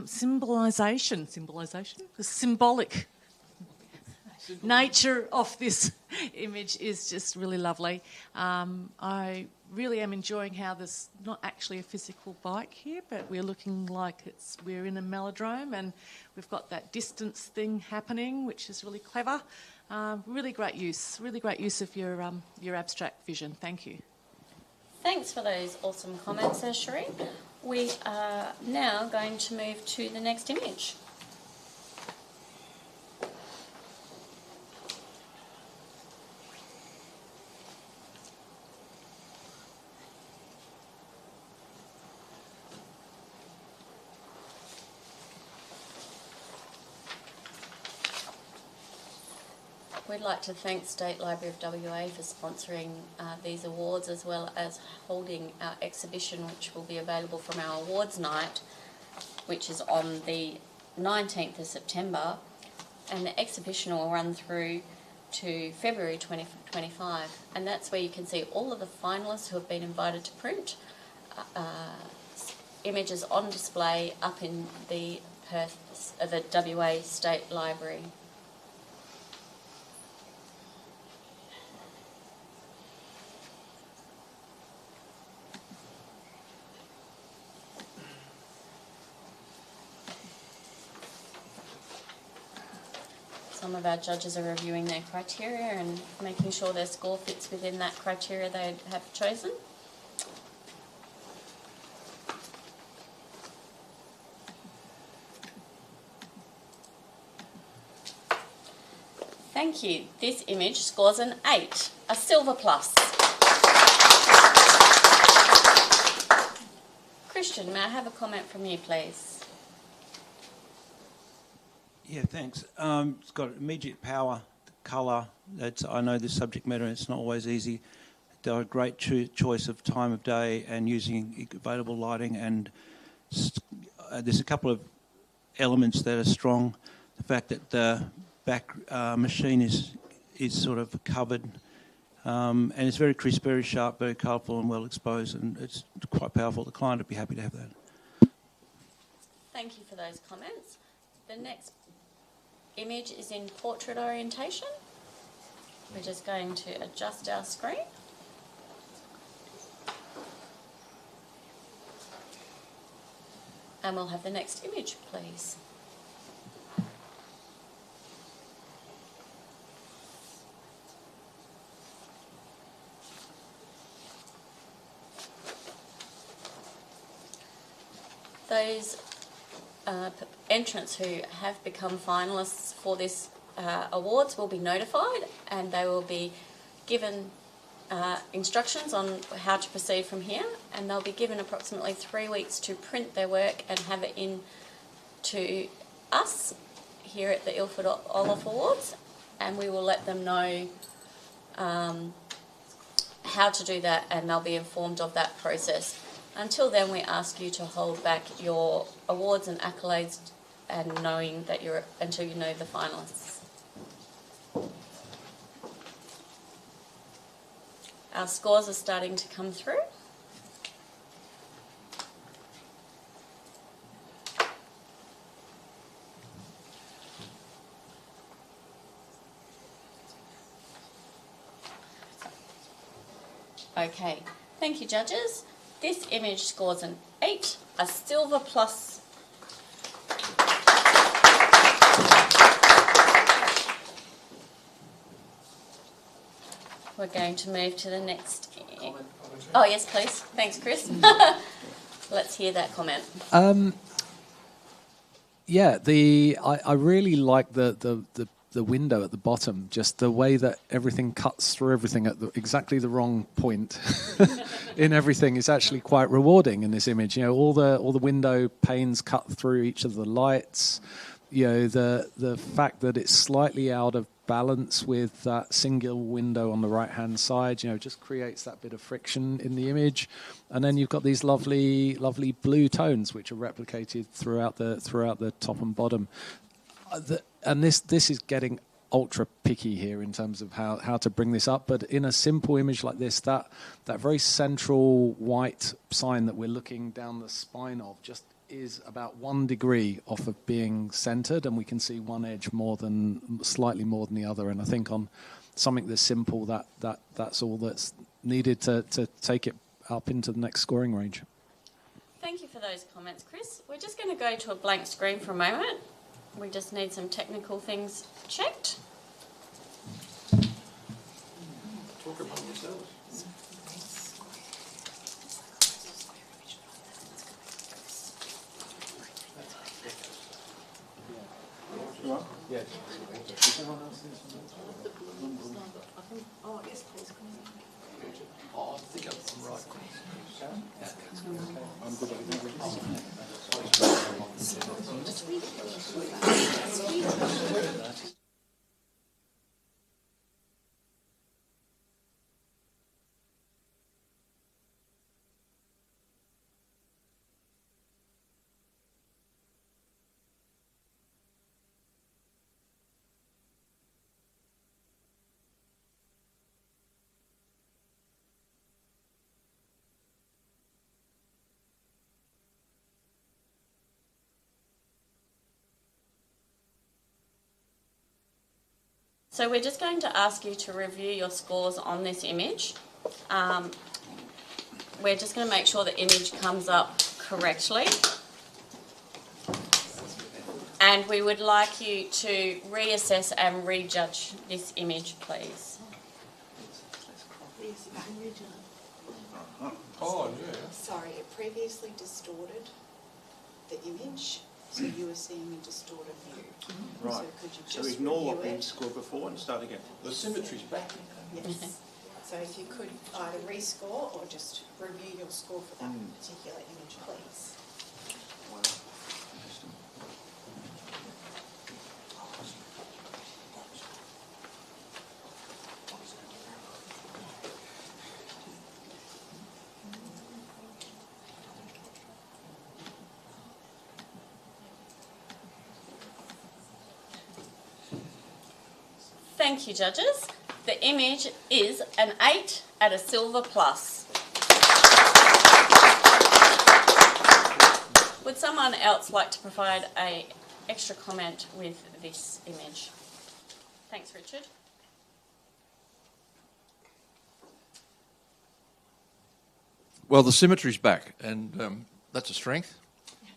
Symbolisation, the symbolic nature of this image is just really lovely. I really am enjoying how there's not actually a physical bike here, but we're looking like we're in a velodrome and we've got that distance thing happening, which is really clever. Really great use of your abstract vision. Thank you. Thanks for those awesome comments there, Shireen. We are now going to move to the next image. We'd like to thank State Library of WA for sponsoring these awards, as well as holding our exhibition, which will be available from our awards night, which is on the 19th of September. And the exhibition will run through to February 2025. And that's where you can see all of the finalists who have been invited to print, images on display up in the the WA State Library. Some of our judges are reviewing their criteria and making sure their score fits within that criteria they have chosen. Thank you. This image scores an 8, a silver plus. Christian, may I have a comment from you, please? Yeah, thanks. It's got immediate power, colour. I know this subject matter, it's not always easy they're a great choice of time of day and using available lighting, and there's a couple of elements that are strong. The fact that the back machine is sort of covered, and it's very crisp, very sharp, very colourful and well exposed, and it's quite powerful. The client would be happy to have that. Thank you for those comments. The next image is in portrait orientation. We're just going to adjust our screen. And we'll have the next image, please. Those entrants who have become finalists for this awards will be notified, and they will be given instructions on how to proceed from here, and they'll be given approximately 3 weeks to print their work and have it in to us here at the Ilford Orloff Awards, and we will let them know how to do that, and they'll be informed of that process. Until then, we ask you to hold back your awards and accolades and knowing that until you know the finalists. Our scores are starting to come through. Okay, thank you, judges. This image scores an 8, a silver plus. We're going to move to the next. Oh, yes, please. Thanks, Chris. Let's hear that comment. Yeah, I really like the window at the bottom, just the way that everything cuts through everything at exactly the wrong point in everything is actually quite rewarding in this image. You know, all the window panes cut through each of the lights. You know, the fact that it's slightly out of balance with that single window on the right hand side, you know, just creates that bit of friction in the image. And then you've got these lovely blue tones which are replicated throughout the top and bottom. And this is getting ultra picky here in terms of how to bring this up, but in a simple image like this, that very central white sign that we're looking down the spine of just is about 1 degree off of being centered, and we can see one edge slightly more than the other. And I think on something that's simple, that's all that's needed to take it up into the next scoring range. Thank you for those comments, Chris. We're just going to go to a blank screen for a moment. We just need some technical things checked. Talk among yourselves. Yes. Oh, yes, please. Oh, I think I'm right. I'm good at it. So we're just going to ask you to review your scores on this image. We're just going to make sure the image comes up correctly. And we would like you to reassess and rejudge this image, please. Oh, yeah. Sorry, it previously distorted the image, so you were seeing a distorted view. Right. So could you So just ignore what review we it? scored before and start again. The symmetry's back. Yes. So if you could either rescore or just review your score for that particular image, please. Thank you, judges. The image is an 8 at a silver plus. Would someone else like to provide an extra comment with this image? Thanks, Richard. Well, the symmetry's back, and that's a strength.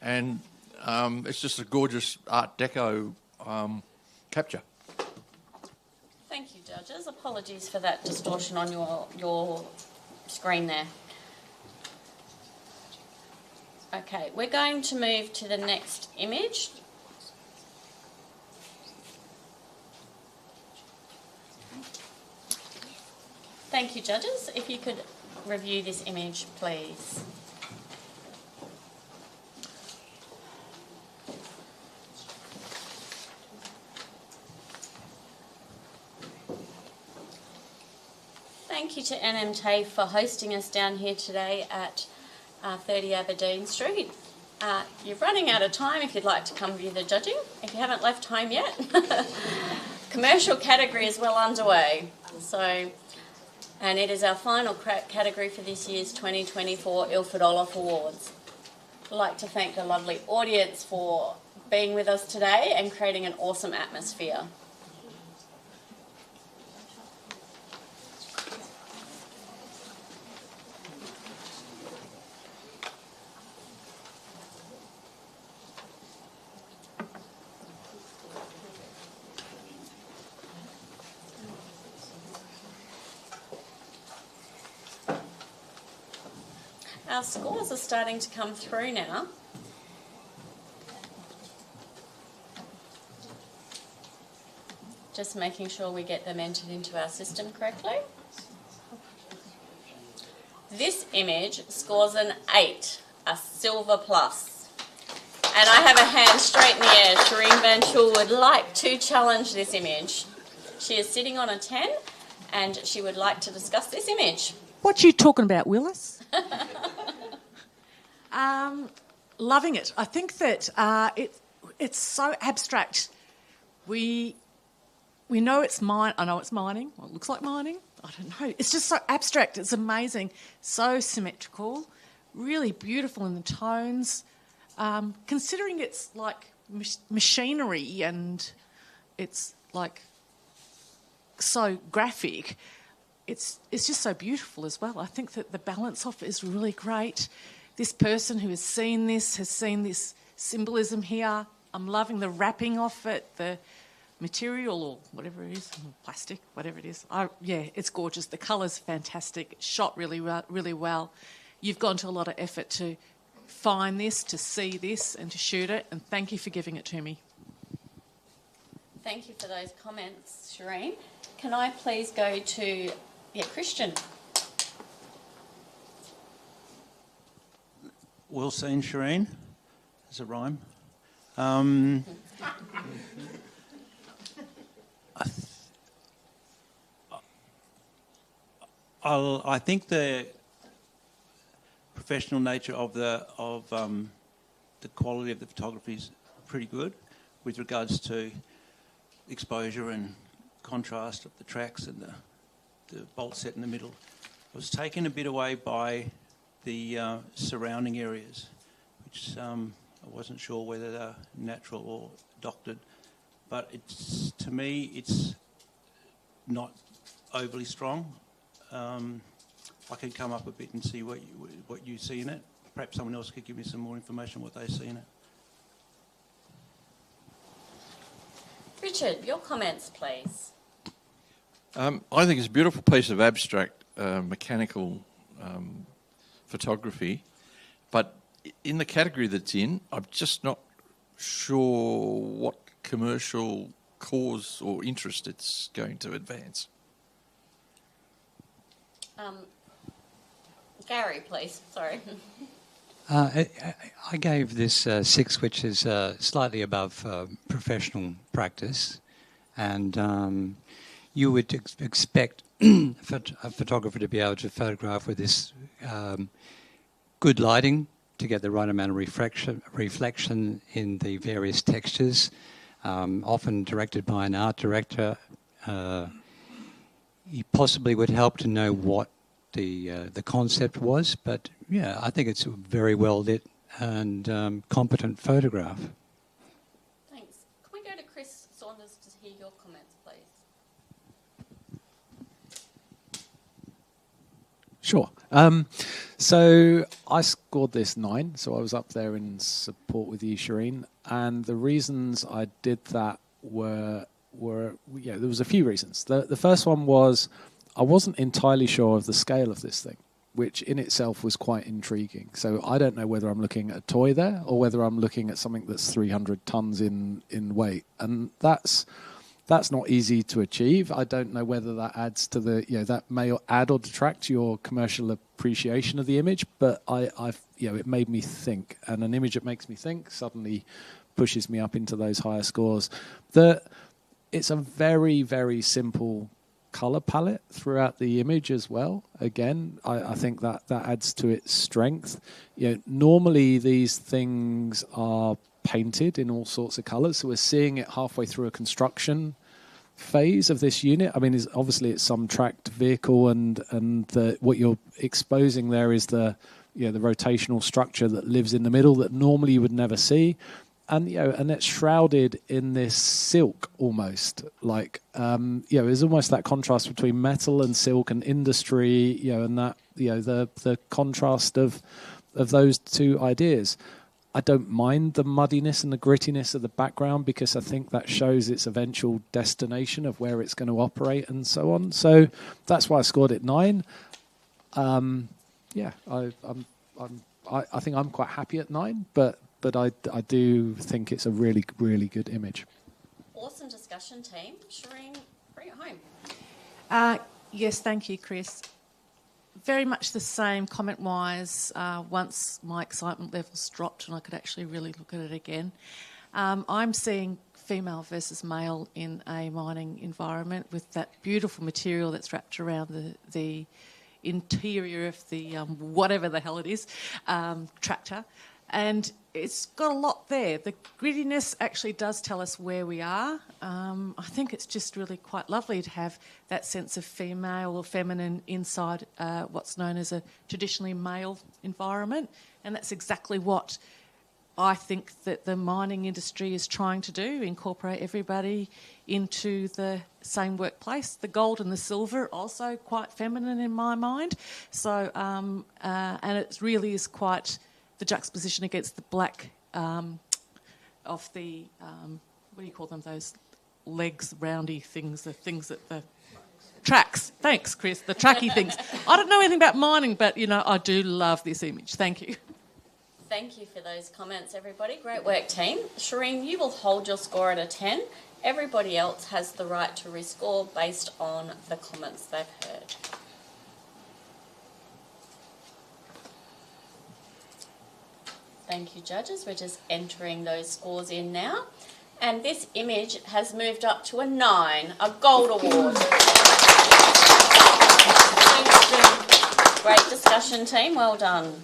And it's just a gorgeous Art Deco capture. Thank you, judges. Apologies for that distortion on your screen there. Okay, we're going to move to the next image. Thank you, judges. If you could review this image, please. Thank you to NMT for hosting us down here today at 30 Aberdeen Street. You're running out of time if you'd like to come view the judging, if you haven't left home yet. Commercial category is well underway. And it is our final category for this year's 2024 Ilford Orloff Awards. I'd like to thank the lovely audience for being with us today and creating an awesome atmosphere. Our scores are starting to come through now. Just making sure we get them entered into our system correctly. This image scores an 8, a silver plus. And I have a hand straight in the air. Shireen Van Schul would like to challenge this image. She is sitting on a 10 and she would like to discuss this image. What you talking about, Willis? Loving it. I think that it's so abstract. We know it's mine. I know it's mining. Well, it looks like mining. I don't know. It's just so abstract. It's amazing. So symmetrical. Really beautiful in the tones. Considering it's like machinery and it's like so graphic, it's just so beautiful as well. I think that the balance of it is really great. This person who has seen this symbolism here. I'm loving the wrapping of it, the material or whatever it is, plastic, whatever it is. Yeah, it's gorgeous. The colour's fantastic. Shot really well. You've gone to a lot of effort to find this, to see this and to shoot it, and thank you for giving it to me. Thank you for those comments, Shireen. Can I please go to Christian? Well seen, Shireen. There's a rhyme. I think the professional nature of the quality of the photography is pretty good with regards to exposure and contrast of the tracks and the bolt set in the middle. I was taken a bit away by the surrounding areas, which I wasn't sure whether they're natural or doctored, but to me it's not overly strong. I can come up a bit and see what you see in it. Perhaps someone else could give me some more information what they see in it. Richard, your comments, please. I think it's a beautiful piece of abstract mechanical photography, but in the category that's in, I'm just not sure what commercial cause or interest it's going to advance. Gary, please. Sorry. I gave this 6, which is slightly above professional practice, and you would expect a photographer to be able to photograph with this good lighting to get the right amount of reflection in the various textures, often directed by an art director, you possibly would help to know what the concept was. But yeah, I think it's a very well lit and competent photograph. Thanks. Can we go to Chris Saunders to hear your comments, please? Sure. So I scored this 9, so I was up there in support with you, Shireen. And the reasons I did that were there was a few reasons. The first one was I wasn't entirely sure of the scale of this thing, which in itself was quite intriguing. So I don't know whether I'm looking at a toy there or whether I'm looking at something that's 300 tons in weight. And that's not easy to achieve. I don't know whether that adds to that may add or detract to your commercial appreciation of the image, but it made me think, and an image that makes me think suddenly pushes me up into those higher scores. It's a very, very simple color palette throughout the image as well. Again, I think that adds to its strength. Normally these things are painted in all sorts of colors, so we're seeing it halfway through a construction phase of this unit. I mean, obviously it's some tracked vehicle, and what you're exposing there is the rotational structure that lives in the middle that normally you would never see. And and it's shrouded in this silk almost, like there's almost that contrast between metal and silk and industry, and that the contrast of those two ideas. I don't mind the muddiness and the grittiness of the background because I think that shows its eventual destination of where it's going to operate and so on. So that's why I scored it 9. I think I'm quite happy at 9, but I do think it's a really, really good image. Awesome discussion, team. Shireen, bring it home. Yes, thank you, Chris. Very much the same comment-wise. Once my excitement levels dropped and I could actually really look at it again. I'm seeing female versus male in a mining environment with that beautiful material that's wrapped around the interior of the whatever the hell it is, tractor. And it's got a lot there. The grittiness actually does tell us where we are. I think it's just really quite lovely to have that sense of female or feminine inside what's known as a traditionally male environment. And that's exactly what I think that the mining industry is trying to do, incorporate everybody into the same workplace. The gold and the silver also quite feminine in my mind. So, and it really is quite the juxtaposition against the black of the, what do you call them, those legs, roundy things, the things that the tracks. Thanks, Chris, the tracky things. I don't know anything about mining, but, I do love this image. Thank you. Thank you for those comments, everybody. Great work, team. Shireen, you will hold your score at a 10. Everybody else has the right to rescore based on the comments they've heard. Thank you, judges. We're just entering those scores in now. And this image has moved up to a 9, a gold award. Great discussion, team. Well done.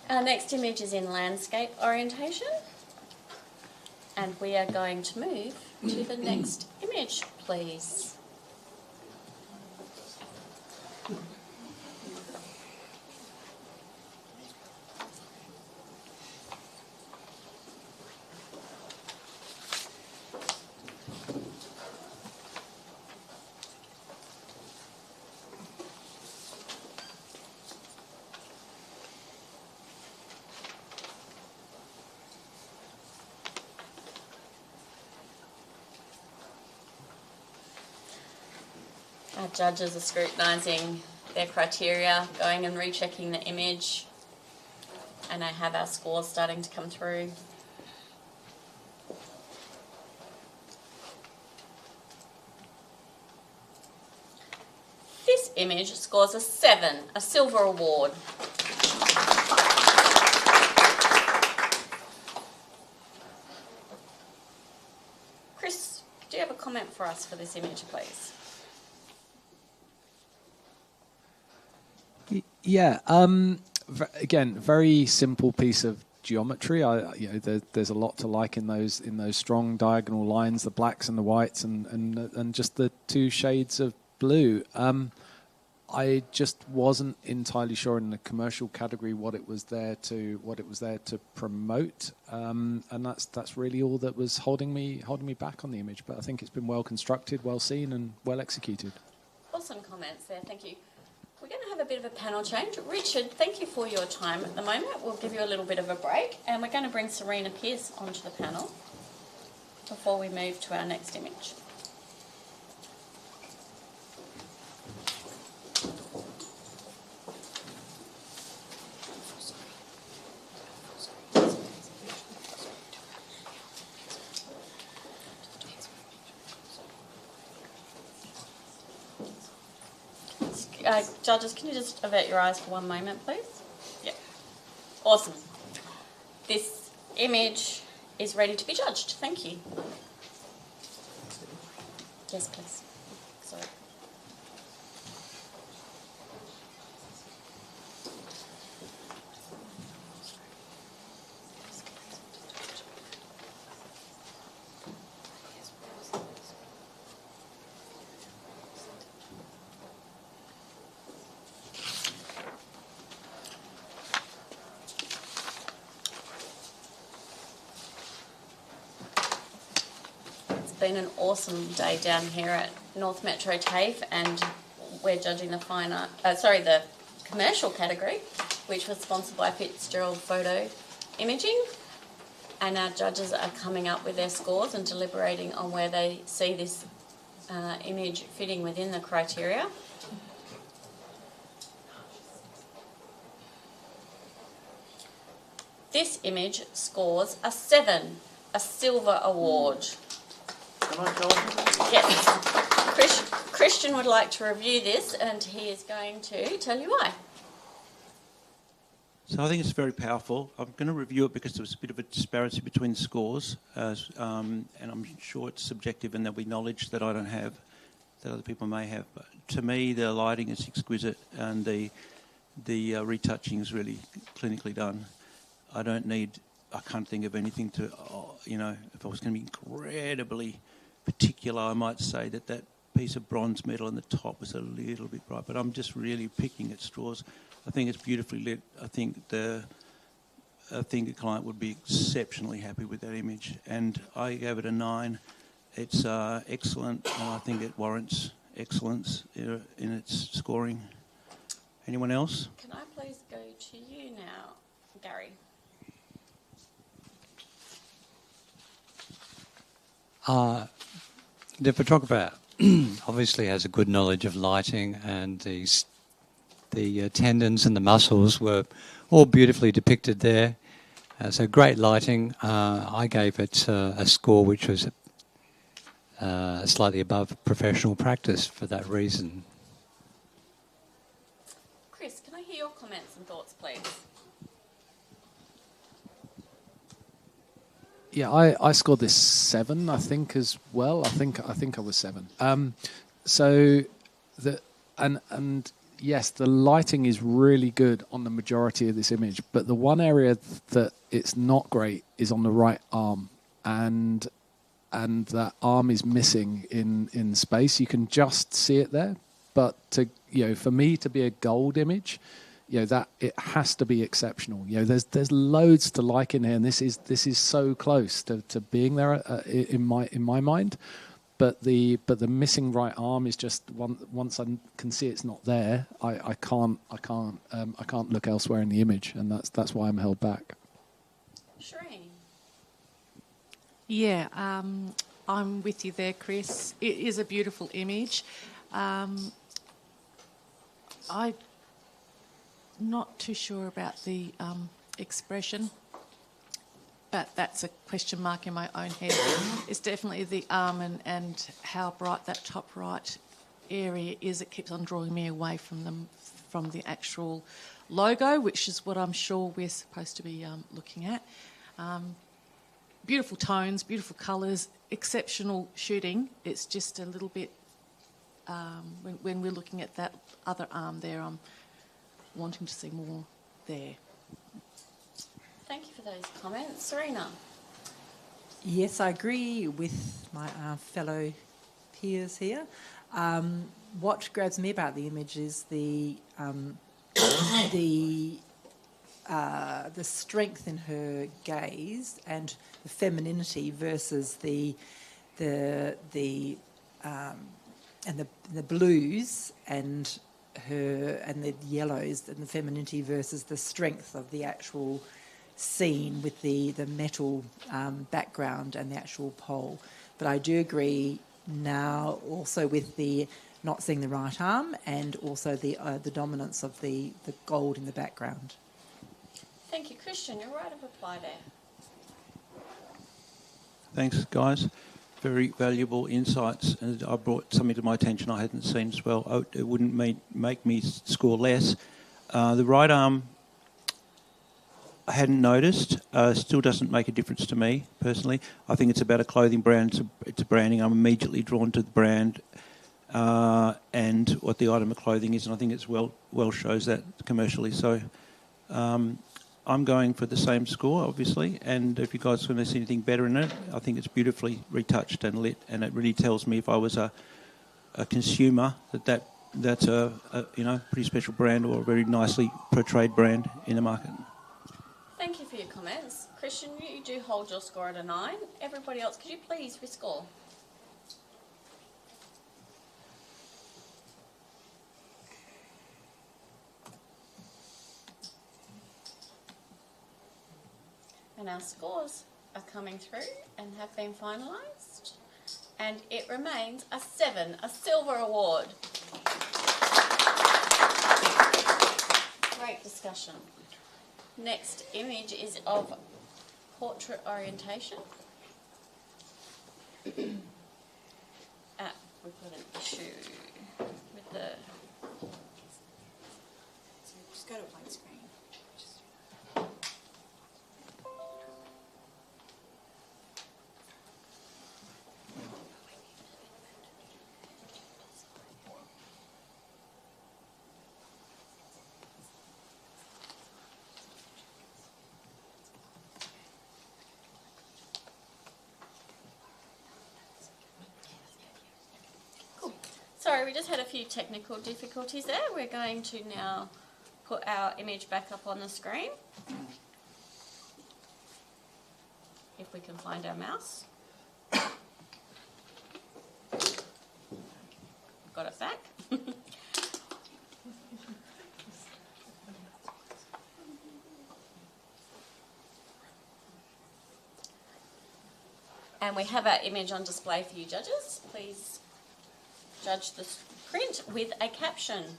Our next image is in landscape orientation. And we are going to move to the next image, please. Our judges are scrutinising their criteria, going and rechecking the image, and I have our scores starting to come through. This image scores a 7, a silver award. Chris, do you have a comment for us for this image, please? Yeah. Again, very simple piece of geometry. There's a lot to like in those strong diagonal lines, the blacks and the whites, and just the two shades of blue. I just wasn't entirely sure in the commercial category what it was there to promote, and that's really all that was holding me back on the image. But I think it's been well constructed, well seen, and well executed. Awesome comments there, thank you. We're going to have a bit of a panel change. Richard, thank you for your time at the moment. We'll give you a little bit of a break, and we're going to bring Serena Pierce onto the panel before we move to our next image. Judges, can you just avert your eyes for one moment, please? Yeah. Awesome. This image is ready to be judged. Thank you. Yes, please. Sorry. Been an awesome day down here at North Metro TAFE, and we're judging the commercial category, which was sponsored by Fitzgerald Photo Imaging, and our judges are coming up with their scores and deliberating on where they see this image fitting within the criteria. This image scores a 7, a silver award. Yes. Christian would like to review this, and he is going to tell you why. So I think it's very powerful. I'm going to review it because there was a bit of a disparity between the scores, and I'm sure it's subjective and there'll be knowledge that I don't have, that other people may have. But to me, the lighting is exquisite, and the retouching is really clinically done. I can't think of anything to, if I was going to be incredibly particular, I might say that piece of bronze metal on the top is a little bit bright, but I'm just really picking at straws. I think it's beautifully lit. I think a client would be exceptionally happy with that image, and I gave it a 9. It's excellent, and I think it warrants excellence in its scoring. Anyone else? Can I please go to you now, Gary? The photographer obviously has a good knowledge of lighting, and the tendons and the muscles were all beautifully depicted there. So great lighting. I gave it a score which was slightly above professional practice for that reason. Chris, can I hear your comments and thoughts, please? Yeah, I scored this 7, I think, as well. I think I was 7. And yes, the lighting is really good on the majority of this image, but the one area that it's not great is on the right arm, and that arm is missing in space. You can just see it there, but for me to be a gold image, that it has to be exceptional. There's loads to like in here, and this is so close to being there in my mind. But the missing right arm is just once I can see it's not there, I can't look elsewhere in the image, and that's why I'm held back. Shireen. Yeah, I'm with you there, Chris. It is a beautiful image. I'm not too sure about the expression, but that's a question mark in my own head. It's definitely the arm and how bright that top right area is. It keeps on drawing me away from the actual logo, which is what I'm sure we're supposed to be looking at. Beautiful tones, beautiful colours, exceptional shooting. It's just a little bit, when we're looking at that other arm there, I'm wanting to see more there. Thank you for those comments. Serena? Yes, I agree with my fellow peers here. What grabs me about the image is the strength in her gaze and the femininity versus the blues and the yellows and the femininity versus the strength of the actual scene with the metal background and the actual pole. But I do agree now also with the not seeing the right arm and also the dominance of the gold in the background. Thank you. Christian, your right of reply there. Thanks, guys. Very valuable insights, and I brought something to my attention I hadn't seen as well. Oh, it wouldn't make me score less. The right arm, I hadn't noticed. Still doesn't make a difference to me personally. I think it's about a clothing brand. It's a branding. I'm immediately drawn to the brand and what the item of clothing is, and I think it's well shows that commercially. So I'm going for the same score, obviously, and if you guys are going to see anything better in it, I think it's beautifully retouched and lit, and it really tells me if I was a consumer that's a pretty special brand or a very nicely portrayed brand in the market. Thank you for your comments. Christian, you do hold your score at a 9. Everybody else, could you please rescore? And our scores are coming through and have been finalised. And it remains a 7, a silver award. Great discussion. Next image is of portrait orientation. We've got an issue with the... So just go to white screen. Sorry, we just had a few technical difficulties there. We're going to now put our image back up on the screen. If we can find our mouse. Got it back. And we have our image on display for you judges. Please judge the print with a caption.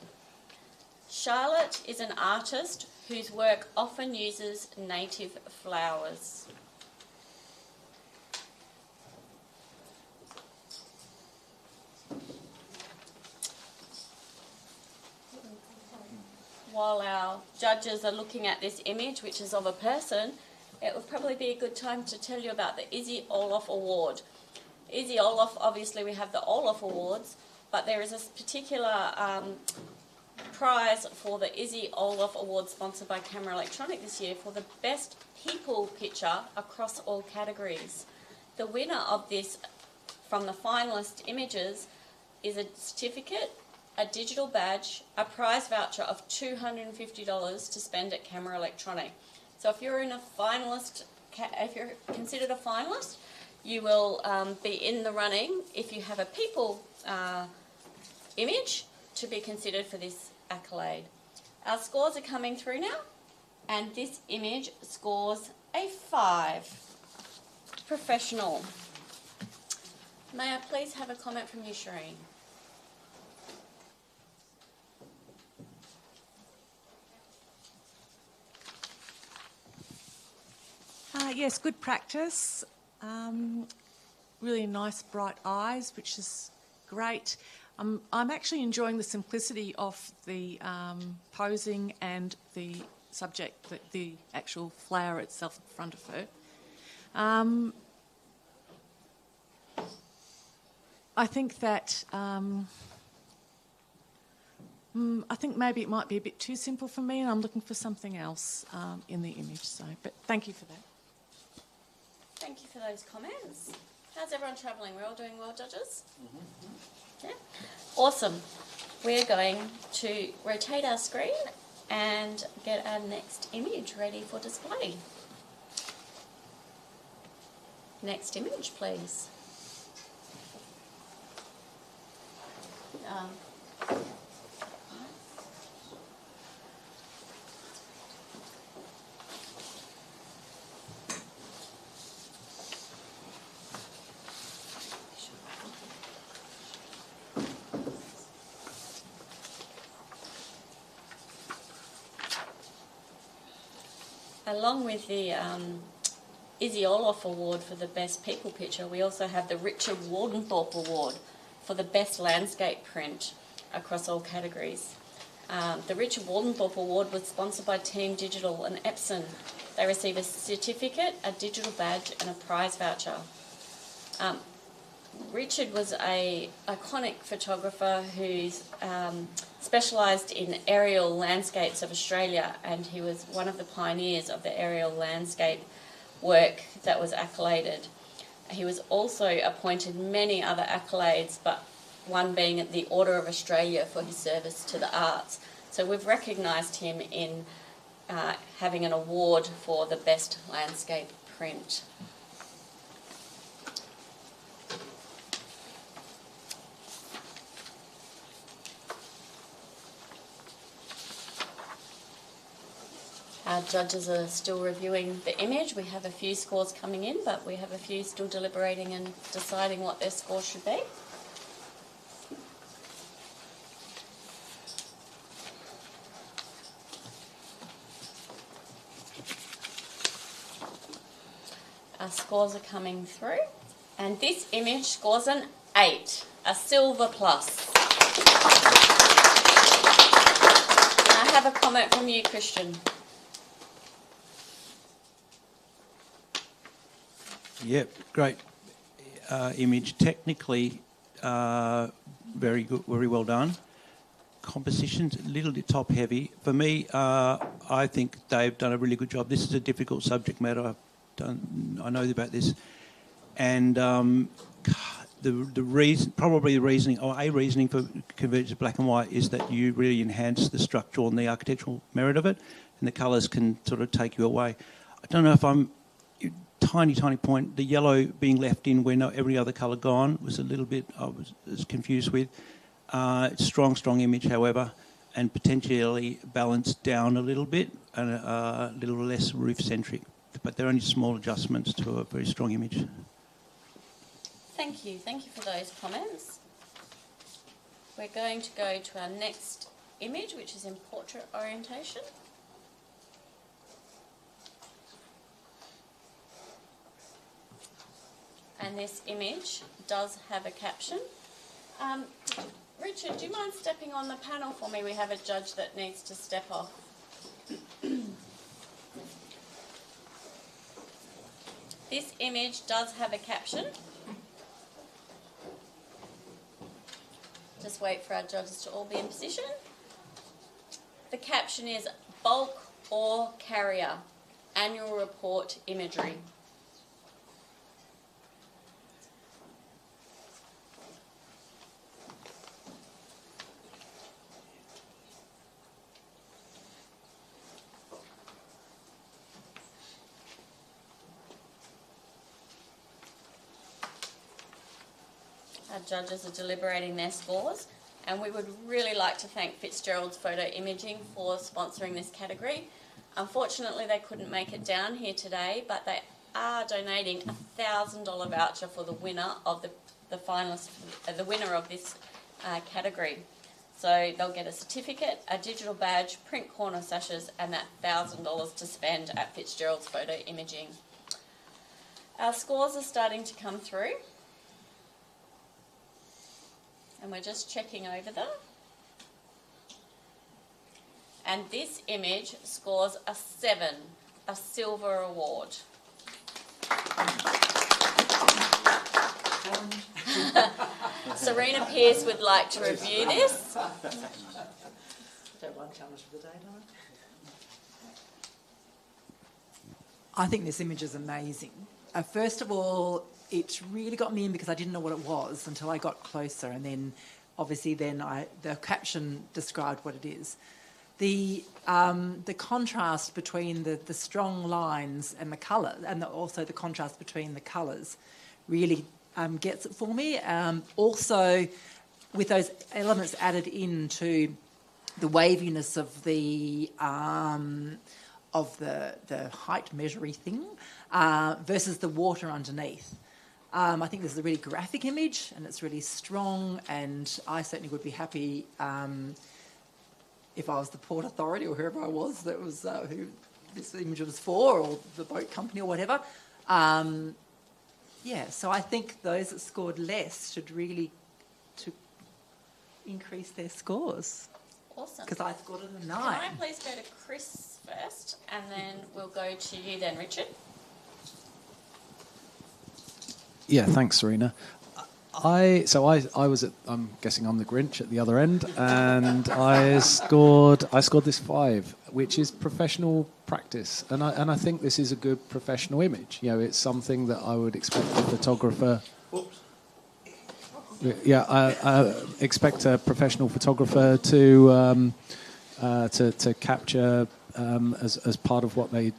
Charlotte is an artist whose work often uses native flowers. While our judges are looking at this image, which is of a person, it would probably be a good time to tell you about the Izzy Orloff Award. Izzy Orloff, obviously we have the Orloff Awards, but there is a particular prize for the Izzy Orloff Award sponsored by Camera Electronic this year for the best people picture across all categories. The winner of this from the finalist images is a certificate, a digital badge, a prize voucher of $250 to spend at Camera Electronic. So if you're in a finalist, if you're considered a finalist, you will be in the running if you have a people image to be considered for this accolade. Our scores are coming through now, and this image scores a 5. Professional. May I please have a comment from you, Shireen? Yes, good practice. Really nice bright eyes, which is great. I'm actually enjoying the simplicity of the posing and the subject, the actual flower itself in front of her. I think that I think maybe it might be a bit too simple for me, and I'm looking for something else in the image. So, but Thank you for that. Thank you for those comments. How's everyone travelling? We're all doing well, judges? Yeah. Awesome. We're going to rotate our screen and get our next image ready for display. Next image, please. Along with the Izzy Orloff Award for the Best People Picture, we also have the Richard Wardenthorpe Award for the Best Landscape Print across all categories. The Richard Wardenthorpe Award was sponsored by Team Digital and Epson. They receive a certificate, a digital badge and a prize voucher. Richard was an iconic photographer who's specialised in aerial landscapes of Australia, and he was one of the pioneers of the aerial landscape work that was accoladed. He was also appointed many other accolades, but one being the Order of Australia for his service to the arts. So we've recognised him in having an award for the best landscape print. Our judges are still reviewing the image. We have a few scores coming in, but we have a few still deliberating and deciding what their score should be. Our scores are coming through, and this image scores an 8, a silver plus. I have a comment from you, Christian. Yep, great image. Technically, very good, very well done. Composition's a little bit top heavy. For me, I think they've done a really good job. This is a difficult subject matter. I know about this, and the reason, probably the reasoning, or a reasoning for converting to black and white is that you really enhance the structural and the architectural merit of it, and the colours can sort of take you away. I don't know if I'm tiny point. The yellow being left in where every other colour gone was a little bit I was confused with. Strong image, however, and potentially balanced down a little bit and a little less roof-centric. But they're only small adjustments to a very strong image. Thank you for those comments. We're going to go to our next image, which is in portrait orientation. And this image does have a caption. Richard, do you mind stepping on the panel for me? We have a judge that needs to step off. This image does have a caption. Just wait for our judges to all be in position. The caption is Bulk Ore Carrier, Annual Report Imagery. Our judges are deliberating their scores, and we would really like to thank Fitzgerald's Photo Imaging for sponsoring this category. Unfortunately, they couldn't make it down here today, but they are donating a $1,000 voucher for the winner of the finalist, the winner of this category. So they'll get a certificate, a digital badge, print corner sashes, and that $1,000 to spend at Fitzgerald's Photo Imaging. Our scores are starting to come through, and we're just checking over them. And this image scores a 7, a silver award. Serena Pierce would like to review this. Don't want challenge for the day, do I think this image is amazing. First of all, it really got me in because I didn't know what it was until I got closer, and then obviously the caption described what it is. The contrast between the strong lines and the colour, and also the contrast between the colours, really gets it for me. Also, with those elements added into the waviness of the height measuring thing versus the water underneath. I think this is a really graphic image and it's really strong, and I certainly would be happy if I was the Port Authority or whoever I was that was who this image was for, or the boat company or whatever. So I think those that scored less should really to increase their scores. Awesome. Because I scored it a 9. Can I please go to Chris first, and then we'll go to you then, Richard? Yeah, thanks, Serena. I was at, I'm guessing I'm the Grinch at the other end, and I scored this 5, which is professional practice, and I think this is a good professional image. You know, it's something that I would expect a photographer. Oops. Yeah, I expect a professional photographer to capture as part of what they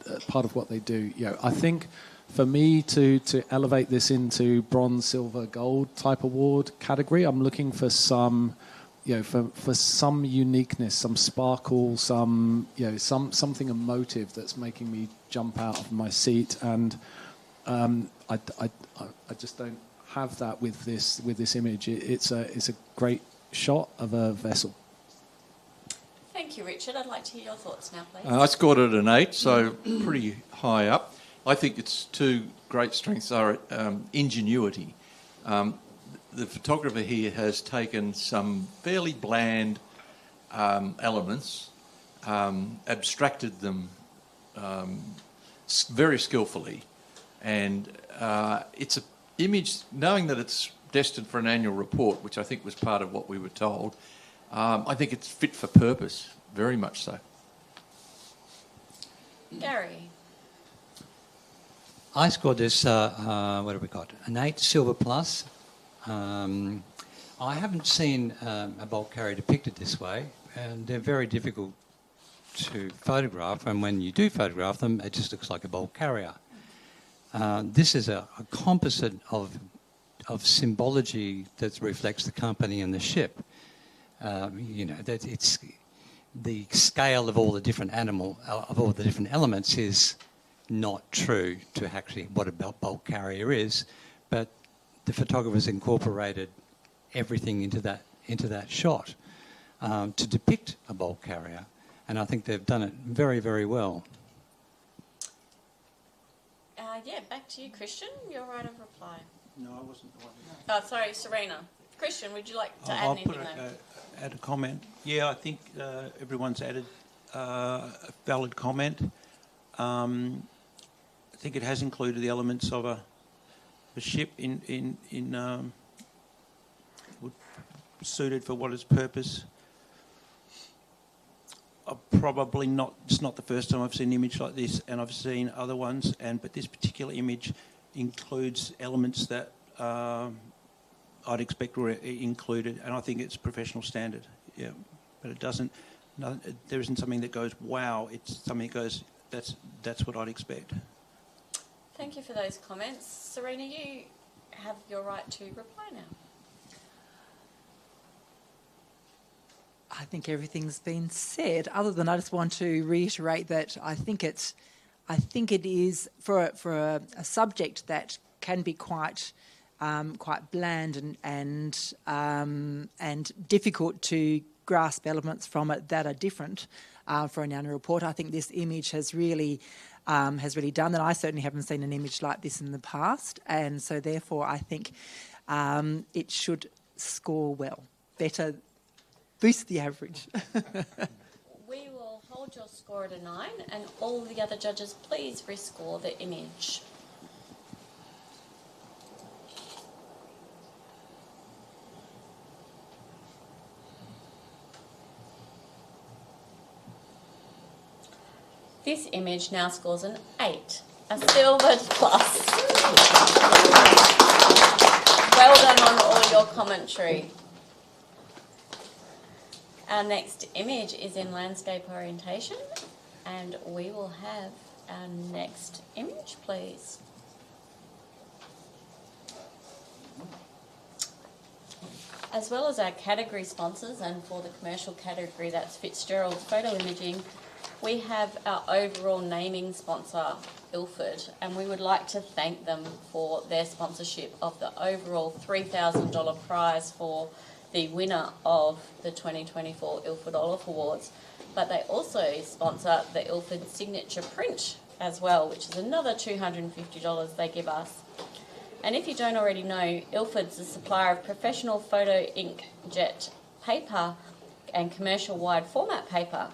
do. You know, I think for me to elevate this into bronze, silver, gold type award category, I'm looking for some, you know, for some uniqueness, some sparkle, some, you know, something emotive that's making me jump out of my seat, and I just don't have that with this image. It's a great shot of a vessel. Thank you, Richard. I'd like to hear your thoughts now, please. I scored it an 8, so pretty high up. I think its two great strengths are ingenuity. The photographer here has taken some fairly bland elements, abstracted them very skillfully, and it's an image, knowing that it's destined for an annual report, which I think was part of what we were told. I think it's fit for purpose, very much so. Gary. I scored this, what have we got? An 8 silver plus. I haven't seen a bulk carrier depicted this way, and they're very difficult to photograph, and when you do photograph them, it just looks like a bulk carrier. This is a composite of symbology that reflects the company and the ship. You know, that it's the scale of all the different elements is not true to actually what a bulk carrier is, but the photographers incorporated everything into that shot to depict a bulk carrier, and I think they've done it very, very well. Yeah, back to you, Christian. Your right of reply. No, I wasn't the one. Oh, sorry, Serena. Christian, would you like to add anything there? Add a comment. Yeah, I think everyone's added a valid comment. I think it has included the elements of a ship in suited for what its purpose. Probably not. It's not the first time I've seen an image like this, and I've seen other ones. But this particular image includes elements that I'd expect were included, and I think it's professional standard. Yeah, but it doesn't. No, there isn't something that goes, wow. It's something that goes, that's what I'd expect. Thank you for those comments, Serena. You have your right to reply now. I think everything's been said, other than I just want to reiterate that I think it is for a subject that can be quite bland and difficult to grasp elements from it that are different for an annual report. I think this image has really done that. I certainly haven't seen an image like this in the past, and so therefore I think it should score well, better. Boost the average. We will hold your score at a 9, and all the other judges, please rescore the image. This image now scores an 8. A silver plus. Well done on all your commentary. Our next image is in landscape orientation, and we will have our next image, please. As well as our category sponsors, and for the commercial category that's Fitzgerald Photo Imaging, we have our overall naming sponsor, Ilford, and we would like to thank them for their sponsorship of the overall $3,000 prize for the winner of the 2024 Ilford Orloff Awards. But they also sponsor the Ilford Signature Print as well, which is another $250 they give us. And if you don't already know, Ilford's a supplier of professional photo inkjet paper and commercial wide format paper,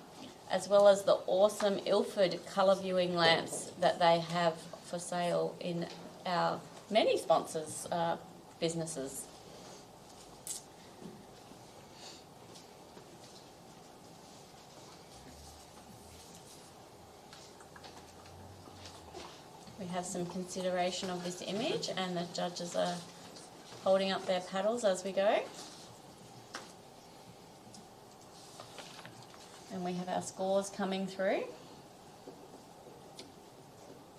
as well as the awesome Ilford colour viewing lamps that they have for sale in our many sponsors' businesses. We have some consideration of this image, and the judges are holding up their paddles as we go. And we have our scores coming through.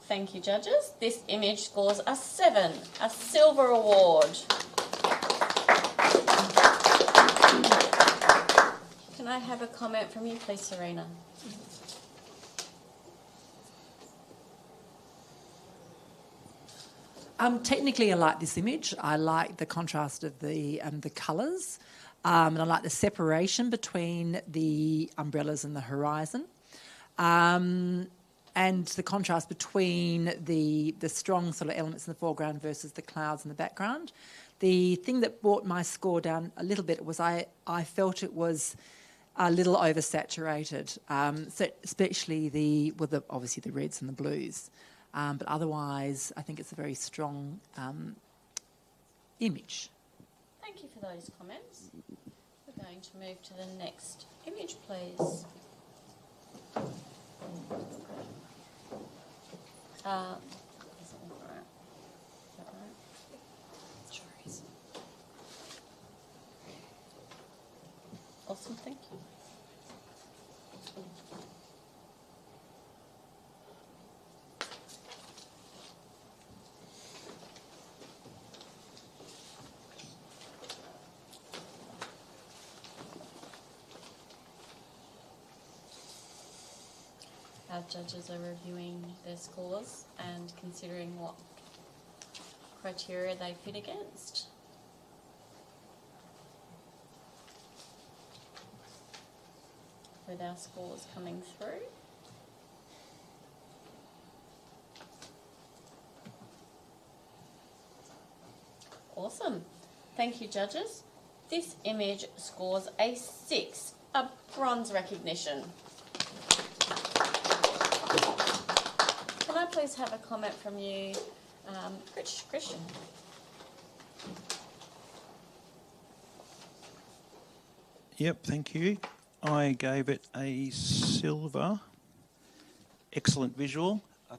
Thank you, judges. This image scores a 7, a silver award. Can I have a comment from you, please, Serena? Technically, I like this image. I like the contrast of the colours, and I like the separation between the umbrellas and the horizon, and the contrast between the strong sort of elements in the foreground versus the clouds in the background. The thing that brought my score down a little bit was I felt it was a little oversaturated, so especially obviously the reds and the blues. But otherwise, I think it's a very strong image. Thank you for those comments. We're going to move to the next image, please. Awesome, thank you. Our judges are reviewing their scores and considering what criteria they fit against. With our scores coming through. Awesome. Thank you, judges. This image scores a 6, a bronze recognition. Can I please have a comment from you, Christian? Yep, thank you. I gave it a silver. Excellent visual. I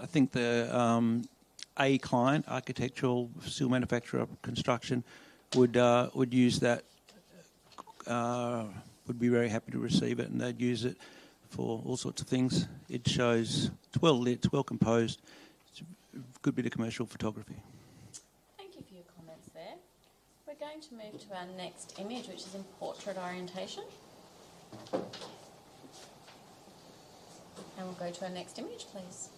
think the A client, architectural, steel manufacturer, construction, would use that. Would be very happy to receive it, and they'd use it for all sorts of things. It shows it's well lit, it's well composed. It's a good bit of commercial photography. Thank you for your comments there. We're going to move to our next image, which is in portrait orientation. And we'll go to our next image, please.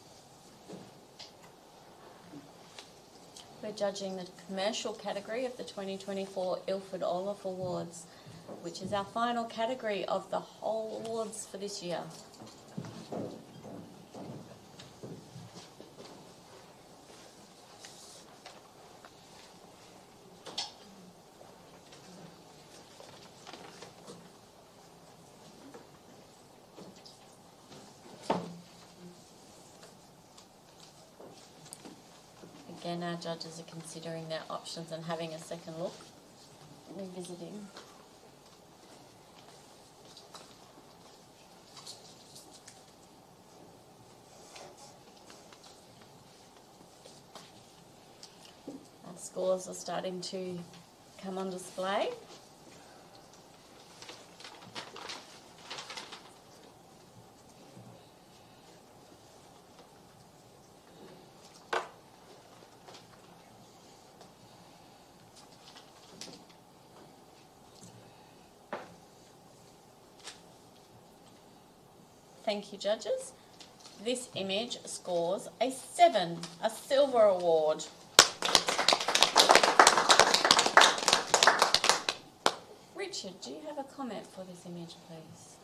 We're judging the commercial category of the 2024 Ilford Orloff Awards, which is our final category of the whole awards for this year. Again, our judges are considering their options and having a second look, revisiting. scores are starting to come on display. Thank you, judges. This image scores a 7, a silver award. Richard, do you have a comment for this image, please?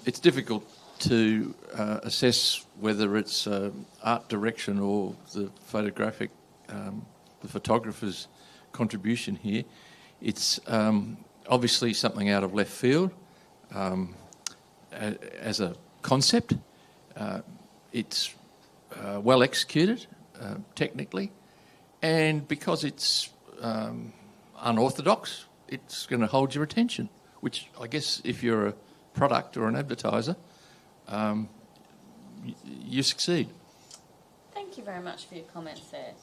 It's difficult to assess whether it's art direction or the photographer's contribution here. It's obviously something out of left field as a concept. It's well executed technically, and because it's unorthodox, it's going to hold your attention, which I guess if you're a product or an advertiser, you succeed. Thank you very much for your comments there.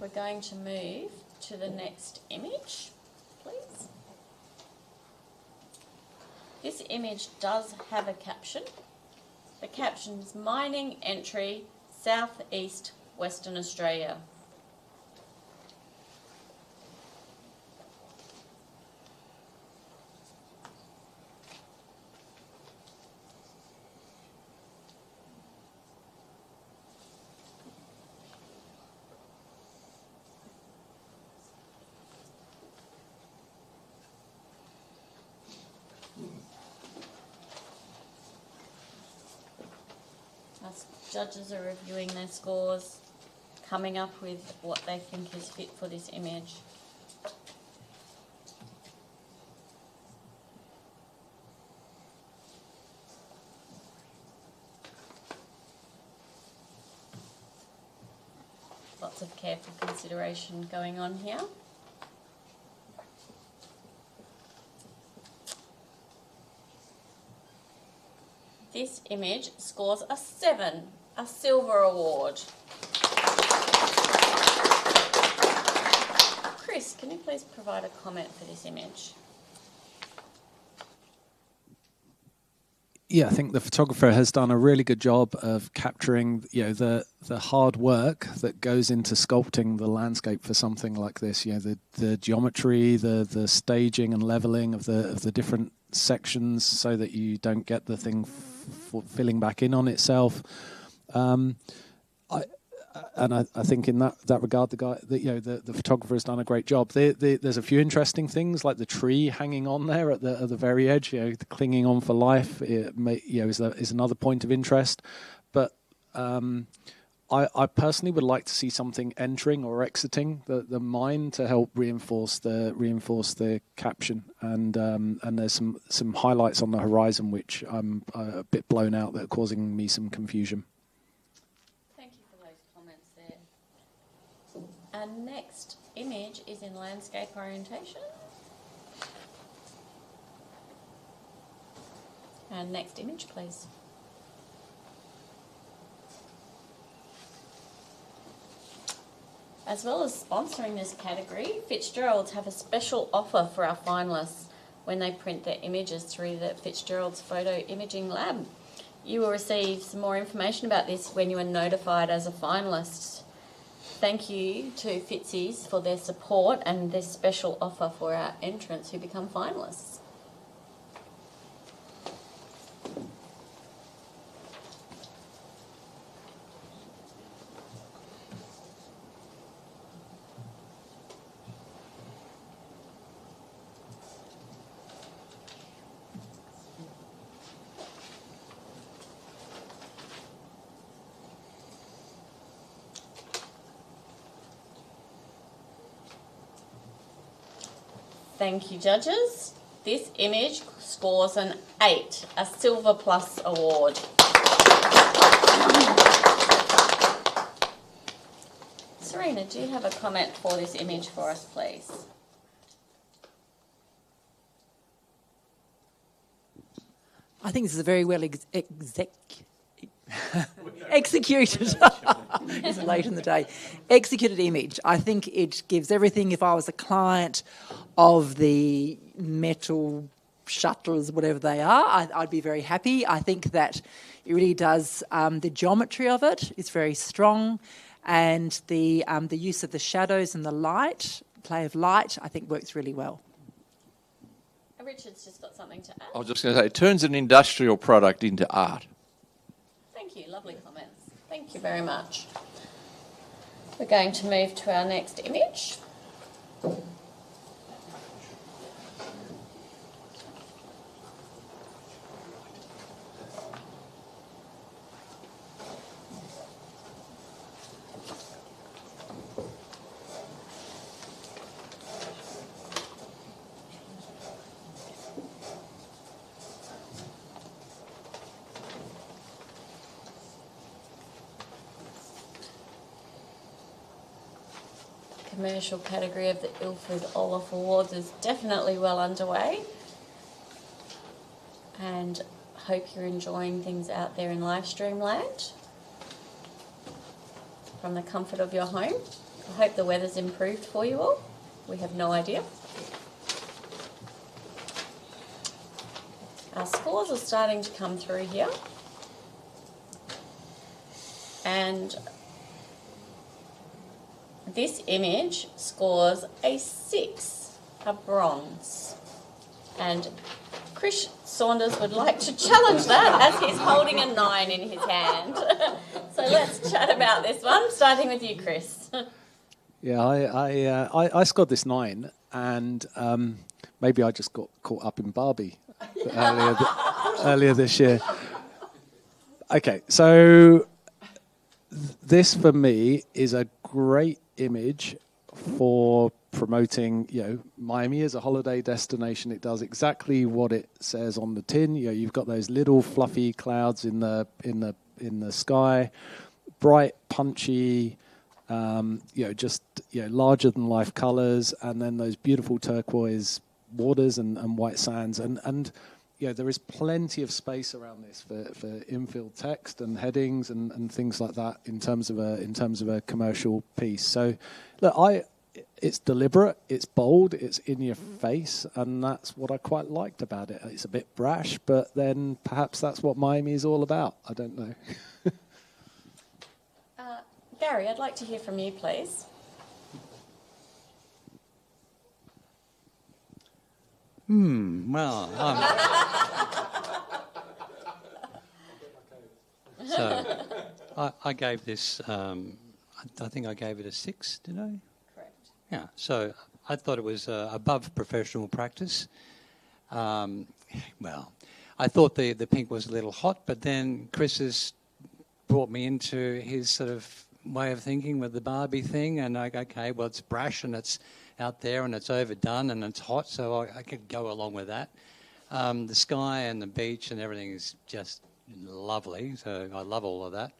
We're going to move to the next image, please. This image does have a caption. The caption is Mining Entry, South East Western Australia. As judges are reviewing their scores, coming up with what they think is fit for this image. Lots of careful consideration going on here. This image scores a 7, a silver award. Chris, can you please provide a comment for this image? Yeah, I think the photographer has done a really good job of capturing, the hard work that goes into sculpting the landscape for something like this. The geometry, the staging and leveling of the different sections, so that you don't get the thing filling back in on itself. I think in that regard, the photographer has done a great job. There's a few interesting things, like the tree hanging on there at the very edge, clinging on for life. Is another point of interest. But I personally would like to see something entering or exiting the mine to help reinforce the caption. And there's some highlights on the horizon which I'm a bit blown out, that are causing me some confusion. Our next image is in landscape orientation. Our next image, please. As well as sponsoring this category, Fitzgerald's have a special offer for our finalists when they print their images through the Fitzgerald's Photo Imaging Lab. You will receive some more information about this when you are notified as a finalist. Thank you to Fitzies for their support and this special offer for our entrants who become finalists. Thank you, judges. This image scores an 8, a Silver Plus award. Serena, do you have a comment for this image for us, please? I think this is a very well Executed. It's late in the day. Executed image. I think it gives everything. If I was a client of the metal shutters, whatever they are, I'd be very happy. I think that it really does. The geometry of it is very strong, and the use of the shadows and the light, play of light, I think works really well. Richard's just got something to add. I was just going to say, it turns an industrial product into art. Thank you, lovely comments. Thank you very much. We're going to move to our next image. Commercial category of the Ilford Orloff Awards is definitely well underway, and hope you're enjoying things out there in live stream land from the comfort of your home. I hope the weather's improved for you all. We have no idea. Our scores are starting to come through here, and this image scores a 6, a bronze. And Chris Saunders would like to challenge that as he's holding a 9 in his hand. So let's chat about this one, starting with you, Chris. Yeah, I scored this 9, and maybe I just got caught up in Barbie earlier this year. Okay, so this for me is a great image for promoting, Miami as a holiday destination. It does exactly what it says on the tin. You've got those little fluffy clouds in the sky, bright, punchy, larger than life colours, and then those beautiful turquoise waters and white sands, and there is plenty of space around this for infill text and headings and things like that in terms of a commercial piece. So, look, it's deliberate, it's bold, it's in your face, and that's what I quite liked about it. It's a bit brash, but then perhaps that's what Miami is all about. I don't know. Gary, I'd like to hear from you, please. Well, so I gave this, I think I gave it a 6, did I? Correct. Yeah, so I thought it was above professional practice. Well, I thought the pink was a little hot, but then Chris has brought me into his sort of way of thinking with the Barbie thing, and okay, well, it's brash and it's out there and it's overdone and it's hot, so I could go along with that. The sky and the beach and everything is just lovely, so I love all of that.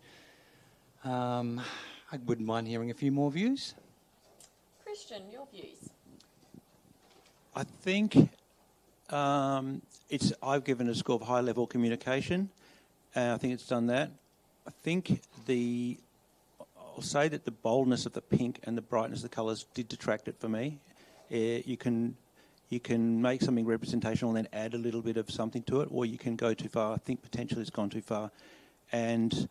I wouldn't mind hearing a few more views. Christian, your views? I think I've given a score of high-level communication, and I think it's done that. I think I'll say that the boldness of the pink and the brightness of the colours did detract it for me. You can make something representational and then add a little bit of something to it, or you can go too far. I think potentially it's gone too far. And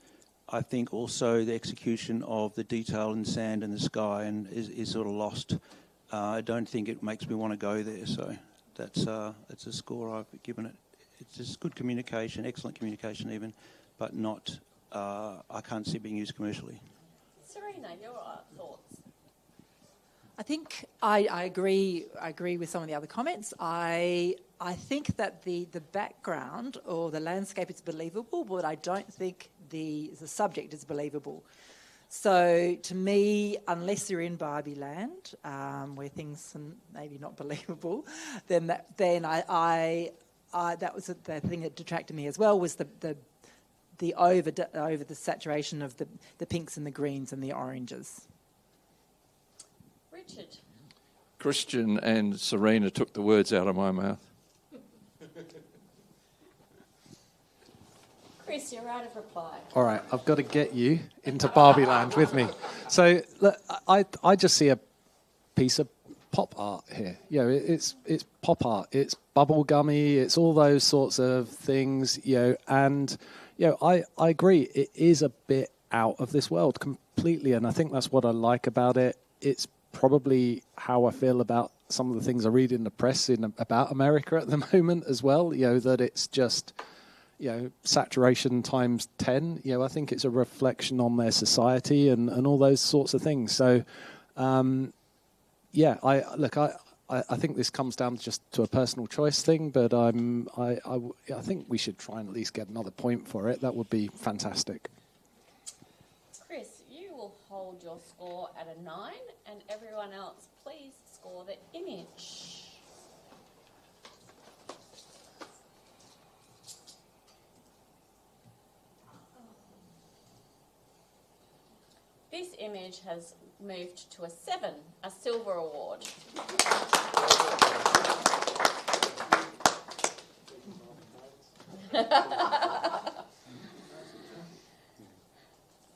I think also the execution of the detail in the sand and the sky is sort of lost. I don't think it makes me want to go there, so that's a score I've given it. It's just good communication, excellent communication even, but not. I can't see it being used commercially. Serena, your thoughts? I think I agree with some of the other comments. I think that the background or the landscape is believable, but I don't think the subject is believable. So to me, unless you're in Barbie land, where things are maybe not believable, then that was the thing that detracted me as well, was the over the saturation of the pinks and the greens and the oranges. Richard. Christian and Serena took the words out of my mouth. Chris, Chris, you're out of reply. All right, I've got to get you into Barbie Land with me. So look, I just see a piece of pop art here. You know, it's pop art. It's bubblegummy. It's all those sorts of things. You know, and you know, I agree. It is a bit out of this world completely, and I think that's what I like about it. It's probably how I feel about some of the things I read in the press about America at the moment as well. You know, that it's just, you know, saturation times 10. You know, I think it's a reflection on their society and all those sorts of things. So, yeah, I think this comes down just to a personal choice thing, but I think we should try and at least get another point for it. That would be fantastic. Chris, you will hold your score at a 9, and everyone else, please score the image. This image has moved to a 7, a silver award.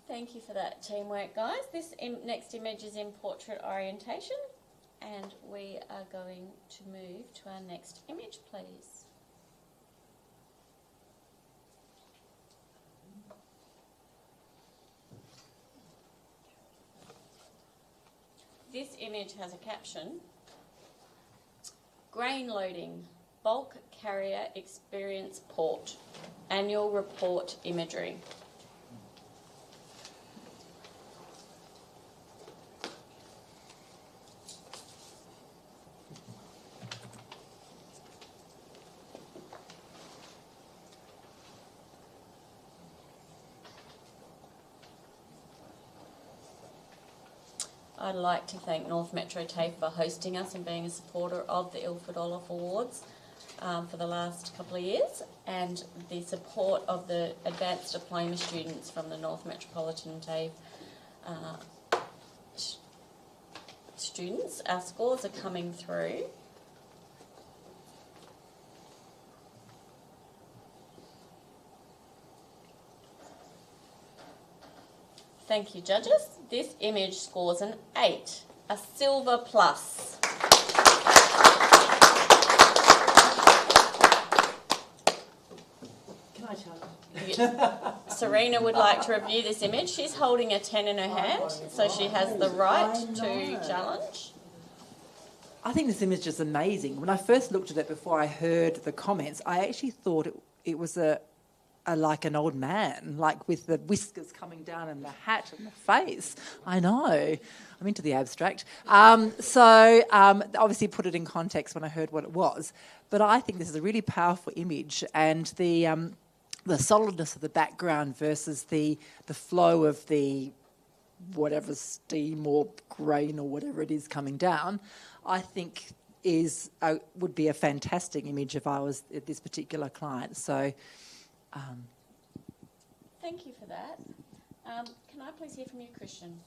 Thank you for that teamwork, guys. This next image is in portrait orientation, and we are going to move to our next image, please. This image has a caption: Grain loading, bulk carrier experience port, annual report imagery. I'd like to thank North Metro TAFE for hosting us and being a supporter of the Ilford Orloff Awards for the last couple of years, and the support of the advanced diploma students from the North Metropolitan TAFE students. Our scores are coming through. Thank you, judges. This image scores an 8, a silver plus. Can I challenge? Serena would like to review this image. She's holding a 10 in her hand, so she has the right to challenge. I think this image is amazing. When I first looked at it before I heard the comments, I actually thought it was like an old man, like with the whiskers coming down and the hat and the face. I know. I'm into the abstract. So obviously put it in context when I heard what it was. But I think this is a really powerful image, and the solidness of the background versus the flow of the whatever steam or grain or whatever it is coming down, I think would be a fantastic image if I was this particular client. So. Thank you for that. Can I please hear from you, Christian?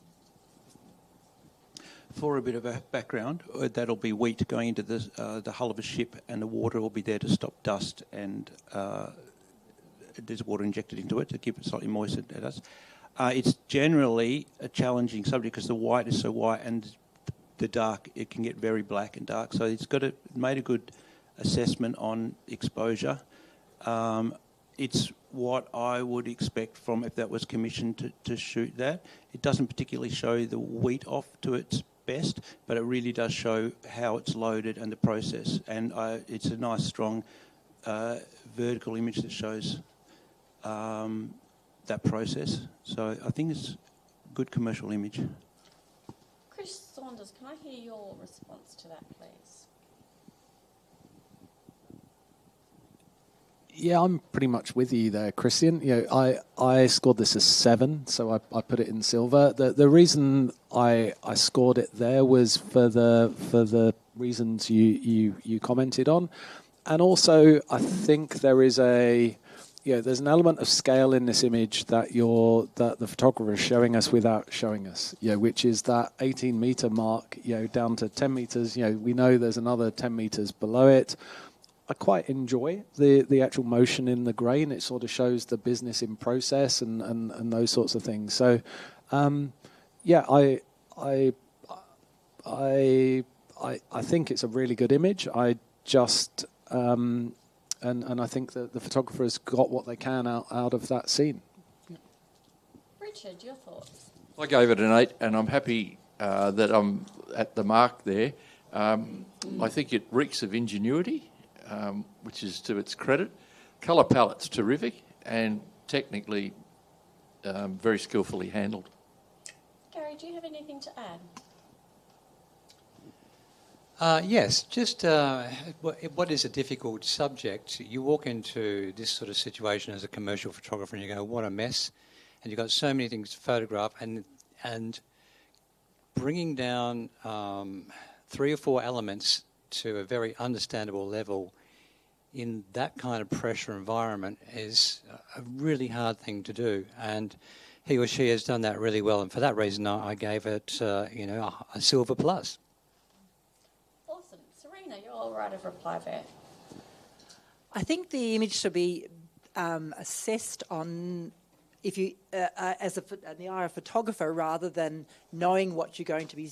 For a bit of a background, that'll be wheat going into the hull of a ship, and the water will be there to stop dust, and there's water injected into it to keep it slightly moist at us. It's generally a challenging subject because the white is so white, and the dark, it can get very black and dark. So it's made a good assessment on exposure. It's what I would expect from if that was commissioned to shoot that. It doesn't particularly show the wheat off to its best, but it really does show how it's loaded and the process. And it's a nice, strong vertical image that shows that process. So I think it's a good commercial image. Chris Saunders, can I hear your response to that, please? Yeah, I'm pretty much with you there, Christian. You know, I scored this as 7, so I put it in silver. The reason I scored it there was for the reasons you commented on, and also I think there is there's an element of scale in this image that the photographer is showing us without showing us. Which is that 18-meter mark. Down to 10 meters. We know there's another 10 meters below it. I quite enjoy the actual motion in the grain. It sort of shows the business in process and those sorts of things. So, yeah, I think it's a really good image. I just and I think that the photographers got what they can out of that scene. Richard, your thoughts? I gave it an 8, and I'm happy that I'm at the mark there. I think it reeks of ingenuity, which is to its credit. Colour palette's terrific, and technically very skillfully handled. Gary, do you have anything to add? Yes, just what is a difficult subject? You walk into this sort of situation as a commercial photographer and you go, what a mess. And you've got so many things to photograph, and bringing down 3 or 4 elements to a very understandable level in that kind of pressure environment is a really hard thing to do. And he or she has done that really well. And for that reason, I gave it, a silver plus. Awesome. Serena, you're all right of reply there. I think the image should be assessed on if you, as the eye of a photographer, rather than knowing what you're going to be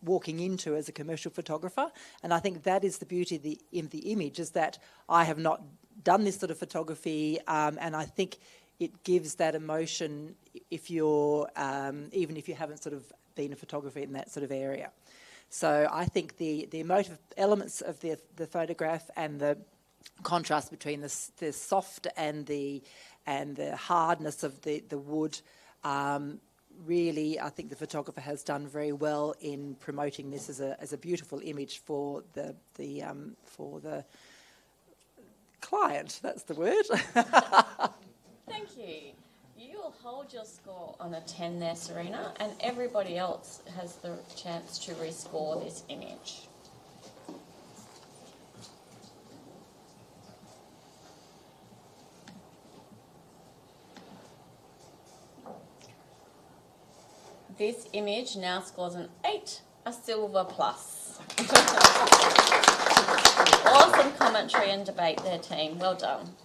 walking into as a commercial photographer. And I think that is the beauty of the image, is that I have not done this sort of photography, and I think it gives that emotion if you're, even if you haven't sort of been a photographer in that sort of area. So I think the emotive elements of the photograph and the contrast between the soft and the hardness of the wood, really, I think the photographer has done very well in promoting this as a beautiful image for the client. That's the word. Thank you. You'll hold your score on a 10 there, Serena, and everybody else has the chance to rescore this image. This image now scores an 8, a silver plus. Awesome commentary and debate there, team. Well done.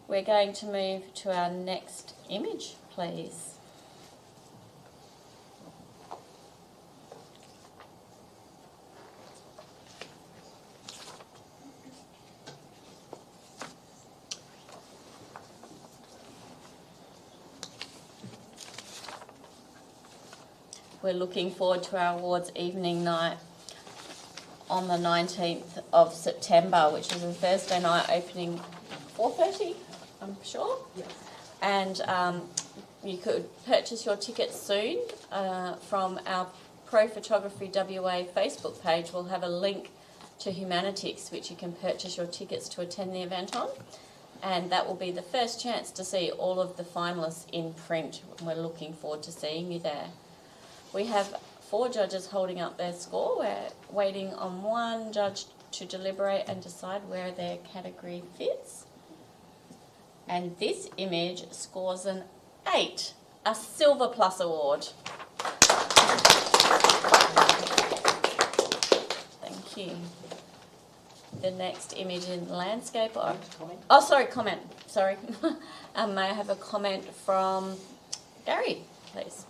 We're going to move to our next image, please. We're looking forward to our awards evening night on the 19th of September, which is a Thursday night, opening 4:30, I'm sure. Yes. And you could purchase your tickets soon from our Pro Photography WA Facebook page. We'll have a link to Humanitics, which you can purchase your tickets to attend the event on. And that will be the first chance to see all of the finalists in print. We're looking forward to seeing you there. We have 4 judges holding up their score. We're waiting on one judge to deliberate and decide where their category fits. And this image scores an 8, a Silver Plus award. Thank you. The next image in landscape. Comment. Sorry. May I have a comment from Gary, please?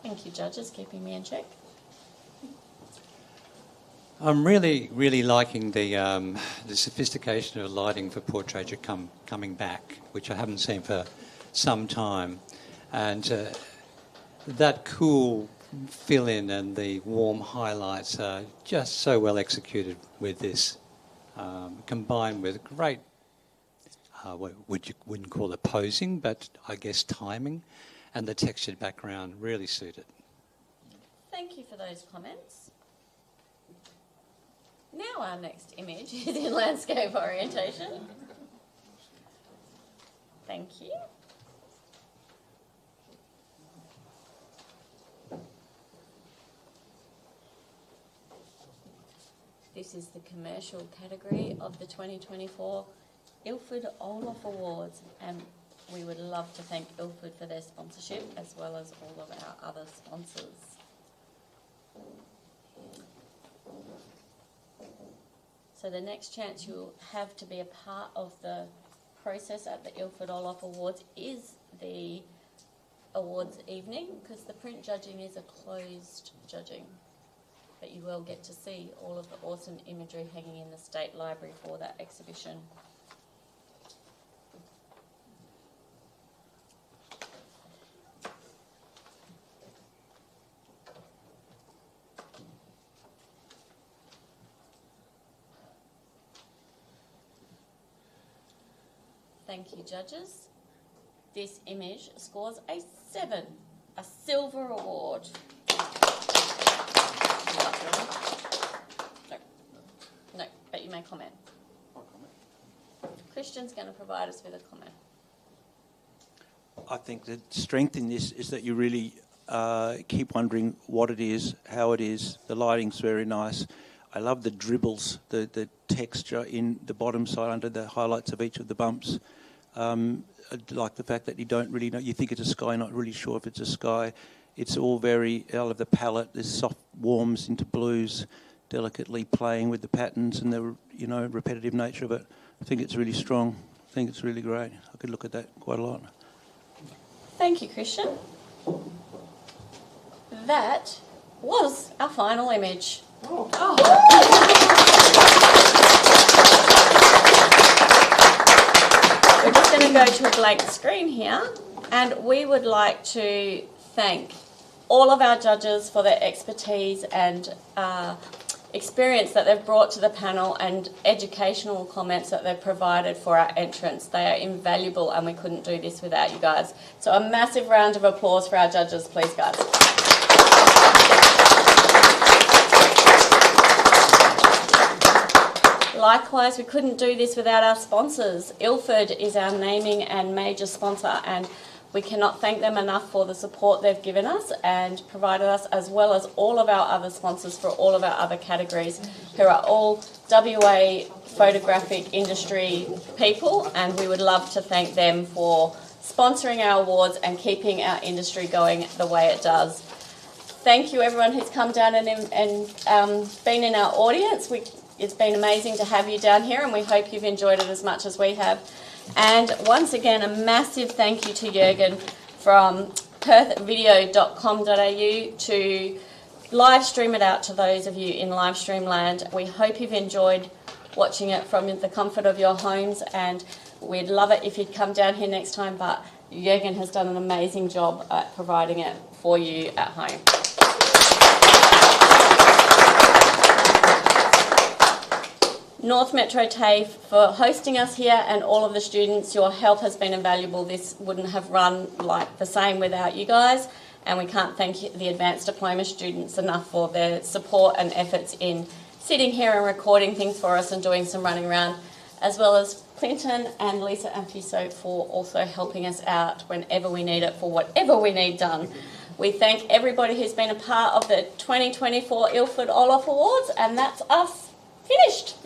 Thank you, judges, keeping me in check. I'm really, really liking the sophistication of lighting for portraiture coming back, which I haven't seen for some time. And that cool fill-in and the warm highlights are just so well executed with this, combined with great, wouldn't call it posing, but I guess timing, and the textured background really suited. Thank you for those comments. Now our next image is in landscape orientation. Thank you. This is the commercial category of the 2024 Ilford Orloff Awards, and we would love to thank Ilford for their sponsorship as well as all of our other sponsors. So the next chance you'll have to be a part of the process at the Ilford Orloff Awards is the awards evening, because the print judging is a closed judging. But you will get to see all of the awesome imagery hanging in the State Library for that exhibition. Thank you, judges. This image scores a 7, a silver award. No, but you may comment. Christian's going to provide us with a comment. I think the strength in this is that you really keep wondering what it is, how it is. The lighting's very nice. I love the dribbles, the texture in the bottom side under the highlights of each of the bumps. I like the fact that you don't really know, you think it's a sky, not really sure if it's a sky. It's all very, out of the palette, there's soft warms into blues, delicately playing with the patterns and the, you know, repetitive nature of it. I think it's really strong. I think it's really great. I could look at that quite a lot. Thank you, Christian. That was our final image. We're just going to go to a blank screen here, and we would like to thank all of our judges for their expertise and experience that they've brought to the panel and educational comments that they've provided for our entrants. They are invaluable, and we couldn't do this without you guys. So a massive round of applause for our judges, please, guys. Likewise, we couldn't do this without our sponsors. Ilford is our naming and major sponsor, and we cannot thank them enough for the support they've given us and provided us, as well as all of our other sponsors for all of our other categories, who are all WA photographic industry people, and we would love to thank them for sponsoring our awards and keeping our industry going the way it does. Thank you, everyone who's come down and been in our audience. It's been amazing to have you down here, and we hope you've enjoyed it as much as we have. And once again, a massive thank you to Jürgen from perthvideo.com.au to live stream it out to those of you in live stream land. We hope you've enjoyed watching it from the comfort of your homes, and we'd love it if you'd come down here next time, but Jürgen has done an amazing job at providing it for you at home. North Metro TAFE for hosting us here, and all of the students. Your help has been invaluable. This wouldn't have run like the same without you guys, and we can't thank the advanced diploma students enough for their support and efforts in sitting here and recording things for us and doing some running around, as well as Clinton and Lisa Amfiso for also helping us out whenever we need it for whatever we need done. We thank everybody who's been a part of the 2024 Ilford Orloff Awards, and that's us finished.